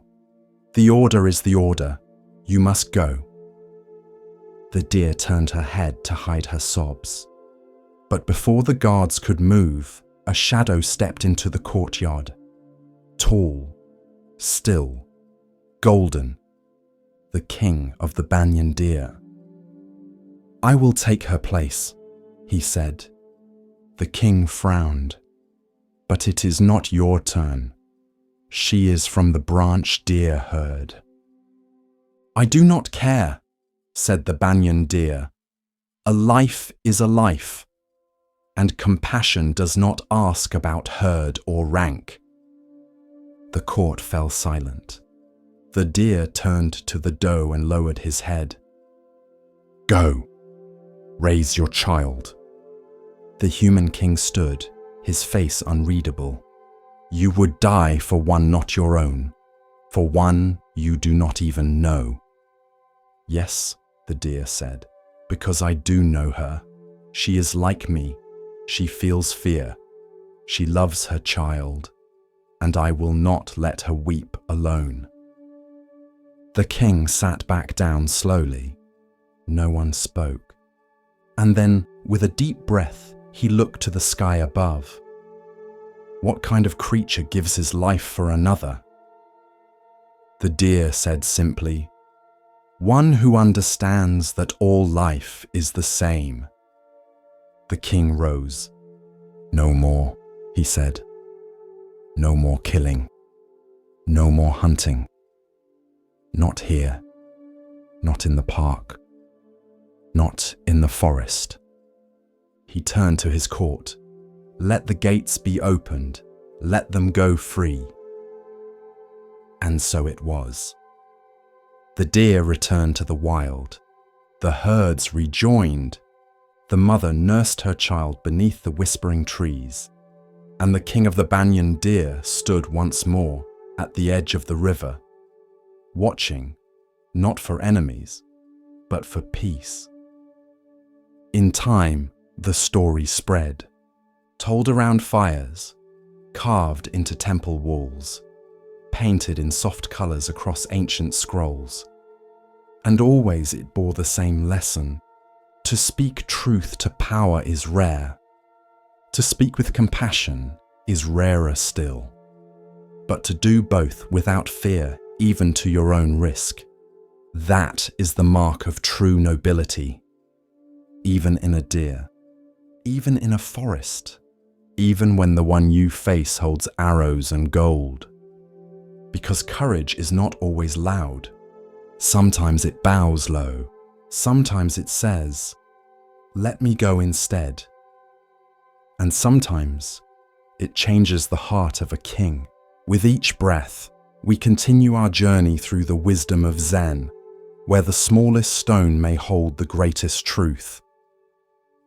the order is the order. You must go." The deer turned her head to hide her sobs. But before the guards could move, a shadow stepped into the courtyard. Tall, still, golden, the king of the banyan deer. "I will take her place," he said. The king frowned. "But it is not your turn. She is from the branch deer herd." "I do not care," said the banyan deer. "A life is a life, and compassion does not ask about herd or rank." The court fell silent. The deer turned to the doe and lowered his head. "Go, raise your child." The human king stood, his face unreadable. "You would die for one not your own, for one you do not even know." "Yes," the deer said, "because I do know her. She is like me. She feels fear. She loves her child, and I will not let her weep alone." The king sat back down slowly. No one spoke. And then, with a deep breath, he looked to the sky above. What kind of creature gives his life for another? The deer said simply, "One who understands that all life is the same." The king rose. "No more," he said. "No more killing. No more hunting. Not here. Not in the park. Not in the forest." He turned to his court. "Let the gates be opened. Let them go free." And so it was. The deer returned to the wild. The herds rejoined. The mother nursed her child beneath the whispering trees. And the king of the banyan deer stood once more at the edge of the river, watching, not for enemies, but for peace. In time, the story spread, told around fires, carved into temple walls, painted in soft colors across ancient scrolls. And always it bore the same lesson. To speak truth to power is rare. To speak with compassion is rarer still. But to do both without fear, even to your own risk, that is the mark of true nobility. Even in a deer, even in a forest, even when the one you face holds arrows and gold. Because courage is not always loud. Sometimes it bows low. Sometimes it says, "Let me go instead." And sometimes it changes the heart of a king. With each breath, we continue our journey through the wisdom of Zen, where the smallest stone may hold the greatest truth.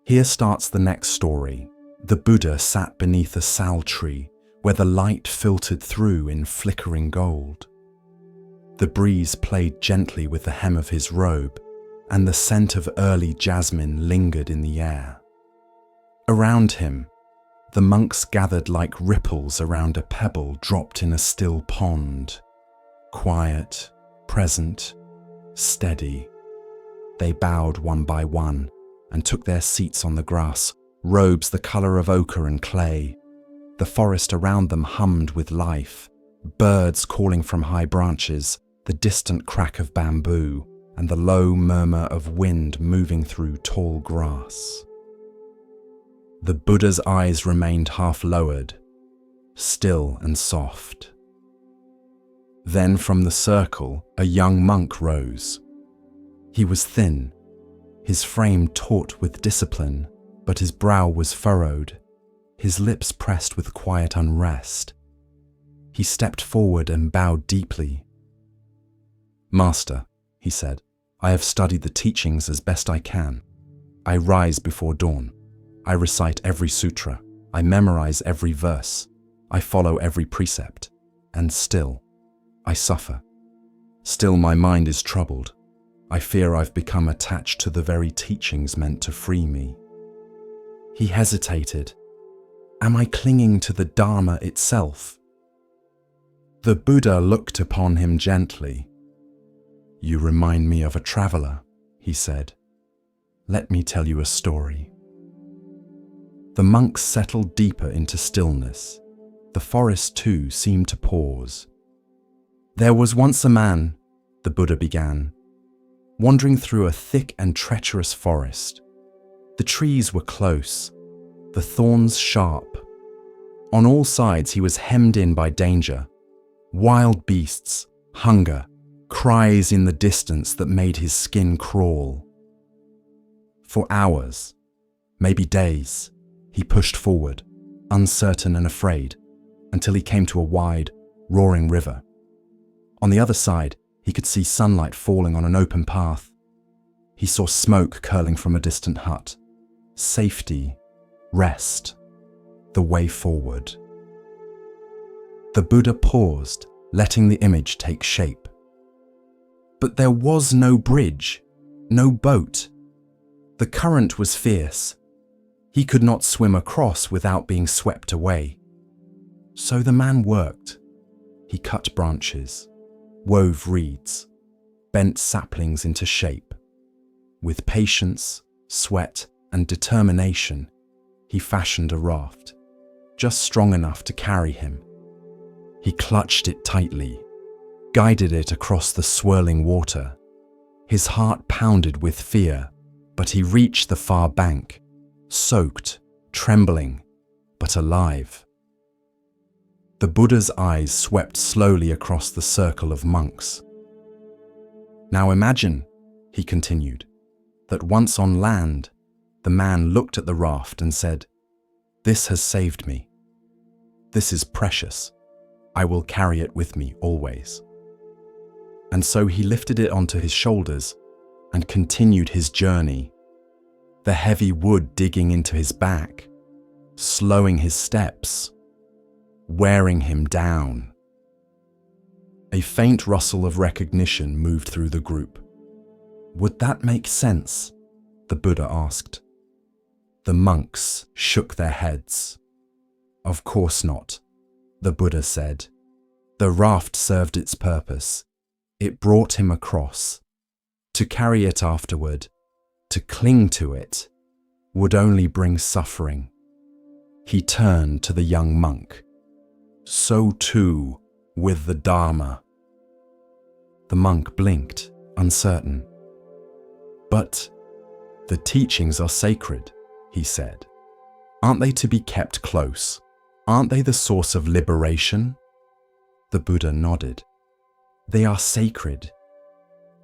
Here starts the next story. The Buddha sat beneath a sal tree, where the light filtered through in flickering gold. The breeze played gently with the hem of his robe, and the scent of early jasmine lingered in the air. Around him, the monks gathered like ripples around a pebble dropped in a still pond. Quiet, present, steady. They bowed one by one and took their seats on the grass, robes the colour of ochre and clay. The forest around them hummed with life, birds calling from high branches, the distant crack of bamboo, and the low murmur of wind moving through tall grass. The Buddha's eyes remained half lowered, still and soft. Then from the circle, a young monk rose. He was thin, his frame taut with discipline, but his brow was furrowed, his lips pressed with quiet unrest. He stepped forward and bowed deeply. "Master," he said, "I have studied the teachings as best I can. I rise before dawn. I recite every sutra. I memorize every verse. I follow every precept. And still, I suffer. Still my mind is troubled. I fear I've become attached to the very teachings meant to free me." He hesitated. Am I clinging to the Dharma itself? The Buddha looked upon him gently. "You remind me of a traveler," he said. "Let me tell you a story." The monks settled deeper into stillness. The forest too seemed to pause. "There was once a man," the Buddha began, "wandering through a thick and treacherous forest. The trees were close, the thorns sharp. On all sides he was hemmed in by danger, wild beasts, hunger, cries in the distance that made his skin crawl. For hours, maybe days, he pushed forward, uncertain and afraid, until he came to a wide, roaring river. On the other side, he could see sunlight falling on an open path. He saw smoke curling from a distant hut. Safety, rest, the way forward. The Buddha paused, letting the image take shape. But there was no bridge, no boat. The current was fierce. He could not swim across without being swept away. So the man worked. He cut branches, wove reeds, bent saplings into shape. With patience, sweat, and determination, he fashioned a raft, just strong enough to carry him. He clutched it tightly, guided it across the swirling water. His heart pounded with fear, but he reached the far bank, soaked, trembling, but alive. The Buddha's eyes swept slowly across the circle of monks. "Now imagine," he continued, "that once on land, the man looked at the raft and said, 'This has saved me. This is precious. I will carry it with me always.' And so he lifted it onto his shoulders and continued his journey, the heavy wood digging into his back, slowing his steps, wearing him down." A faint rustle of recognition moved through the group. "Would that make sense?" the Buddha asked. The monks shook their heads. "Of course not," the Buddha said. "The raft served its purpose. It brought him across. To carry it afterward, to cling to it, would only bring suffering." He turned to the young monk. "So too with the Dharma." The monk blinked, uncertain. "But the teachings are sacred," he said. "Aren't they to be kept close? Aren't they the source of liberation?" The Buddha nodded. "They are sacred,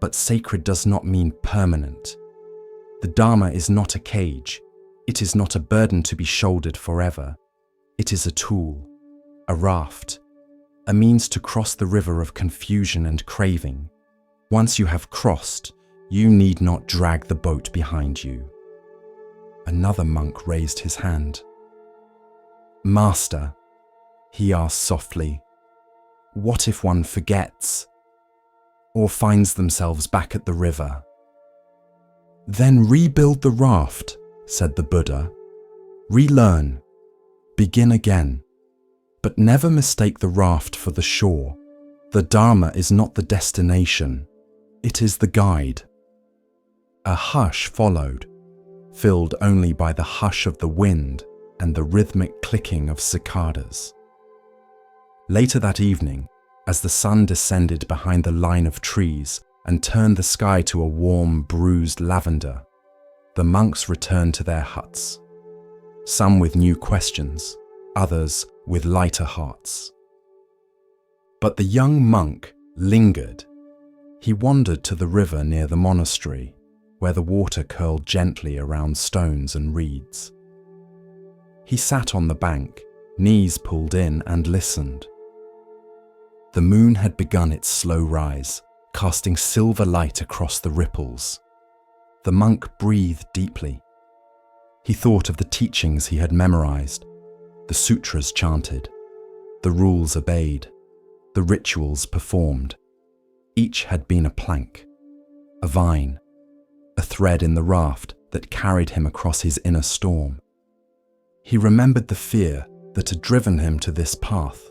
but sacred does not mean permanent. The Dharma is not a cage. It is not a burden to be shouldered forever. It is a tool, a raft, a means to cross the river of confusion and craving. Once you have crossed, you need not drag the boat behind you." Another monk raised his hand. "Master," he asked softly, "what if one forgets or finds themselves back at the river?" Then rebuild the raft, said the Buddha. Relearn. Begin again. But never mistake the raft for the shore. The Dharma is not the destination. It is the guide. A hush followed, filled only by the hush of the wind and the rhythmic clicking of cicadas. Later that evening, as the sun descended behind the line of trees and turned the sky to a warm, bruised lavender, the monks returned to their huts, some with new questions, others with lighter hearts. But the young monk lingered. He wandered to the river near the monastery, where the water curled gently around stones and reeds. He sat on the bank, knees pulled in, and listened. The moon had begun its slow rise, casting silver light across the ripples. The monk breathed deeply. He thought of the teachings he had memorized, the sutras chanted, the rules obeyed, the rituals performed. Each had been a plank, a vine, a thread in the raft that carried him across his inner storm. He remembered the fear that had driven him to this path,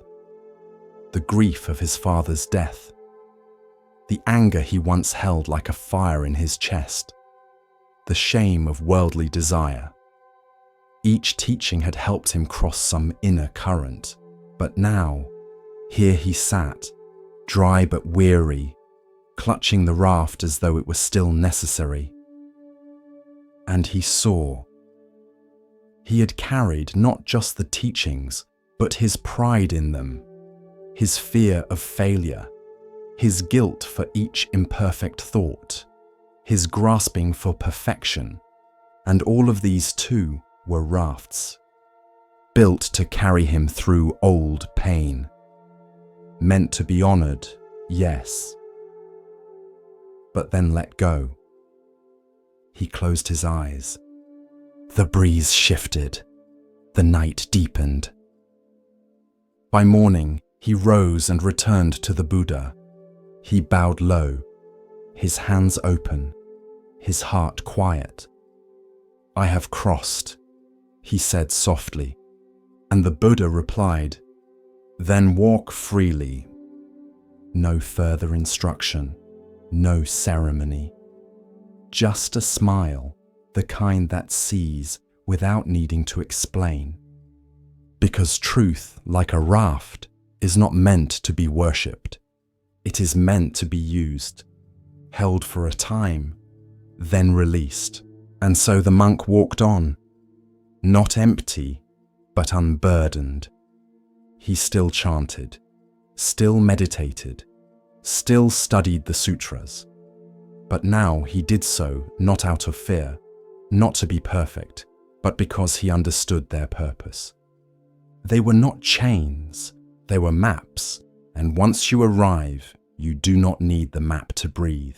the grief of his father's death, the anger he once held like a fire in his chest, the shame of worldly desire. Each teaching had helped him cross some inner current, but now, here he sat, dry but weary, clutching the raft as though it were still necessary. And he saw. He had carried not just the teachings, but his pride in them, his fear of failure, his guilt for each imperfect thought, his grasping for perfection, and all of these too were rafts, built to carry him through old pain, meant to be honored, yes, but then let go. He closed his eyes. The breeze shifted. The night deepened. By morning, he rose and returned to the Buddha. He bowed low, his hands open, his heart quiet. I have crossed, he said softly, and the Buddha replied, then walk freely. No further instruction, no ceremony. Just a smile, the kind that sees without needing to explain. Because truth, like a raft, is not meant to be worshipped. It is meant to be used, held for a time, then released. And so the monk walked on, not empty, but unburdened. He still chanted, still meditated, still studied the sutras. But now he did so not out of fear, not to be perfect, but because he understood their purpose. They were not chains, they were maps, and once you arrive, you do not need the map to breathe.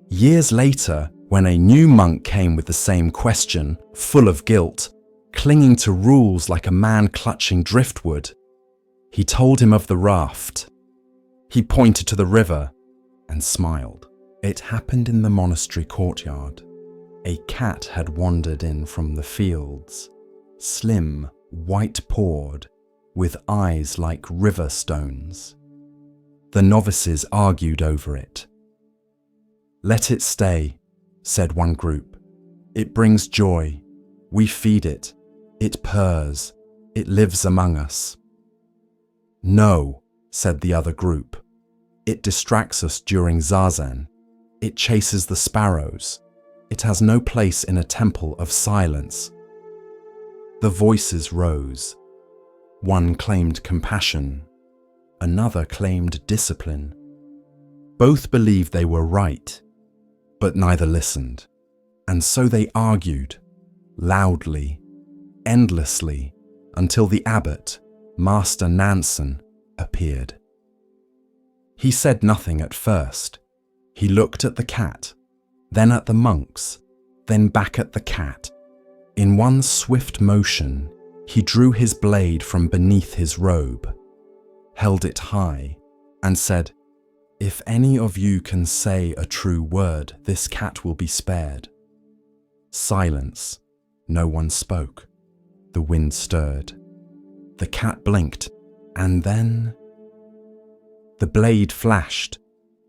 Years later, when a new monk came with the same question, full of guilt, clinging to rules like a man clutching driftwood, he told him of the raft. He pointed to the river and smiled. It happened in the monastery courtyard. A cat had wandered in from the fields, slim, white-pawed, with eyes like river stones. The novices argued over it. Let it stay, said one group. It brings joy. We feed it. It purrs. It lives among us. No, said the other group. It distracts us during zazen. It chases the sparrows. It has no place in a temple of silence. The voices rose. One claimed compassion. Another claimed discipline. Both believed they were right, but neither listened. And so they argued, loudly, endlessly, until the abbot, Master Nansen, appeared. He said nothing at first. He looked at the cat, then at the monks, then back at the cat. In one swift motion, he drew his blade from beneath his robe, held it high, and said, "If any of you can say a true word, this cat will be spared." Silence. No one spoke. The wind stirred. The cat blinked, and then the blade flashed,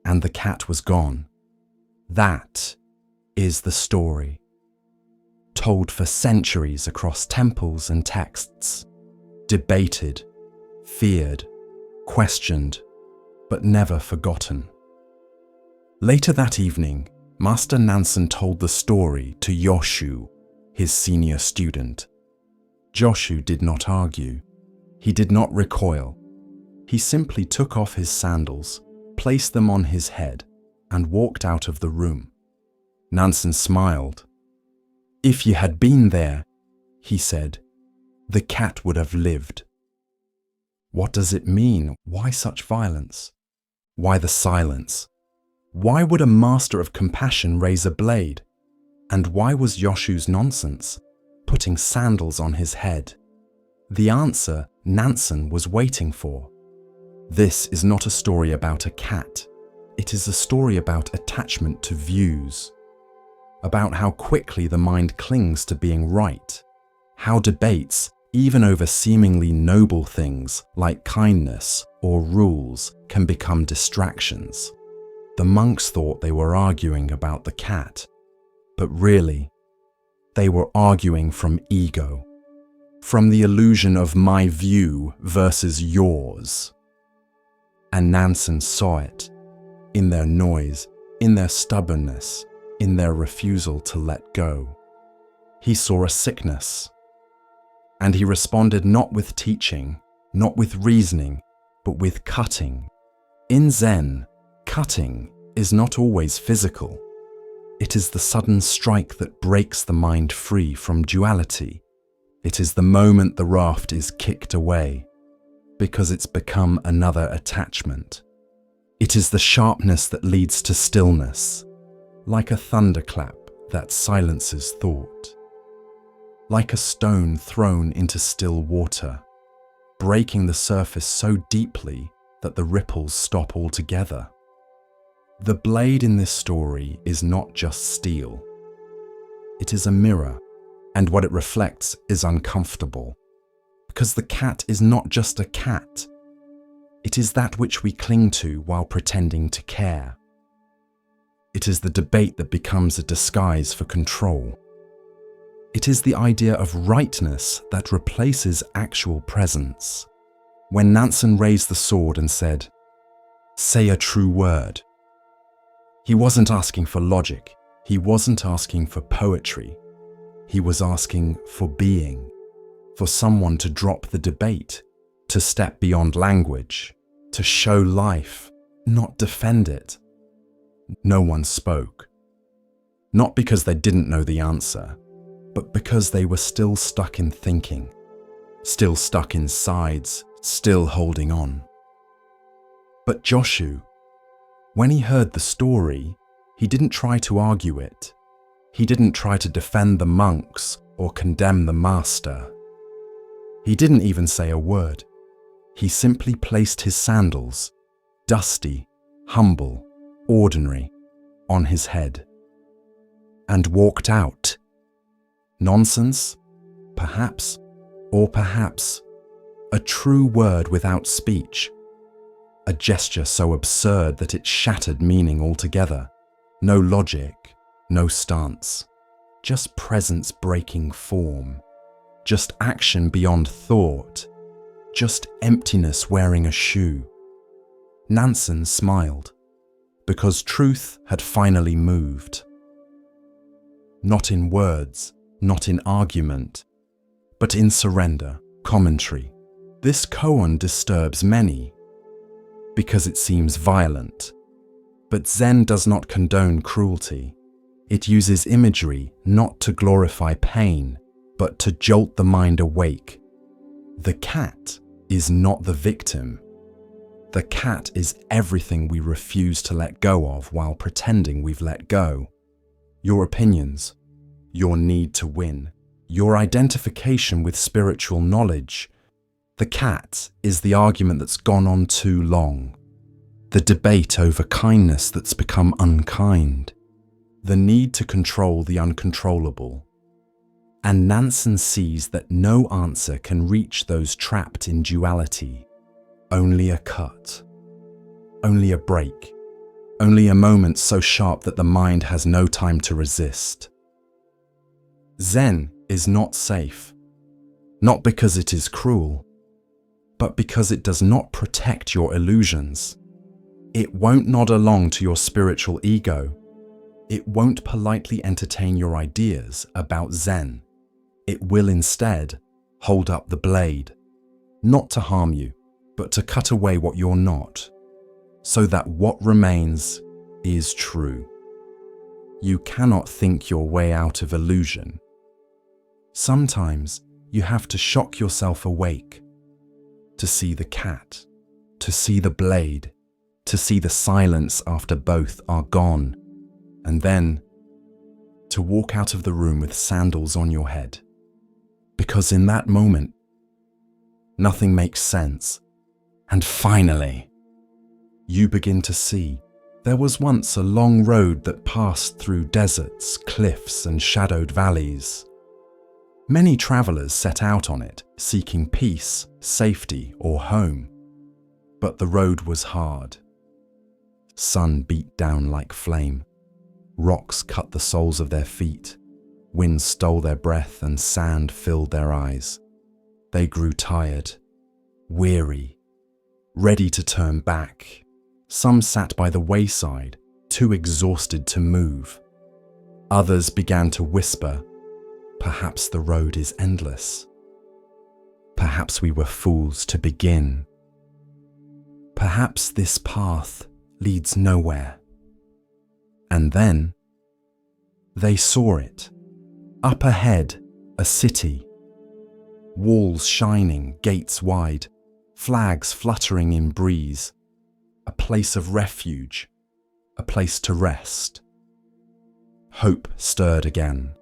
and the cat was gone. That is the story, told for centuries across temples and texts, debated, feared, questioned, but never forgotten. Later that evening, Master Nansen told the story to Yoshu, his senior student. Joshu did not argue. He did not recoil. He simply took off his sandals, placed them on his head, and walked out of the room. Nansen smiled. "If you had been there," he said, "the cat would have lived." What does it mean? Why such violence? Why the silence? Why would a master of compassion raise a blade? And why was Yoshu's nonsense, putting sandals on his head? The answer Nansen was waiting for. This is not a story about a cat. It is a story about attachment to views, about how quickly the mind clings to being right, how debates, even over seemingly noble things like kindness or rules, can become distractions. The monks thought they were arguing about the cat, but really, they were arguing from ego, from the illusion of my view versus yours. And Nansen saw it, in their noise, in their stubbornness, in their refusal to let go. He saw a sickness, and he responded not with teaching, not with reasoning, but with cutting. In Zen, cutting is not always physical. It is the sudden strike that breaks the mind free from duality. It is the moment the raft is kicked away, because it's become another attachment. It is the sharpness that leads to stillness, like a thunderclap that silences thought, like a stone thrown into still water, breaking the surface so deeply that the ripples stop altogether. The blade in this story is not just steel. It is a mirror, and what it reflects is uncomfortable, because the cat is not just a cat. It is that which we cling to while pretending to care. It is the debate that becomes a disguise for control. It is the idea of rightness that replaces actual presence. When Nansen raised the sword and said, "Say a true word," he wasn't asking for logic. He wasn't asking for poetry. He was asking for being, for someone to drop the debate, to step beyond language, to show life, not defend it. No one spoke. Not because they didn't know the answer, but because they were still stuck in thinking, still stuck in sides, still holding on. But Joshu, when he heard the story, he didn't try to argue it. He didn't try to defend the monks or condemn the master. He didn't even say a word. He simply placed his sandals, dusty, humble, ordinary, on his head, and walked out. Nonsense? Perhaps, or perhaps, a true word without speech. A gesture so absurd that it shattered meaning altogether. No logic, no stance. Just presence breaking form. Just action beyond thought. Just emptiness wearing a shoe. Nansen smiled, because truth had finally moved. Not in words, not in argument, but in surrender, commentary. This koan disturbs many, because it seems violent. But Zen does not condone cruelty. It uses imagery not to glorify pain, but to jolt the mind awake. The cat is not the victim. The cat is everything we refuse to let go of while pretending we've let go. Your opinions, your need to win, your identification with spiritual knowledge. The cat is the argument that's gone on too long. the debate over kindness that's become unkind, the need to control the uncontrollable. And Nansen sees that no answer can reach those trapped in duality. Only a cut, only a break, only a moment so sharp that the mind has no time to resist. Zen is not safe, not because it is cruel, but because it does not protect your illusions. It won't nod along to your spiritual ego. It won't politely entertain your ideas about Zen. It will instead hold up the blade, not to harm you, but to cut away what you're not, so that what remains is true. You cannot think your way out of illusion. Sometimes you have to shock yourself awake, to see the cat, to see the blade, to see the silence after both are gone, and then to walk out of the room with sandals on your head. Because in that moment, nothing makes sense. And finally, you begin to see there was once a long road that passed through deserts, cliffs, and shadowed valleys. Many travelers set out on it, seeking peace, safety, or home. But the road was hard. Sun beat down like flame. Rocks cut the soles of their feet. Wind stole their breath and sand filled their eyes. They grew tired, weary, ready to turn back. Some sat by the wayside, too exhausted to move. Others began to whisper, "Perhaps the road is endless. Perhaps we were fools to begin. Perhaps this path leads nowhere." And then they saw it. Up ahead, a city. Walls shining, gates wide, flags fluttering in breeze. A place of refuge, a place to rest. Hope stirred again.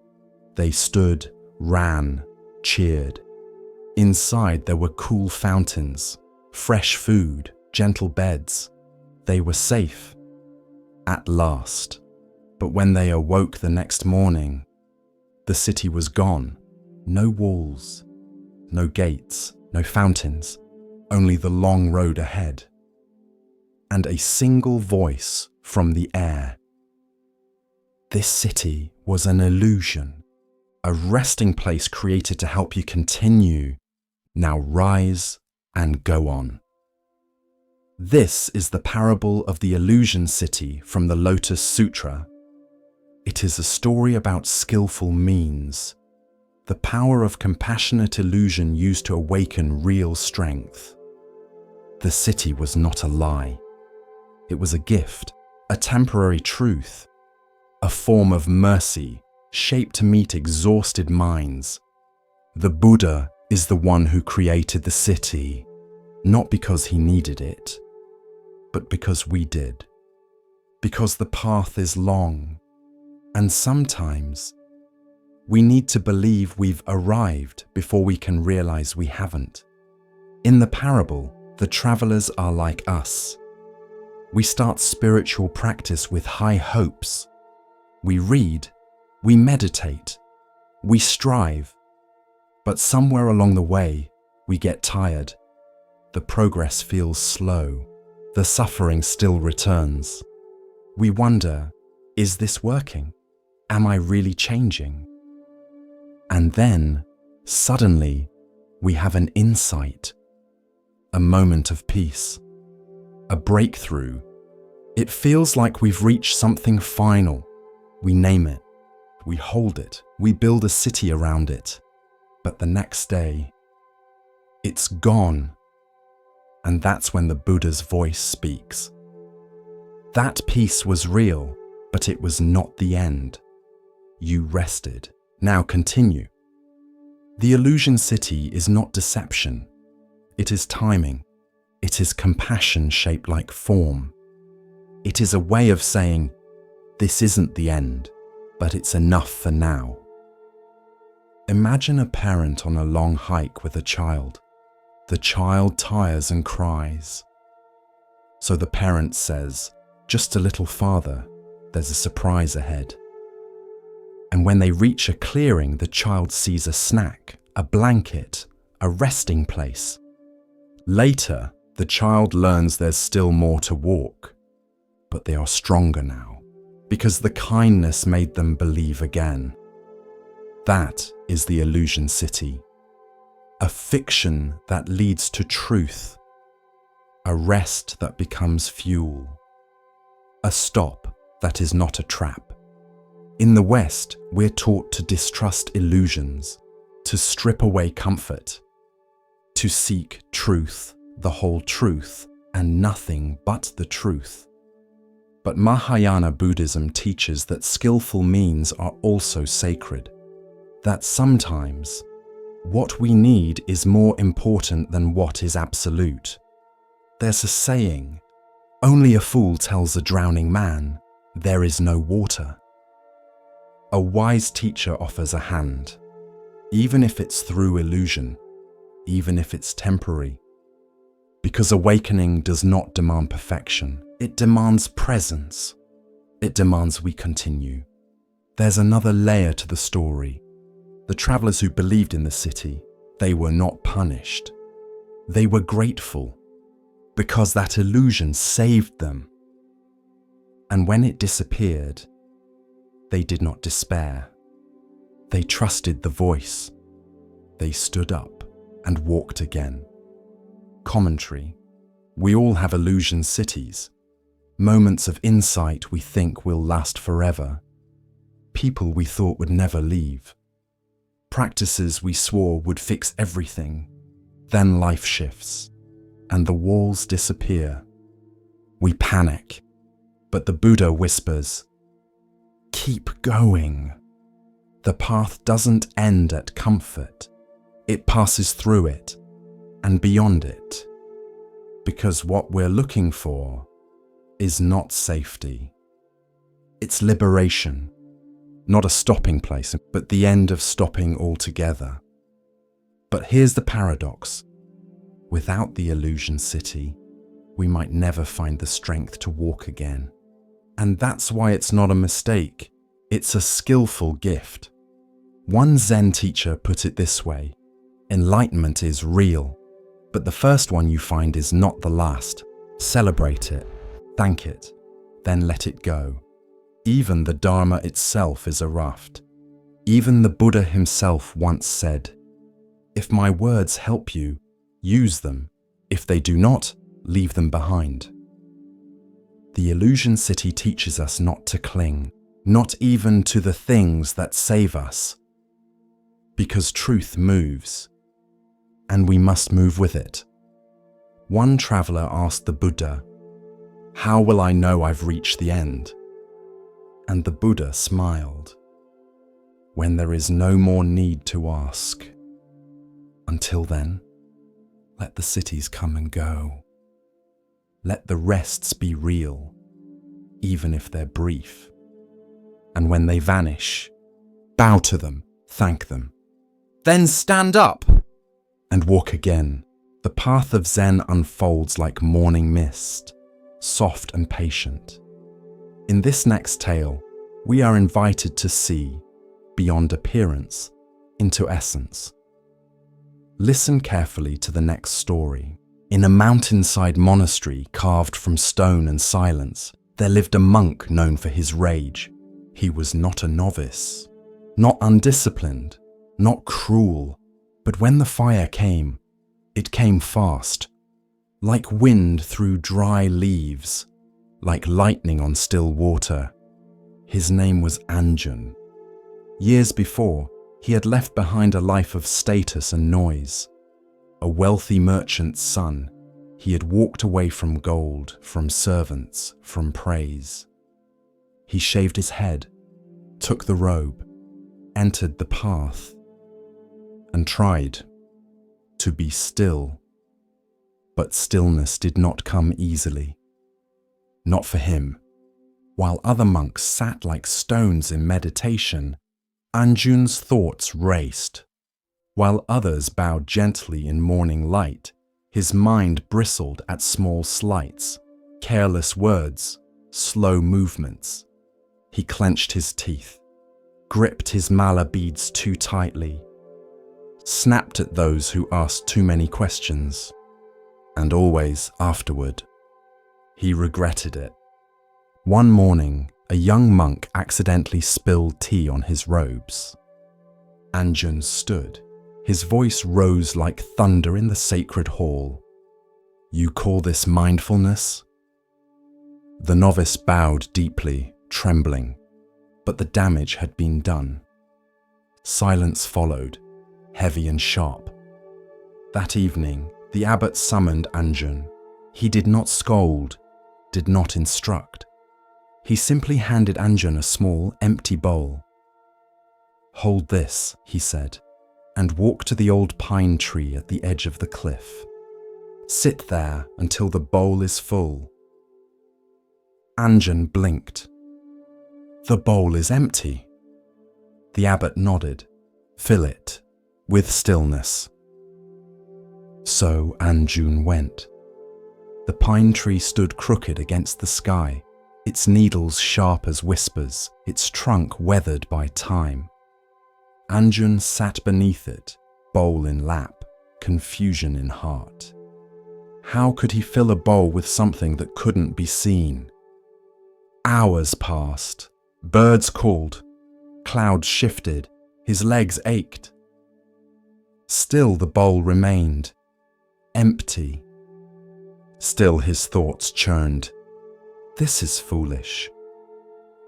They stood, ran, cheered. Inside there were cool fountains, fresh food, gentle beds. They were safe. At last. But when they awoke the next morning, the city was gone. No walls, no gates, no fountains, only the long road ahead. And a single voice from the air. This city was an illusion, a resting place created to help you continue. Now rise and go on. This is the parable of the illusion city from the Lotus Sutra. It is a story about skillful means, the power of compassionate illusion used to awaken real strength. The city was not a lie. It was a gift, a temporary truth, a form of mercy shaped to meet exhausted minds. The Buddha is the one who created the city, not because he needed it, but because we did. Because the path is long, and sometimes we need to believe we've arrived before we can realize we haven't. In the parable, the travelers are like us. We start spiritual practice with high hopes. We read, we meditate, we strive, but somewhere along the way, we get tired. The progress feels slow. The suffering still returns. We wonder, is this working? Am I really changing? And then, suddenly, we have an insight, a moment of peace, a breakthrough. It feels like we've reached something final. We name it, we hold it, we build a city around it. But the next day, it's gone. And that's when the Buddha's voice speaks. That peace was real, but it was not the end. You rested. Now continue. The illusion city is not deception. It is timing. It is compassion shaped like form. It is a way of saying, this isn't the end, but it's enough for now. Imagine a parent on a long hike with a child. The child tires and cries. So the parent says, "Just a little farther, there's a surprise ahead." And when they reach a clearing, the child sees a snack, a blanket, a resting place. Later, the child learns there's still more to walk, but they are stronger now, because the kindness made them believe again. That is the illusion city, a fiction that leads to truth, a rest that becomes fuel, a stop that is not a trap. In the West, we're taught to distrust illusions, to strip away comfort, to seek truth, the whole truth, and nothing but the truth. But Mahayana Buddhism teaches that skillful means are also sacred, that sometimes what we need is more important than what is absolute. There's a saying, "Only a fool tells a drowning man, there is no water." A wise teacher offers a hand, even if it's through illusion, even if it's temporary. Because awakening does not demand perfection, it demands presence. It demands we continue. There's another layer to the story. The travelers who believed in the city, they were not punished. They were grateful, because that illusion saved them. And when it disappeared, they did not despair. They trusted the voice. They stood up and walked again. Commentary. We all have illusion cities, moments of insight we think will last forever, people we thought would never leave, practices we swore would fix everything. Then life shifts, and the walls disappear. We panic, but the Buddha whispers, "Keep going." The path doesn't end at comfort. It passes through it and beyond it, because what we're looking for is not safety. It's liberation, not a stopping place, but the end of stopping altogether. But here's the paradox. Without the illusion city, we might never find the strength to walk again. And that's why it's not a mistake. It's a skillful gift. One Zen teacher put it this way: enlightenment is real, but the first one you find is not the last. Celebrate it, thank it, then let it go. Even the Dharma itself is a raft. Even the Buddha himself once said, "If my words help you, use them. If they do not, leave them behind." The illusion city teaches us not to cling, not even to the things that save us, because truth moves, and we must move with it. One traveler asked the Buddha, "How will I know I've reached the end?" And the Buddha smiled. "When there is no more need to ask. Until then, let the cities come and go. Let the rests be real, even if they're brief. And when they vanish, bow to them, thank them. Then stand up and walk again. The path of Zen unfolds like morning mist, soft and patient. In this next tale, we are invited to see, beyond appearance, into essence. Listen carefully to the next story. In a mountainside monastery carved from stone and silence, there lived a monk known for his rage. He was not a novice, not undisciplined, not cruel, but when the fire came, it came fast, like wind through dry leaves, like lightning on still water. His name was Anjun. Years before, he had left behind a life of status and noise. A wealthy merchant's son, he had walked away from gold, from servants, from praise. He shaved his head, took the robe, entered the path, and tried to be still. But stillness did not come easily. Not for him. While other monks sat like stones in meditation, Anjun's thoughts raced. While others bowed gently in morning light, his mind bristled at small slights, Careless words, slow movements. He clenched his teeth, gripped his mala beads too tightly, snapped at those who asked too many questions, and always afterward, he regretted it. One morning, a young monk accidentally spilled tea on his robes. Anjan stood. His voice rose like thunder in the sacred hall. "You call this mindfulness?" The novice bowed deeply, trembling, but the damage had been done. Silence followed, heavy and sharp. That evening, the abbot summoned Anjan. He did not scold, did not instruct. He simply handed Anjan a small, empty bowl. "Hold this," he said, and walk to the old pine tree at the edge of the cliff. Sit there until the bowl is full. Anjan blinked. "The bowl is empty." The abbot nodded. "Fill it with stillness." So Anjan went. The pine tree stood crooked against the sky, its needles sharp as whispers, its trunk weathered by time. Anjan sat beneath it, bowl in lap, confusion in heart. How could he fill a bowl with something that couldn't be seen? Hours passed. Birds called. Clouds shifted. His legs ached. Still the bowl remained. Empty. Still his thoughts churned. "This is foolish.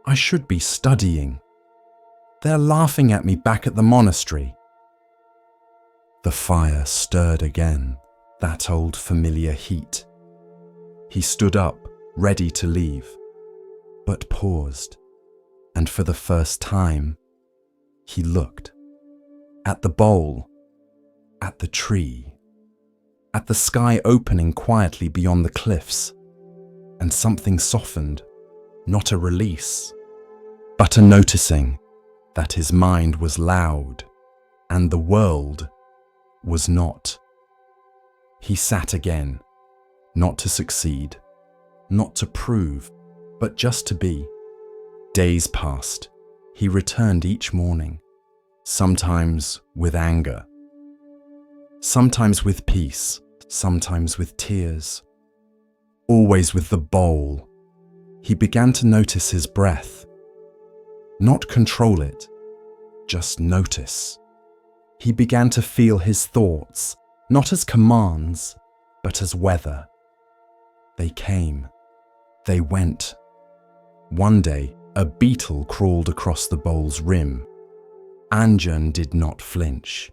I should be studying. They're laughing at me back at the monastery." The fire stirred again, that old familiar heat. He stood up, ready to leave, but paused, and for the first time, he looked. At the bowl, at the tree, at the sky opening quietly beyond the cliffs, and something softened, not a release, but a noticing that his mind was loud, and the world was not. He sat again, not to succeed, not to prove, but just to be. Days passed. He returned each morning, sometimes with anger, sometimes with peace, sometimes with tears, always with the bowl. He began to notice his breath, not control it, just notice. He began to feel his thoughts, not as commands, but as weather. They came, they went. One day, a beetle crawled across the bowl's rim. Anjan did not flinch,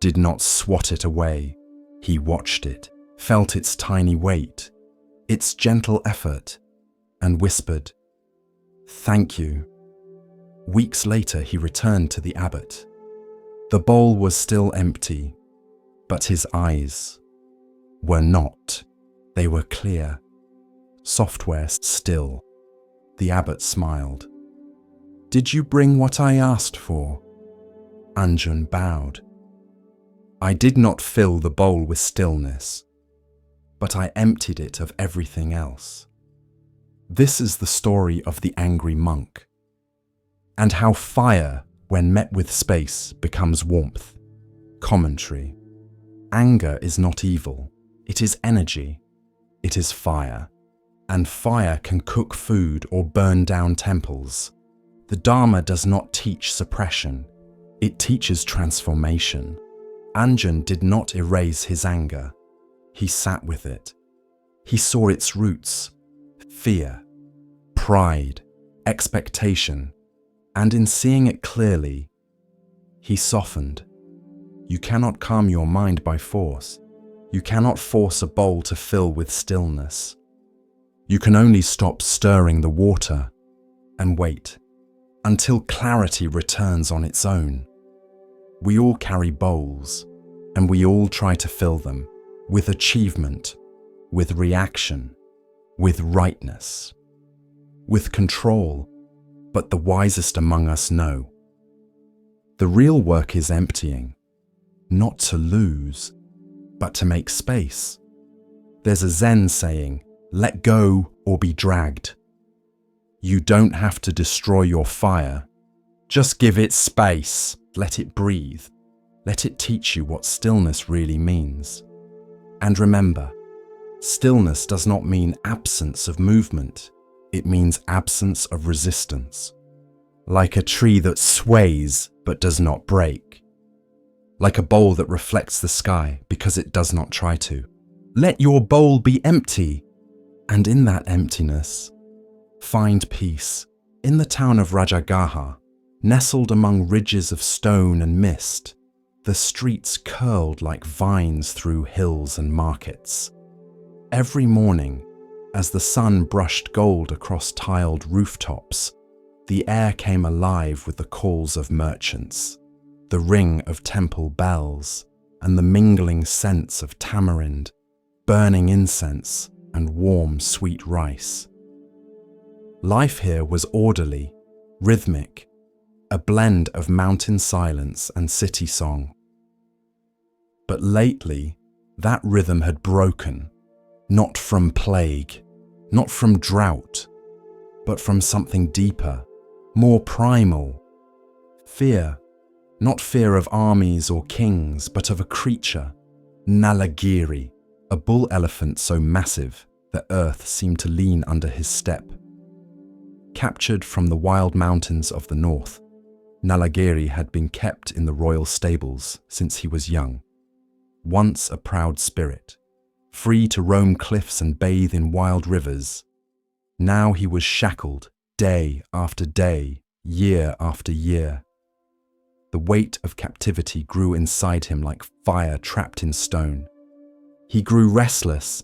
did not swat it away. He watched it, felt its tiny weight, its gentle effort, and whispered, "Thank you." Weeks later, he returned to the abbot. The bowl was still empty, but his eyes were not. They were clear, software still. The abbot smiled. "Did you bring what I asked for?" Anjan bowed. "I did not fill the bowl with stillness, but I emptied it of everything else." This is the story of the angry monk, and how fire, when met with space, becomes warmth. Commentary. Anger is not evil. It is energy. It is fire. And fire can cook food or burn down temples. The Dharma does not teach suppression. It teaches transformation. Anjan did not erase his anger. He sat with it. He saw its roots: fear, pride, expectation, and in seeing it clearly, he softened. You cannot calm your mind by force. You cannot force a bowl to fill with stillness. You can only stop stirring the water and wait until clarity returns on its own. We all carry bowls, and we all try to fill them with achievement, with reaction, with rightness, with control, but the wisest among us know. The real work is emptying, not to lose, but to make space. There's a Zen saying, Let go or be dragged. You don't have to destroy your fire. Just give it space. Let it breathe. Let it teach you what stillness really means. And remember, stillness does not mean absence of movement. It means absence of resistance. Like a tree that sways but does not break. Like a bowl that reflects the sky because it does not try to. Let your bowl be empty, and in that emptiness, find peace. In the town of Rajagaha, nestled among ridges of stone and mist, the streets curled like vines through hills and markets. Every morning, as the sun brushed gold across tiled rooftops, the air came alive with the calls of merchants, the ring of temple bells, and the mingling scents of tamarind, burning incense, and warm, sweet rice. Life here was orderly, rhythmic, a blend of mountain silence and city song. But lately, that rhythm had broken, not from plague, not from drought, but from something deeper, more primal. Fear, not fear of armies or kings, but of a creature, Nalagiri, a bull elephant so massive that earth seemed to lean under his step. Captured from the wild mountains of the north, Nalagiri had been kept in the royal stables since he was young. Once a proud spirit, free to roam cliffs and bathe in wild rivers, now he was shackled day after day, year after year. The weight of captivity grew inside him like fire trapped in stone. He grew restless,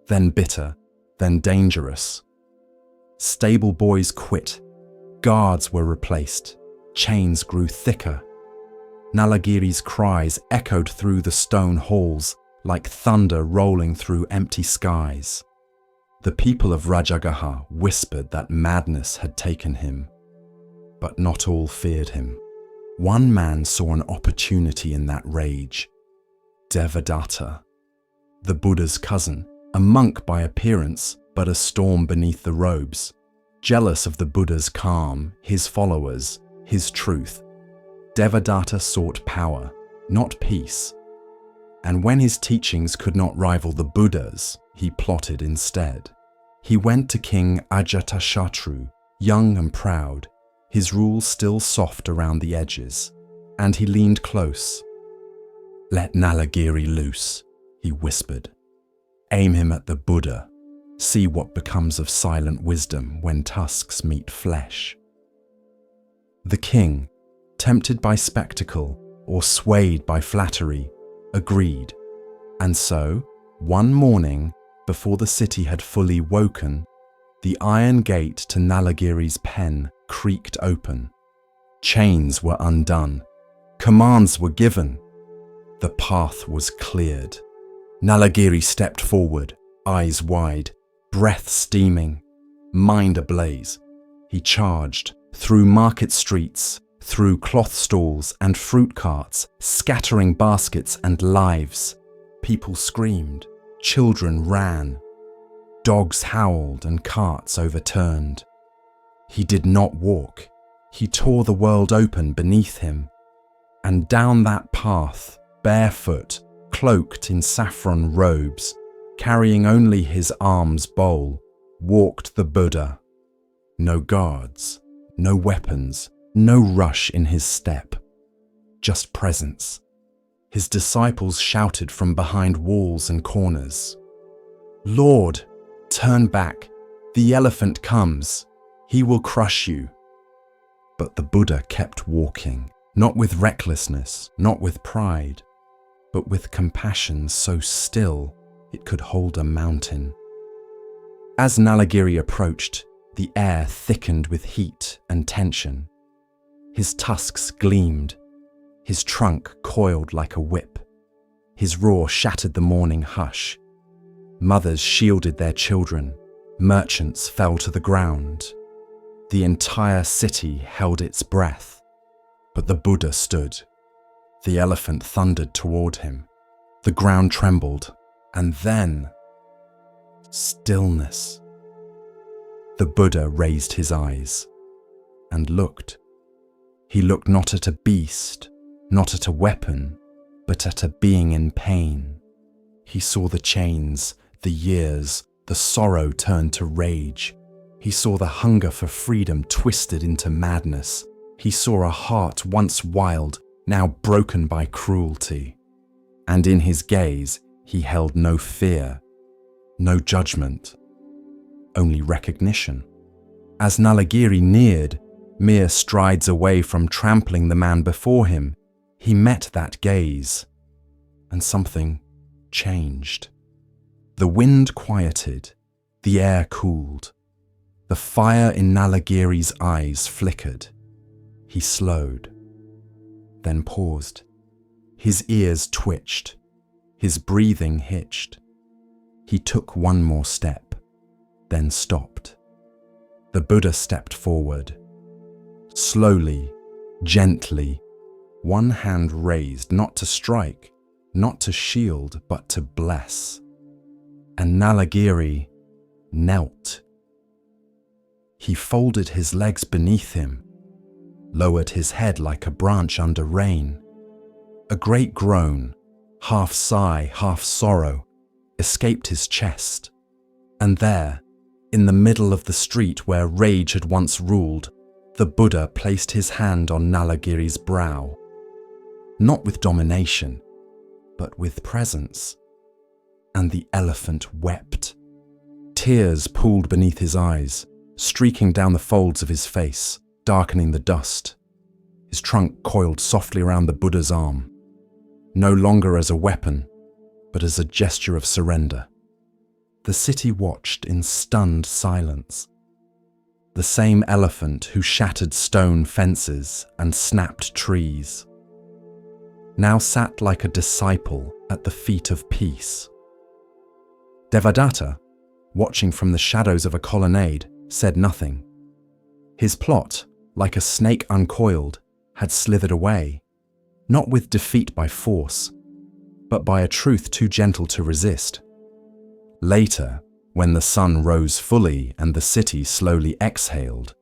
then bitter, then dangerous. Stable boys quit, guards were replaced, chains grew thicker. Nalagiri's cries echoed through the stone halls like thunder rolling through empty skies. The people of Rajagaha whispered that madness had taken him, but not all feared him. One man saw an opportunity in that rage. Devadatta, the Buddha's cousin, a monk by appearance, but a storm beneath the robes. Jealous of the Buddha's calm, his followers, his truth, Devadatta sought power, not peace. And when his teachings could not rival the Buddha's, he plotted instead. He went to King Ajatashatru, young and proud, his rule still soft around the edges, and he leaned close. "Let Nalagiri loose," he whispered. "Aim him at the Buddha. See what becomes of silent wisdom when tusks meet flesh." The king, tempted by spectacle or swayed by flattery, agreed. And so, one morning, before the city had fully woken, the iron gate to Nalagiri's pen creaked open. Chains were undone. Commands were given. The path was cleared. Nalagiri stepped forward, eyes wide, breath steaming, mind ablaze. He charged through market streets, through cloth stalls and fruit carts, scattering baskets and lives. People screamed, children ran, dogs howled and carts overturned. He did not walk. He tore the world open beneath him. And down that path, barefoot, cloaked in saffron robes, carrying only his arm's bowl, walked the Buddha. No guards, no weapons, no rush in his step, just presence. His disciples shouted from behind walls and corners, "Lord, turn back, the elephant comes, he will crush you." But the Buddha kept walking, not with recklessness, not with pride, but with compassion so still it could hold a mountain. As Nalagiri approached, the air thickened with heat and tension. His tusks gleamed, his trunk coiled like a whip. His roar shattered the morning hush. Mothers shielded their children, merchants fell to the ground. The entire city held its breath, but the Buddha stood. The elephant thundered toward him. The ground trembled, and then stillness. The Buddha raised his eyes and looked. He looked not at a beast, not at a weapon, but at a being in pain. He saw the chains, the years, the sorrow turned to rage. He saw the hunger for freedom twisted into madness. He saw a heart once wild, now broken by cruelty. And in his gaze, he held no fear, no judgment, only recognition. As Nalagiri neared, mere strides away from trampling the man before him, he met that gaze, and something changed. The wind quieted, the air cooled. The fire in Nalagiri's eyes flickered. He slowed, then paused. His ears twitched, his breathing hitched. He took one more step, then stopped. The Buddha stepped forward. Slowly, gently, one hand raised, not to strike, not to shield, but to bless. And Nalagiri knelt. He folded his legs beneath him, lowered his head like a branch under rain. A great groan, half sigh, half sorrow, escaped his chest. And there, in the middle of the street where rage had once ruled, the Buddha placed his hand on Nalagiri's brow. Not with domination, but with presence. And the elephant wept. Tears pooled beneath his eyes, streaking down the folds of his face, darkening the dust. His trunk coiled softly around the Buddha's arm, no longer as a weapon, but as a gesture of surrender. The city watched in stunned silence. The same elephant who shattered stone fences and snapped trees now sat like a disciple at the feet of peace. Devadatta, watching from the shadows of a colonnade, said nothing. His plot, like a snake uncoiled, had slithered away, not with defeat by force, but by a truth too gentle to resist. Later, when the sun rose fully and the city slowly exhaled,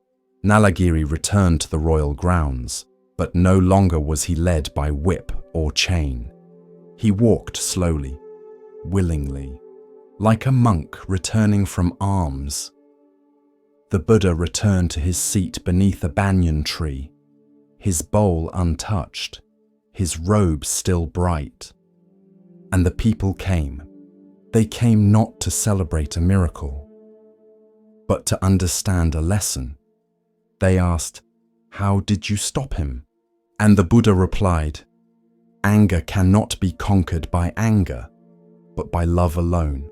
Nalagiri returned to the royal grounds, but no longer was he led by whip or chain. He walked slowly, willingly, like a monk returning from alms. The Buddha returned to his seat beneath a banyan tree, his bowl untouched, his robe still bright. And the people came. They came not to celebrate a miracle, but to understand a lesson. They asked, "How did you stop him?" And the Buddha replied, "Anger cannot be conquered by anger, but by love alone.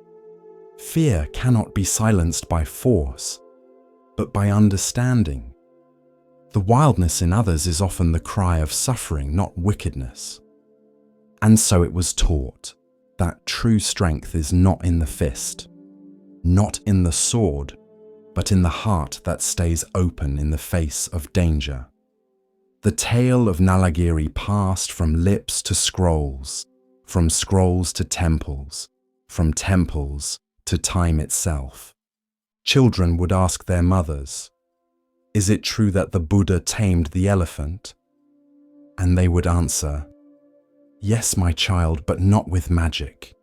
Fear cannot be silenced by force, but by understanding. The wildness in others is often the cry of suffering, not wickedness." And so it was taught that true strength is not in the fist, not in the sword, but in the heart that stays open in the face of danger. The tale of Nalagiri passed from lips to scrolls, from scrolls to temples, from temples to time itself. Children would ask their mothers, "Is it true that the Buddha tamed the elephant?" And they would answer, "Yes, my child, but not with magic,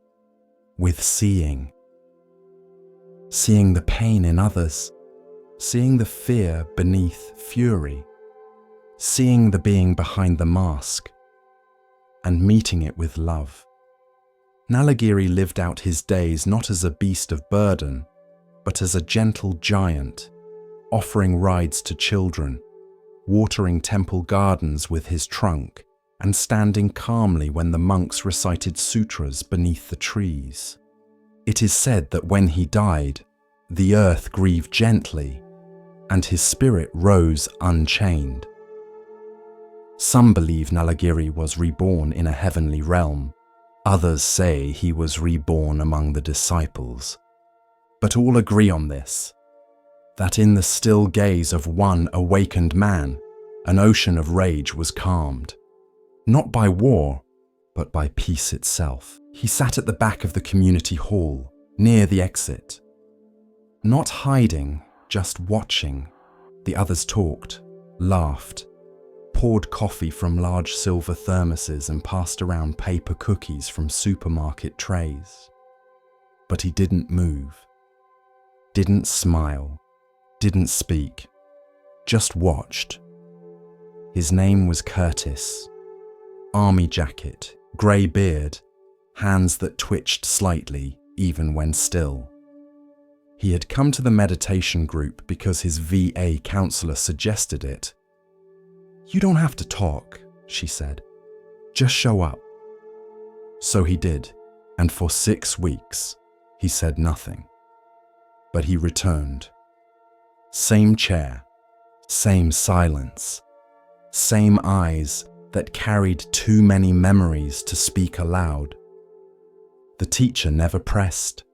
with seeing. Seeing the pain in others, seeing the fear beneath fury, seeing the being behind the mask, and meeting it with love." Nalagiri lived out his days not as a beast of burden, but as a gentle giant, offering rides to children, watering temple gardens with his trunk, and standing calmly when the monks recited sutras beneath the trees. It is said that when he died, the earth grieved gently, and his spirit rose unchained. Some believe Nalagiri was reborn in a heavenly realm. Others say he was reborn among the disciples. But all agree on this, that in the still gaze of one awakened man, an ocean of rage was calmed. Not by war, but by peace itself. He sat at the back of the community hall, near the exit, Not hiding, just watching. The others talked, laughed, poured coffee from large silver thermoses and passed around paper cookies from supermarket trays. But he didn't move, didn't smile, didn't speak, just watched. His name was Curtis. Army jacket, grey beard, hands that twitched slightly even when still. He had come to the meditation group because his VA counselor suggested it. "You don't have to talk," she said. "Just show up." So he did, and for 6 weeks, he said nothing. But he returned. Same chair, same silence, same eyes that carried too many memories to speak aloud. The teacher never pressed.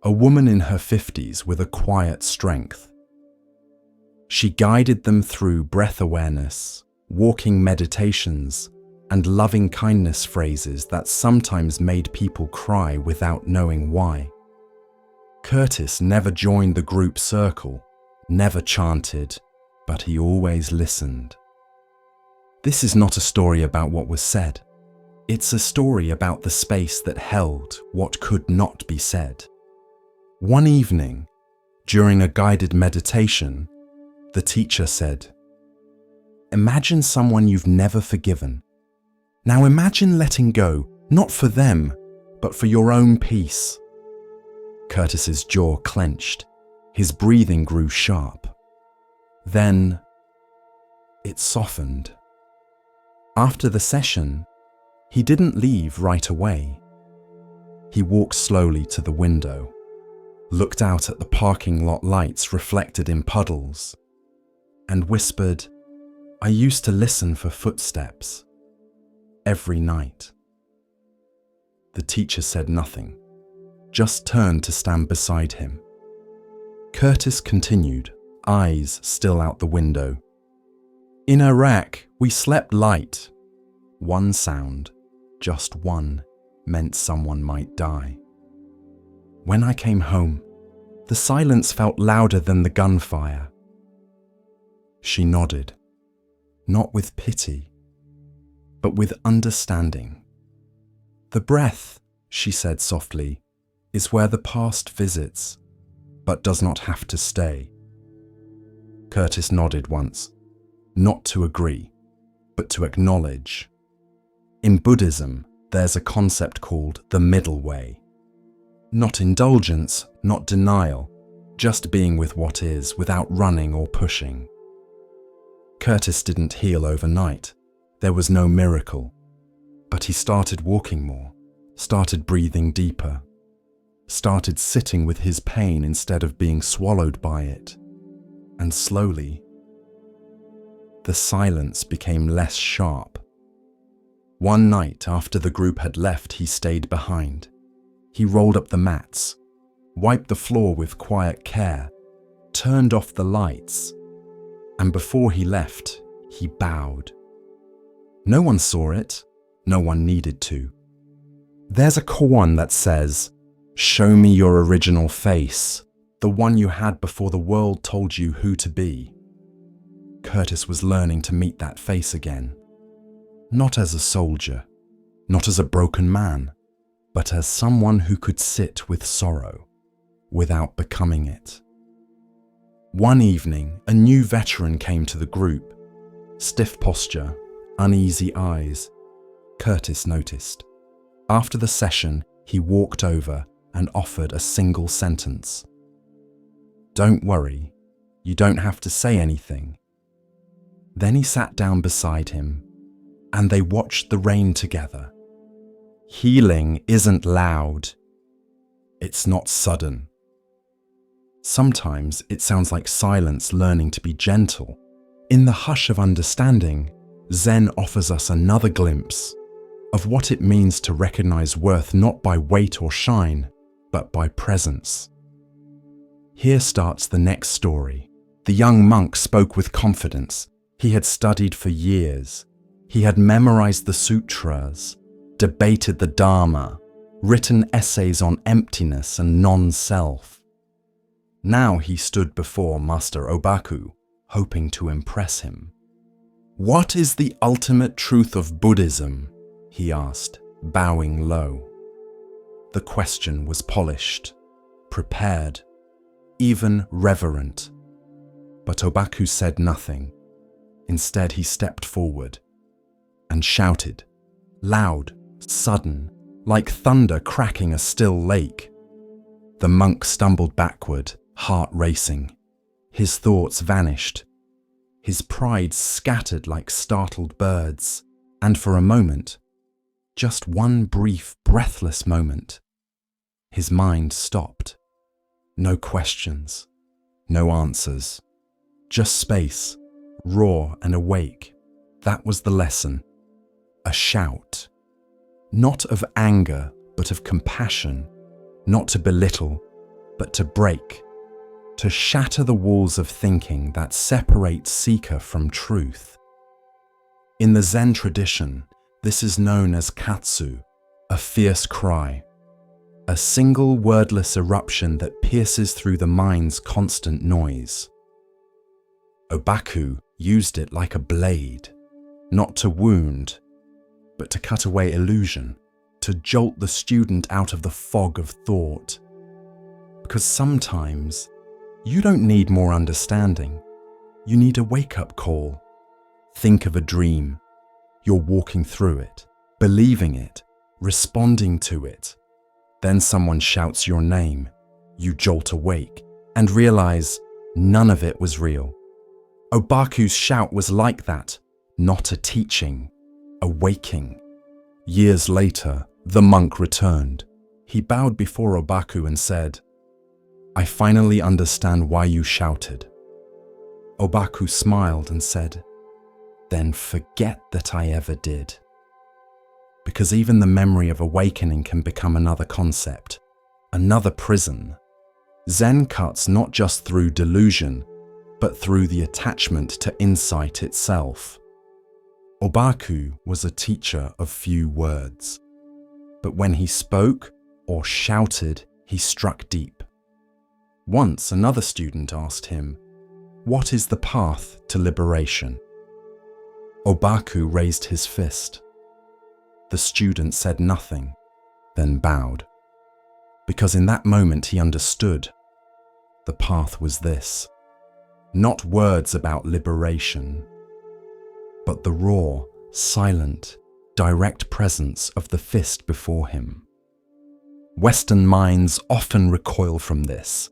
A woman in her 50s with a quiet strength. She guided them through breath awareness, walking meditations, and loving kindness phrases that sometimes made people cry without knowing why. Curtis never joined the group circle, never chanted, but he always listened. This is not a story about what was said. It's a story about the space that held what could not be said. One evening, during a guided meditation, the teacher said, "Imagine someone you've never forgiven. Now imagine letting go, not for them, but for your own peace." Curtis's jaw clenched. His breathing grew sharp. Then, it softened. After the session, he didn't leave right away. He walked slowly to the window, looked out at the parking lot lights reflected in puddles, and whispered, "I used to listen for footsteps every night." The teacher said nothing, just turned to stand beside him. Curtis continued, eyes still out the window. "In Iraq, we slept light. One sound, just one, meant someone might die. When I came home, the silence felt louder than the gunfire." She nodded, not with pity, but with understanding. "The breath," she said softly, "is where the past visits, but does not have to stay." Curtis nodded once, not to agree, but to acknowledge. In Buddhism, there's a concept called the middle way. Not indulgence, not denial, just being with what is without running or pushing. Curtis didn't heal overnight. There was no miracle. But he started walking more, started breathing deeper, started sitting with his pain instead of being swallowed by it. And slowly, the silence became less sharp. One night after the group had left, he stayed behind. He rolled up the mats, wiped the floor with quiet care, turned off the lights, and before he left, he bowed. No one saw it, no one needed to. There's a koan that says, "Show me your original face, the one you had before the world told you who to be." Curtis was learning to meet that face again. Not as a soldier, not as a broken man, but as someone who could sit with sorrow without becoming it. One evening, a new veteran came to the group. Stiff posture, uneasy eyes. Curtis noticed. After the session, he walked over and offered a single sentence. "Don't worry, you don't have to say anything." Then he sat down beside him, and they watched the rain together. Healing isn't loud. It's not sudden. Sometimes it sounds like silence learning to be gentle. In the hush of understanding, Zen offers us another glimpse of what it means to recognize worth not by weight or shine, but by presence. Here starts the next story. The young monk spoke with confidence. He had studied for years. He had memorized the sutras, debated the Dharma, written essays on emptiness and non-self. Now he stood before Master Obaku, hoping to impress him. "What is the ultimate truth of Buddhism?" he asked, bowing low. The question was polished, prepared, even reverent. But Obaku said nothing. Instead, he stepped forward and shouted, loud, sudden, like thunder cracking a still lake. The monk stumbled backward, heart racing. His thoughts vanished. His pride scattered like startled birds. And for a moment, just one brief, breathless moment, his mind stopped. No questions, no answers, just space, raw and awake. That was the lesson. A shout. Not of anger, but of compassion. Not to belittle, but to break. To shatter the walls of thinking that separate seeker from truth. In the Zen tradition, this is known as katsu, a fierce cry. A single wordless eruption that pierces through the mind's constant noise. Obaku used it like a blade, not to wound, but to cut away illusion, to jolt the student out of the fog of thought. Because sometimes, you don't need more understanding. You need a wake-up call. Think of a dream. You're walking through it, believing it, responding to it. Then someone shouts your name. You jolt awake and realize none of it was real. Obaku's shout was like that, not a teaching, a waking. Years later, the monk returned. He bowed before Obaku and said, "I finally understand why you shouted." Obaku smiled and said, "Then forget that I ever did." Because even the memory of awakening can become another concept, another prison. Zen cuts not just through delusion, but through the attachment to insight itself. Obaku was a teacher of few words, but when he spoke or shouted, he struck deep. Once another student asked him, "What is the path to liberation?" Obaku raised his fist. The student said nothing, then bowed. Because in that moment he understood. The path was this. Not words about liberation, but the raw, silent, direct presence of the fist before him. Western minds often recoil from this.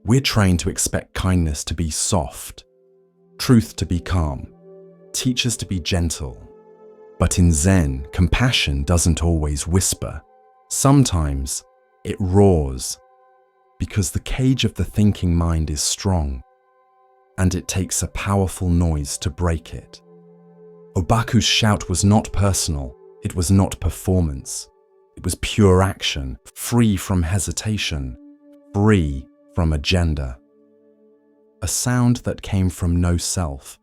We're trained to expect kindness to be soft, truth to be calm, teachers to be gentle. But in Zen, compassion doesn't always whisper. Sometimes it roars, because the cage of the thinking mind is strong, and it takes a powerful noise to break it. Obaku's shout was not personal, it was not performance. It was pure action, free from hesitation, free from agenda. A sound that came from no self,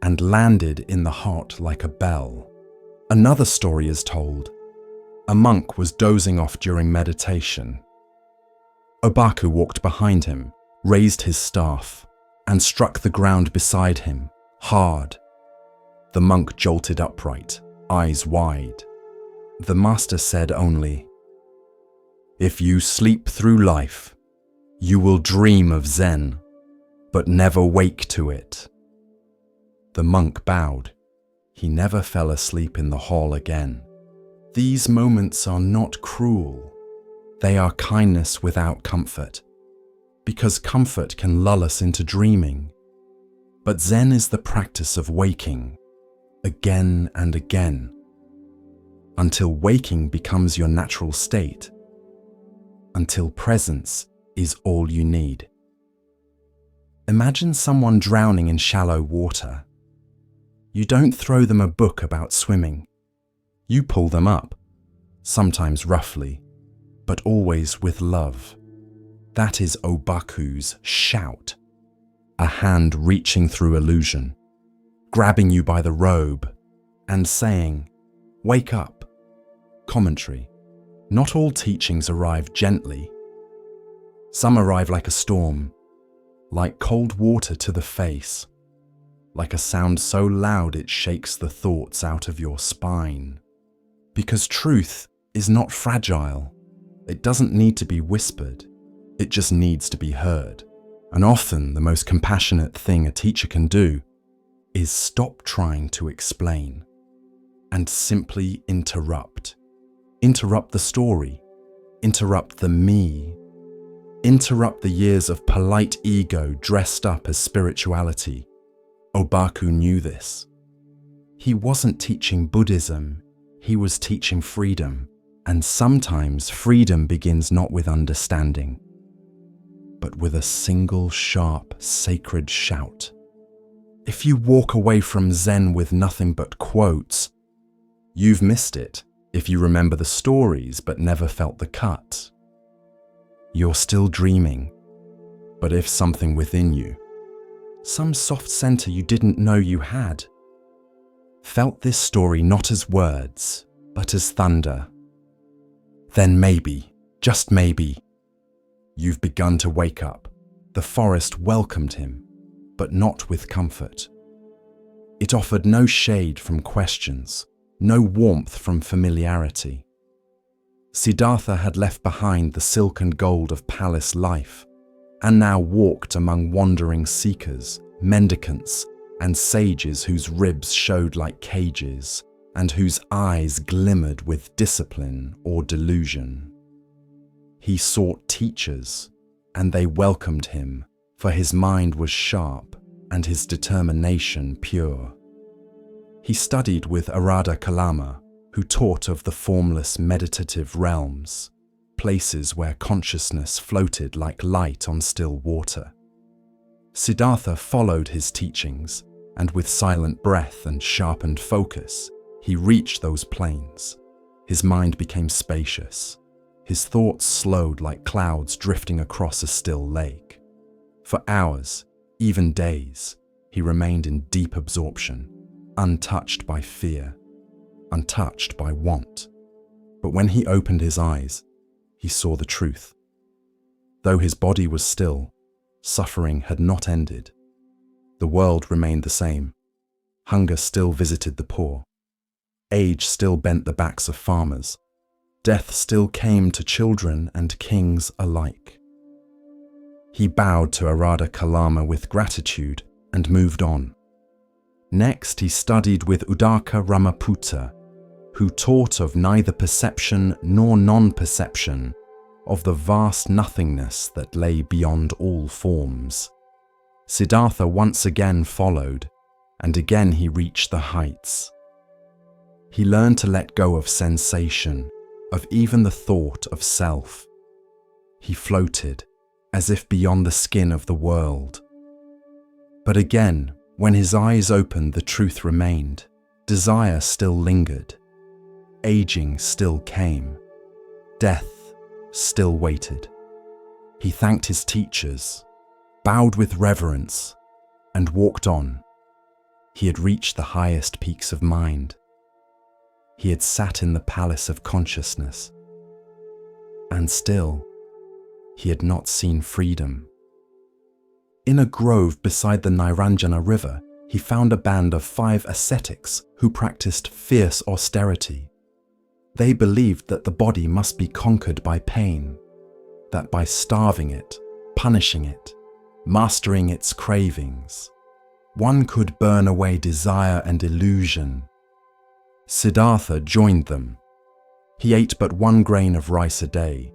and landed in the heart like a bell. Another story is told. A monk was dozing off during meditation. Obaku walked behind him, raised his staff, and struck the ground beside him, hard. The monk jolted upright, eyes wide. The master said only, "If you sleep through life, you will dream of Zen, but never wake to it." The monk bowed. He never fell asleep in the hall again. These moments are not cruel. They are kindness without comfort, because comfort can lull us into dreaming. But Zen is the practice of waking, again and again, until waking becomes your natural state, until presence is all you need. Imagine someone drowning in shallow water. You don't throw them a book about swimming. You pull them up, sometimes roughly, but always with love. That is Obaku's shout, a hand reaching through illusion, grabbing you by the robe and saying, "Wake up." Commentary. Not all teachings arrive gently. Some arrive like a storm, like cold water to the face, like a sound so loud it shakes the thoughts out of your spine. Because truth is not fragile. It doesn't need to be whispered. It just needs to be heard. And often the most compassionate thing a teacher can do is stop trying to explain and simply interrupt. Interrupt the story. Interrupt the me. Interrupt the years of polite ego dressed up as spirituality. Obaku knew this. He wasn't teaching Buddhism, he was teaching freedom. And sometimes freedom begins not with understanding, but with a single sharp, sacred shout. If you walk away from Zen with nothing but quotes, you've missed it. If you remember the stories but never felt the cut, you're still dreaming. But if something within you, some soft center you didn't know you had, felt this story not as words, but as thunder, then maybe, just maybe, you've begun to wake up. The forest welcomed him, but not with comfort. It offered no shade from questions, no warmth from familiarity. Siddhartha had left behind the silk and gold of palace life, and now walked among wandering seekers, mendicants, and sages whose ribs showed like cages, and whose eyes glimmered with discipline or delusion. He sought teachers, and they welcomed him, for his mind was sharp and his determination pure. He studied with Arada Kalama, who taught of the formless meditative realms, places where consciousness floated like light on still water. Siddhartha followed his teachings, and with silent breath and sharpened focus, he reached those plains. His mind became spacious. His thoughts slowed like clouds drifting across a still lake. For hours, even days, he remained in deep absorption, untouched by fear, untouched by want. But when he opened his eyes, he saw the truth. Though his body was still, suffering had not ended. The world remained the same. Hunger still visited the poor. Age still bent the backs of farmers. Death still came to children and kings alike. He bowed to Arada Kalama with gratitude and moved on. Next, he studied with Udaka Ramaputta, who taught of neither perception nor non-perception, of the vast nothingness that lay beyond all forms. Siddhartha once again followed, and again he reached the heights. He learned to let go of sensation, of even the thought of self. He floated, as if beyond the skin of the world. But again, when his eyes opened, the truth remained. Desire still lingered. Aging still came. Death still waited. He thanked his teachers, bowed with reverence, and walked on. He had reached the highest peaks of mind. He had sat in the palace of consciousness. And still, he had not seen freedom. In a grove beside the Niranjana river, he found a band of 5 ascetics who practiced fierce austerity. They believed that the body must be conquered by pain, that by starving it, punishing it, mastering its cravings, one could burn away desire and illusion. Siddhartha joined them. He ate but 1 grain of rice a day.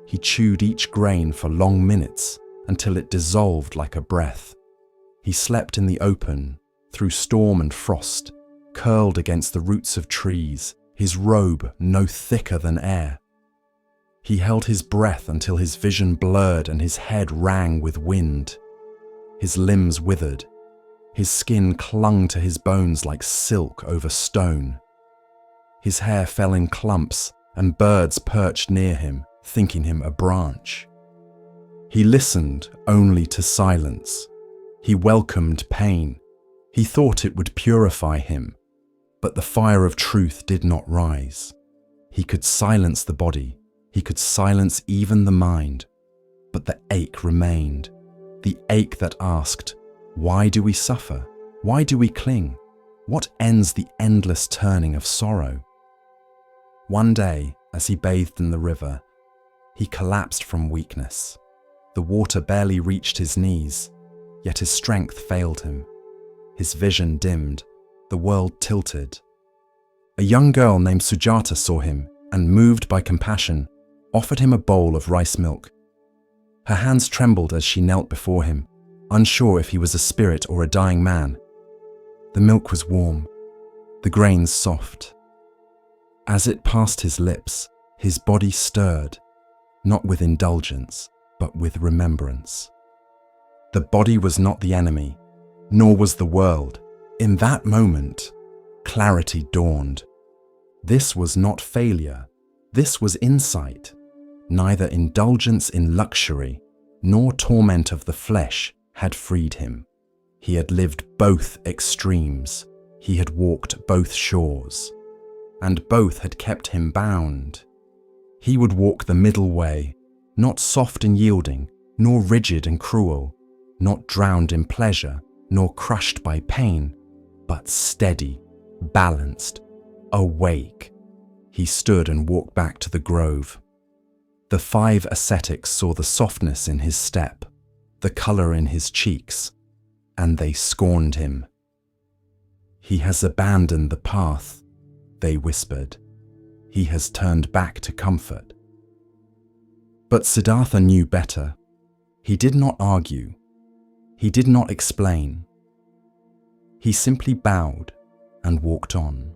He chewed each grain for long minutes until it dissolved like a breath. He slept in the open, through storm and frost, curled against the roots of trees, his robe no thicker than air. He held his breath until his vision blurred and his head rang with wind. His limbs withered. His skin clung to his bones like silk over stone. His hair fell in clumps, and birds perched near him, thinking him a branch. He listened only to silence. He welcomed pain. He thought it would purify him, but the fire of truth did not rise. He could silence the body. He could silence even the mind. but the ache remained. The ache that asked, why do we suffer? Why do we cling? What ends the endless turning of sorrow? One day, as he bathed in the river, he collapsed from weakness. The water barely reached his knees, yet his strength failed him. His vision dimmed, the world tilted. A young girl named Sujata saw him and, moved by compassion, offered him a bowl of rice milk. Her hands trembled as she knelt before him, unsure if he was a spirit or a dying man. The milk was warm, the grains soft. As it passed his lips, his body stirred, not with indulgence, but with remembrance. The body was not the enemy, nor was the world. In that moment, clarity dawned. This was not failure, this was insight. Neither indulgence in luxury, nor torment of the flesh had freed him. He had lived both extremes, he had walked both shores, and both had kept him bound. He would walk the middle way, not soft and yielding, nor rigid and cruel, not drowned in pleasure, nor crushed by pain, but steady, balanced, awake. He stood and walked back to the grove. The 5 ascetics saw the softness in his step, the colour in his cheeks, and they scorned him. He has abandoned the path, they whispered. He has turned back to comfort. But Siddhartha knew better. He did not argue. He did not explain. He simply bowed and walked on.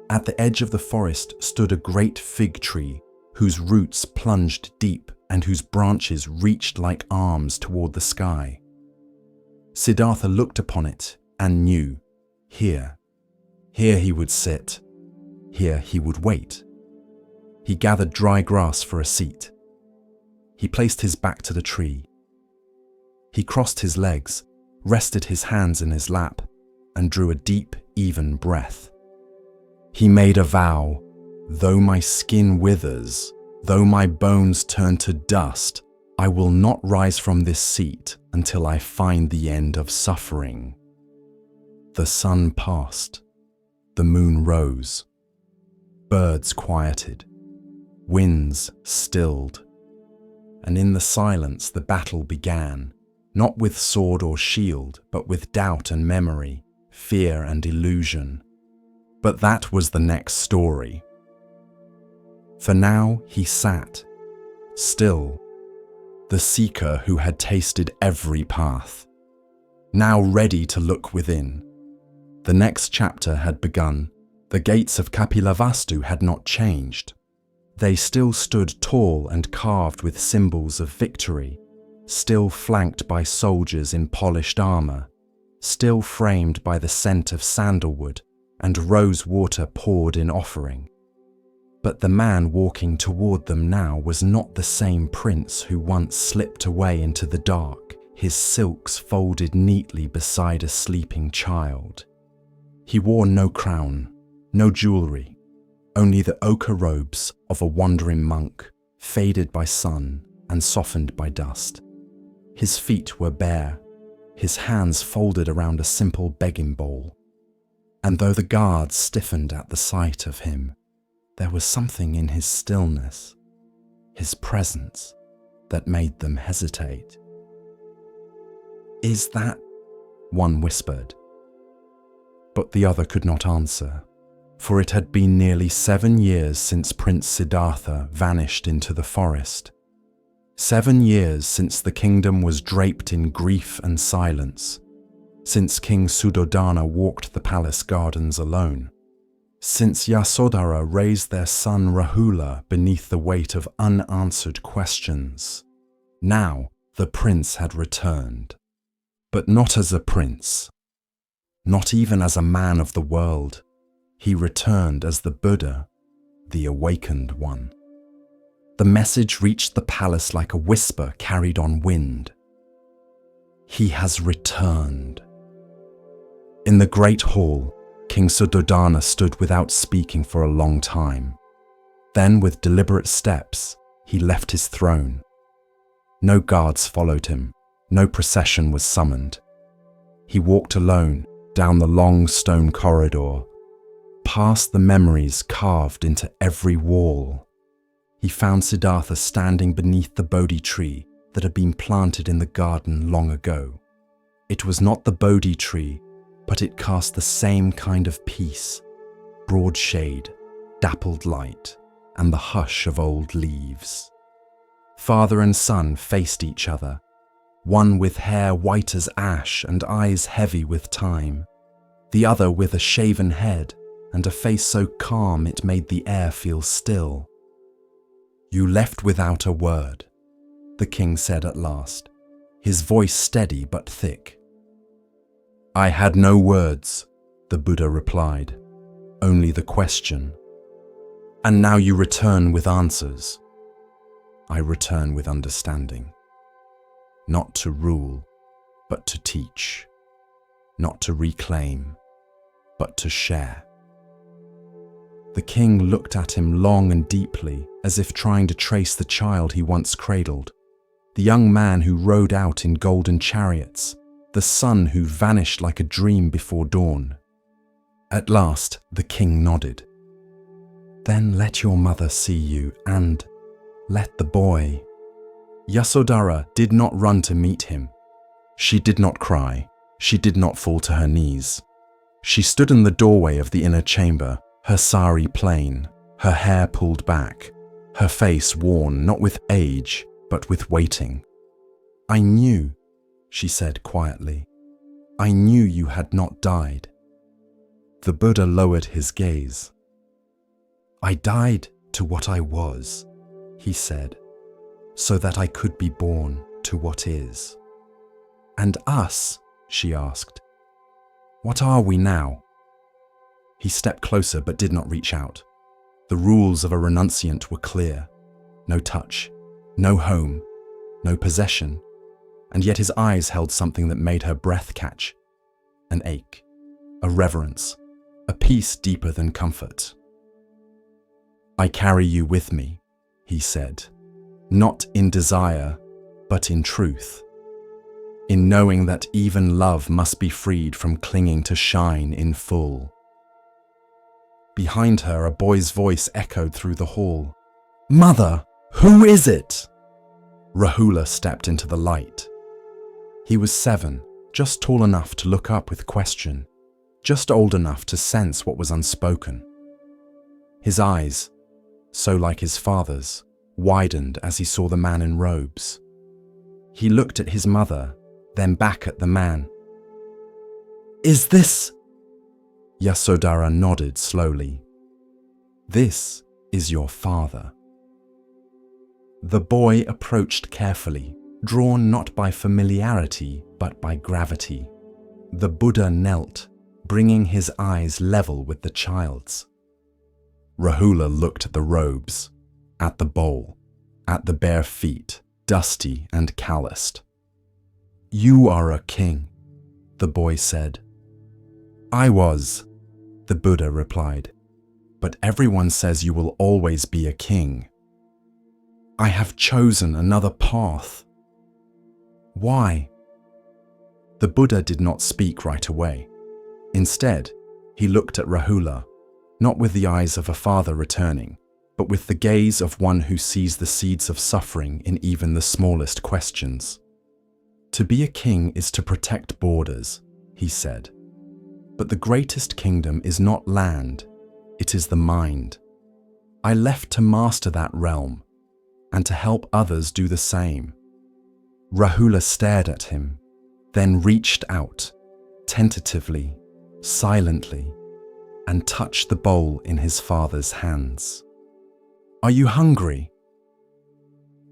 At the edge of the forest stood a great fig tree whose roots plunged deep and whose branches reached like arms toward the sky. Siddhartha looked upon it and knew, here he would sit, here he would wait. He gathered dry grass for a seat. He placed his back to the tree. He crossed his legs, rested his hands in his lap, and drew a deep, even breath. He made a vow, though my skin withers, though my bones turn to dust, I will not rise from this seat until I find the end of suffering. The sun passed. The moon rose. Birds quieted. Winds stilled. And in the silence the battle began, not with sword or shield, but with doubt and memory, fear and illusion. But that was the next story. For now he sat, still, the seeker who had tasted every path, now ready to look within. The next chapter had begun. The gates of Kapilavastu had not changed. They still stood tall and carved with symbols of victory, still flanked by soldiers in polished armor, still framed by the scent of sandalwood and rose water poured in offering. But the man walking toward them now was not the same prince who once slipped away into the dark, his silks folded neatly beside a sleeping child. He wore no crown, no jewelry, only the ochre robes of a wandering monk, faded by sun and softened by dust. His feet were bare, his hands folded around a simple begging bowl. And though the guards stiffened at the sight of him, there was something in his stillness, his presence, that made them hesitate. "Is that?" one whispered. But the other could not answer, for it had been nearly 7 years since Prince Siddhartha vanished into the forest. 7 years since the kingdom was draped in grief and silence, since King Suddhodana walked the palace gardens alone, since Yasodhara raised their son Rahula beneath the weight of unanswered questions. Now the prince had returned, but not as a prince, not even as a man of the world. He returned as the Buddha, the awakened one. The message reached the palace like a whisper carried on wind. He has returned. In the great hall, King Suddhodana stood without speaking for a long time. Then, with deliberate steps, he left his throne, No guards followed him. No procession was summoned. He walked alone down the long stone corridor, past the memories carved into every wall. He found Siddhartha standing beneath the Bodhi tree that had been planted in the garden long ago. It was not the Bodhi tree, but it cast the same kind of peace, broad shade, dappled light, and the hush of old leaves. Father and son faced each other, one with hair white as ash and eyes heavy with time, the other with a shaven head and a face so calm it made the air feel still. "You left without a word," the king said at last, his voice steady but thick. "I had no words," the Buddha replied, "only the question. And now you return with answers. I return with understanding. Not to rule, but to teach. Not to reclaim, but to share." The king looked at him long and deeply, as if trying to trace the child he once cradled, the young man who rode out in golden chariots, the son who vanished like a dream before dawn. At last, the king nodded. "Then let your mother see you, and let the boy." Yasodhara did not run to meet him. She did not cry. She did not fall to her knees. She stood in the doorway of the inner chamber, her sari plain, her hair pulled back, her face worn not with age, but with waiting. "I knew," she said quietly. "I knew you had not died." The Buddha lowered his gaze. "I died to what I was," he said, "so that I could be born to what is." "And us?" she asked. "What are we now?" He stepped closer but did not reach out. The rules of a renunciant were clear. No touch, no home, no possession, and yet his eyes held something that made her breath catch. An ache, a reverence, a peace deeper than comfort. "I carry you with me," he said, "not in desire, but in truth. In knowing that even love must be freed from clinging to shine in full." Behind her, a boy's voice echoed through the hall. "Mother, who is it?" Rahula stepped into the light. He was 7, just tall enough to look up with question, just old enough to sense what was unspoken. His eyes, so like his father's, widened as he saw the man in robes. He looked at his mother, then back at the man. "Is this?" Yasodhara nodded slowly. "This is your father." The boy approached carefully, drawn not by familiarity, but by gravity. The Buddha knelt, bringing his eyes level with the child's. Rahula looked at the robes, at the bowl, at the bare feet, dusty and calloused. "You are a king," the boy said. "I was," the Buddha replied, "but everyone says you will always be a king." "I have chosen another path." "Why?" The Buddha did not speak right away. Instead, he looked at Rahula, not with the eyes of a father returning, but with the gaze of one who sees the seeds of suffering in even the smallest questions. "To be a king is to protect borders," he said. "But the greatest kingdom is not land, it is the mind. I left to master that realm, and to help others do the same." Rahula stared at him, then reached out, tentatively, silently, and touched the bowl in his father's hands. "Are you hungry?"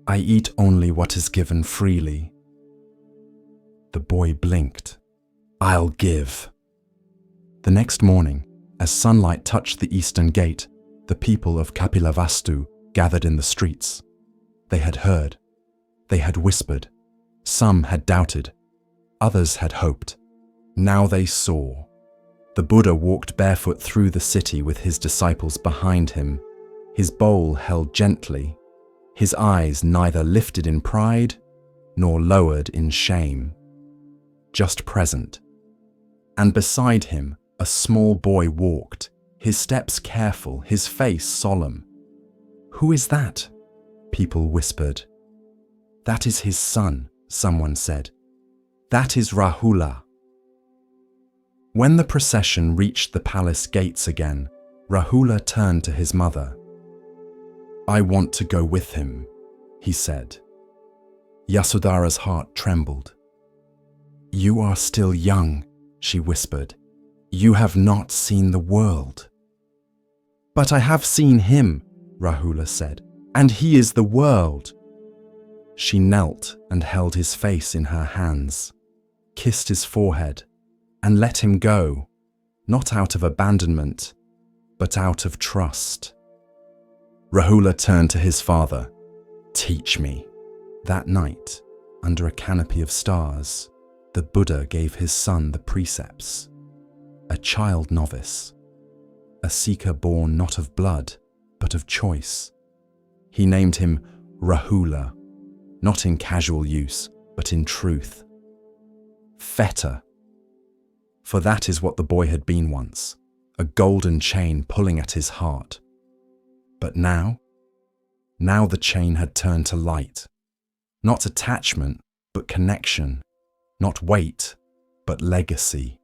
"I eat only what is given freely." The boy blinked. "I'll give." The next morning, as sunlight touched the eastern gate, the people of Kapilavastu gathered in the streets. They had heard. They had whispered. Some had doubted. Others had hoped. Now they saw. The Buddha walked barefoot through the city with his disciples behind him, his bowl held gently, his eyes neither lifted in pride nor lowered in shame, just present. And beside him, a small boy walked, his steps careful, his face solemn. "Who is that?" people whispered. "That is his son," someone said. "That is Rahula." When the procession reached the palace gates again, Rahula turned to his mother. "I want to go with him," he said. Yasodhara's heart trembled. "You are still young," she whispered. "You have not seen the world." "But I have seen him," Rahula said, "and he is the world." She knelt and held his face in her hands, kissed his forehead, and let him go, not out of abandonment, but out of trust. Rahula turned to his father. "Teach me." That night, under a canopy of stars, the Buddha gave his son the precepts. A child novice, a seeker born not of blood, but of choice. He named him Rahula, not in casual use, but in truth. Fetter, for that is what the boy had been once, a golden chain pulling at his heart. But now the chain had turned to light, not attachment, but connection, not weight, but legacy.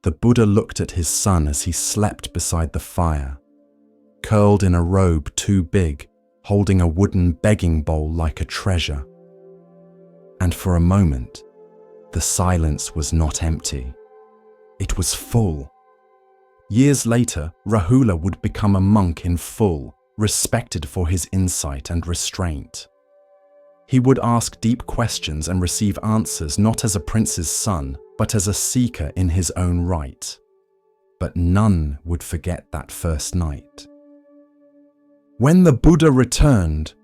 The Buddha looked at his son as he slept beside the fire, curled in a robe too big, holding a wooden begging bowl like a treasure. And for a moment, the silence was not empty. It was full. Years later, Rahula would become a monk in full, respected for his insight and restraint. He would ask deep questions and receive answers not as a prince's son, but as a seeker in his own right. But none would forget that first night. When the Buddha returned,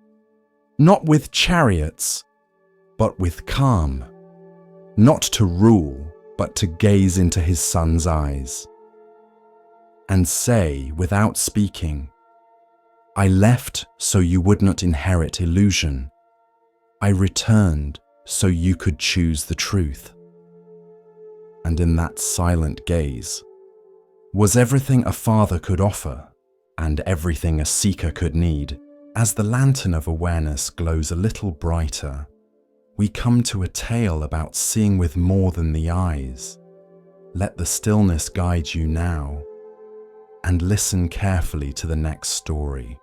not with chariots, but with calm, not to rule, but to gaze into his son's eyes, and say, without speaking, "I left so you would not inherit illusion. I returned so you could choose the truth." And in that silent gaze was everything a father could offer and everything a seeker could need. As the lantern of awareness glows a little brighter, we come to a tale about seeing with more than the eyes. Let the stillness guide you now, and listen carefully to the next story.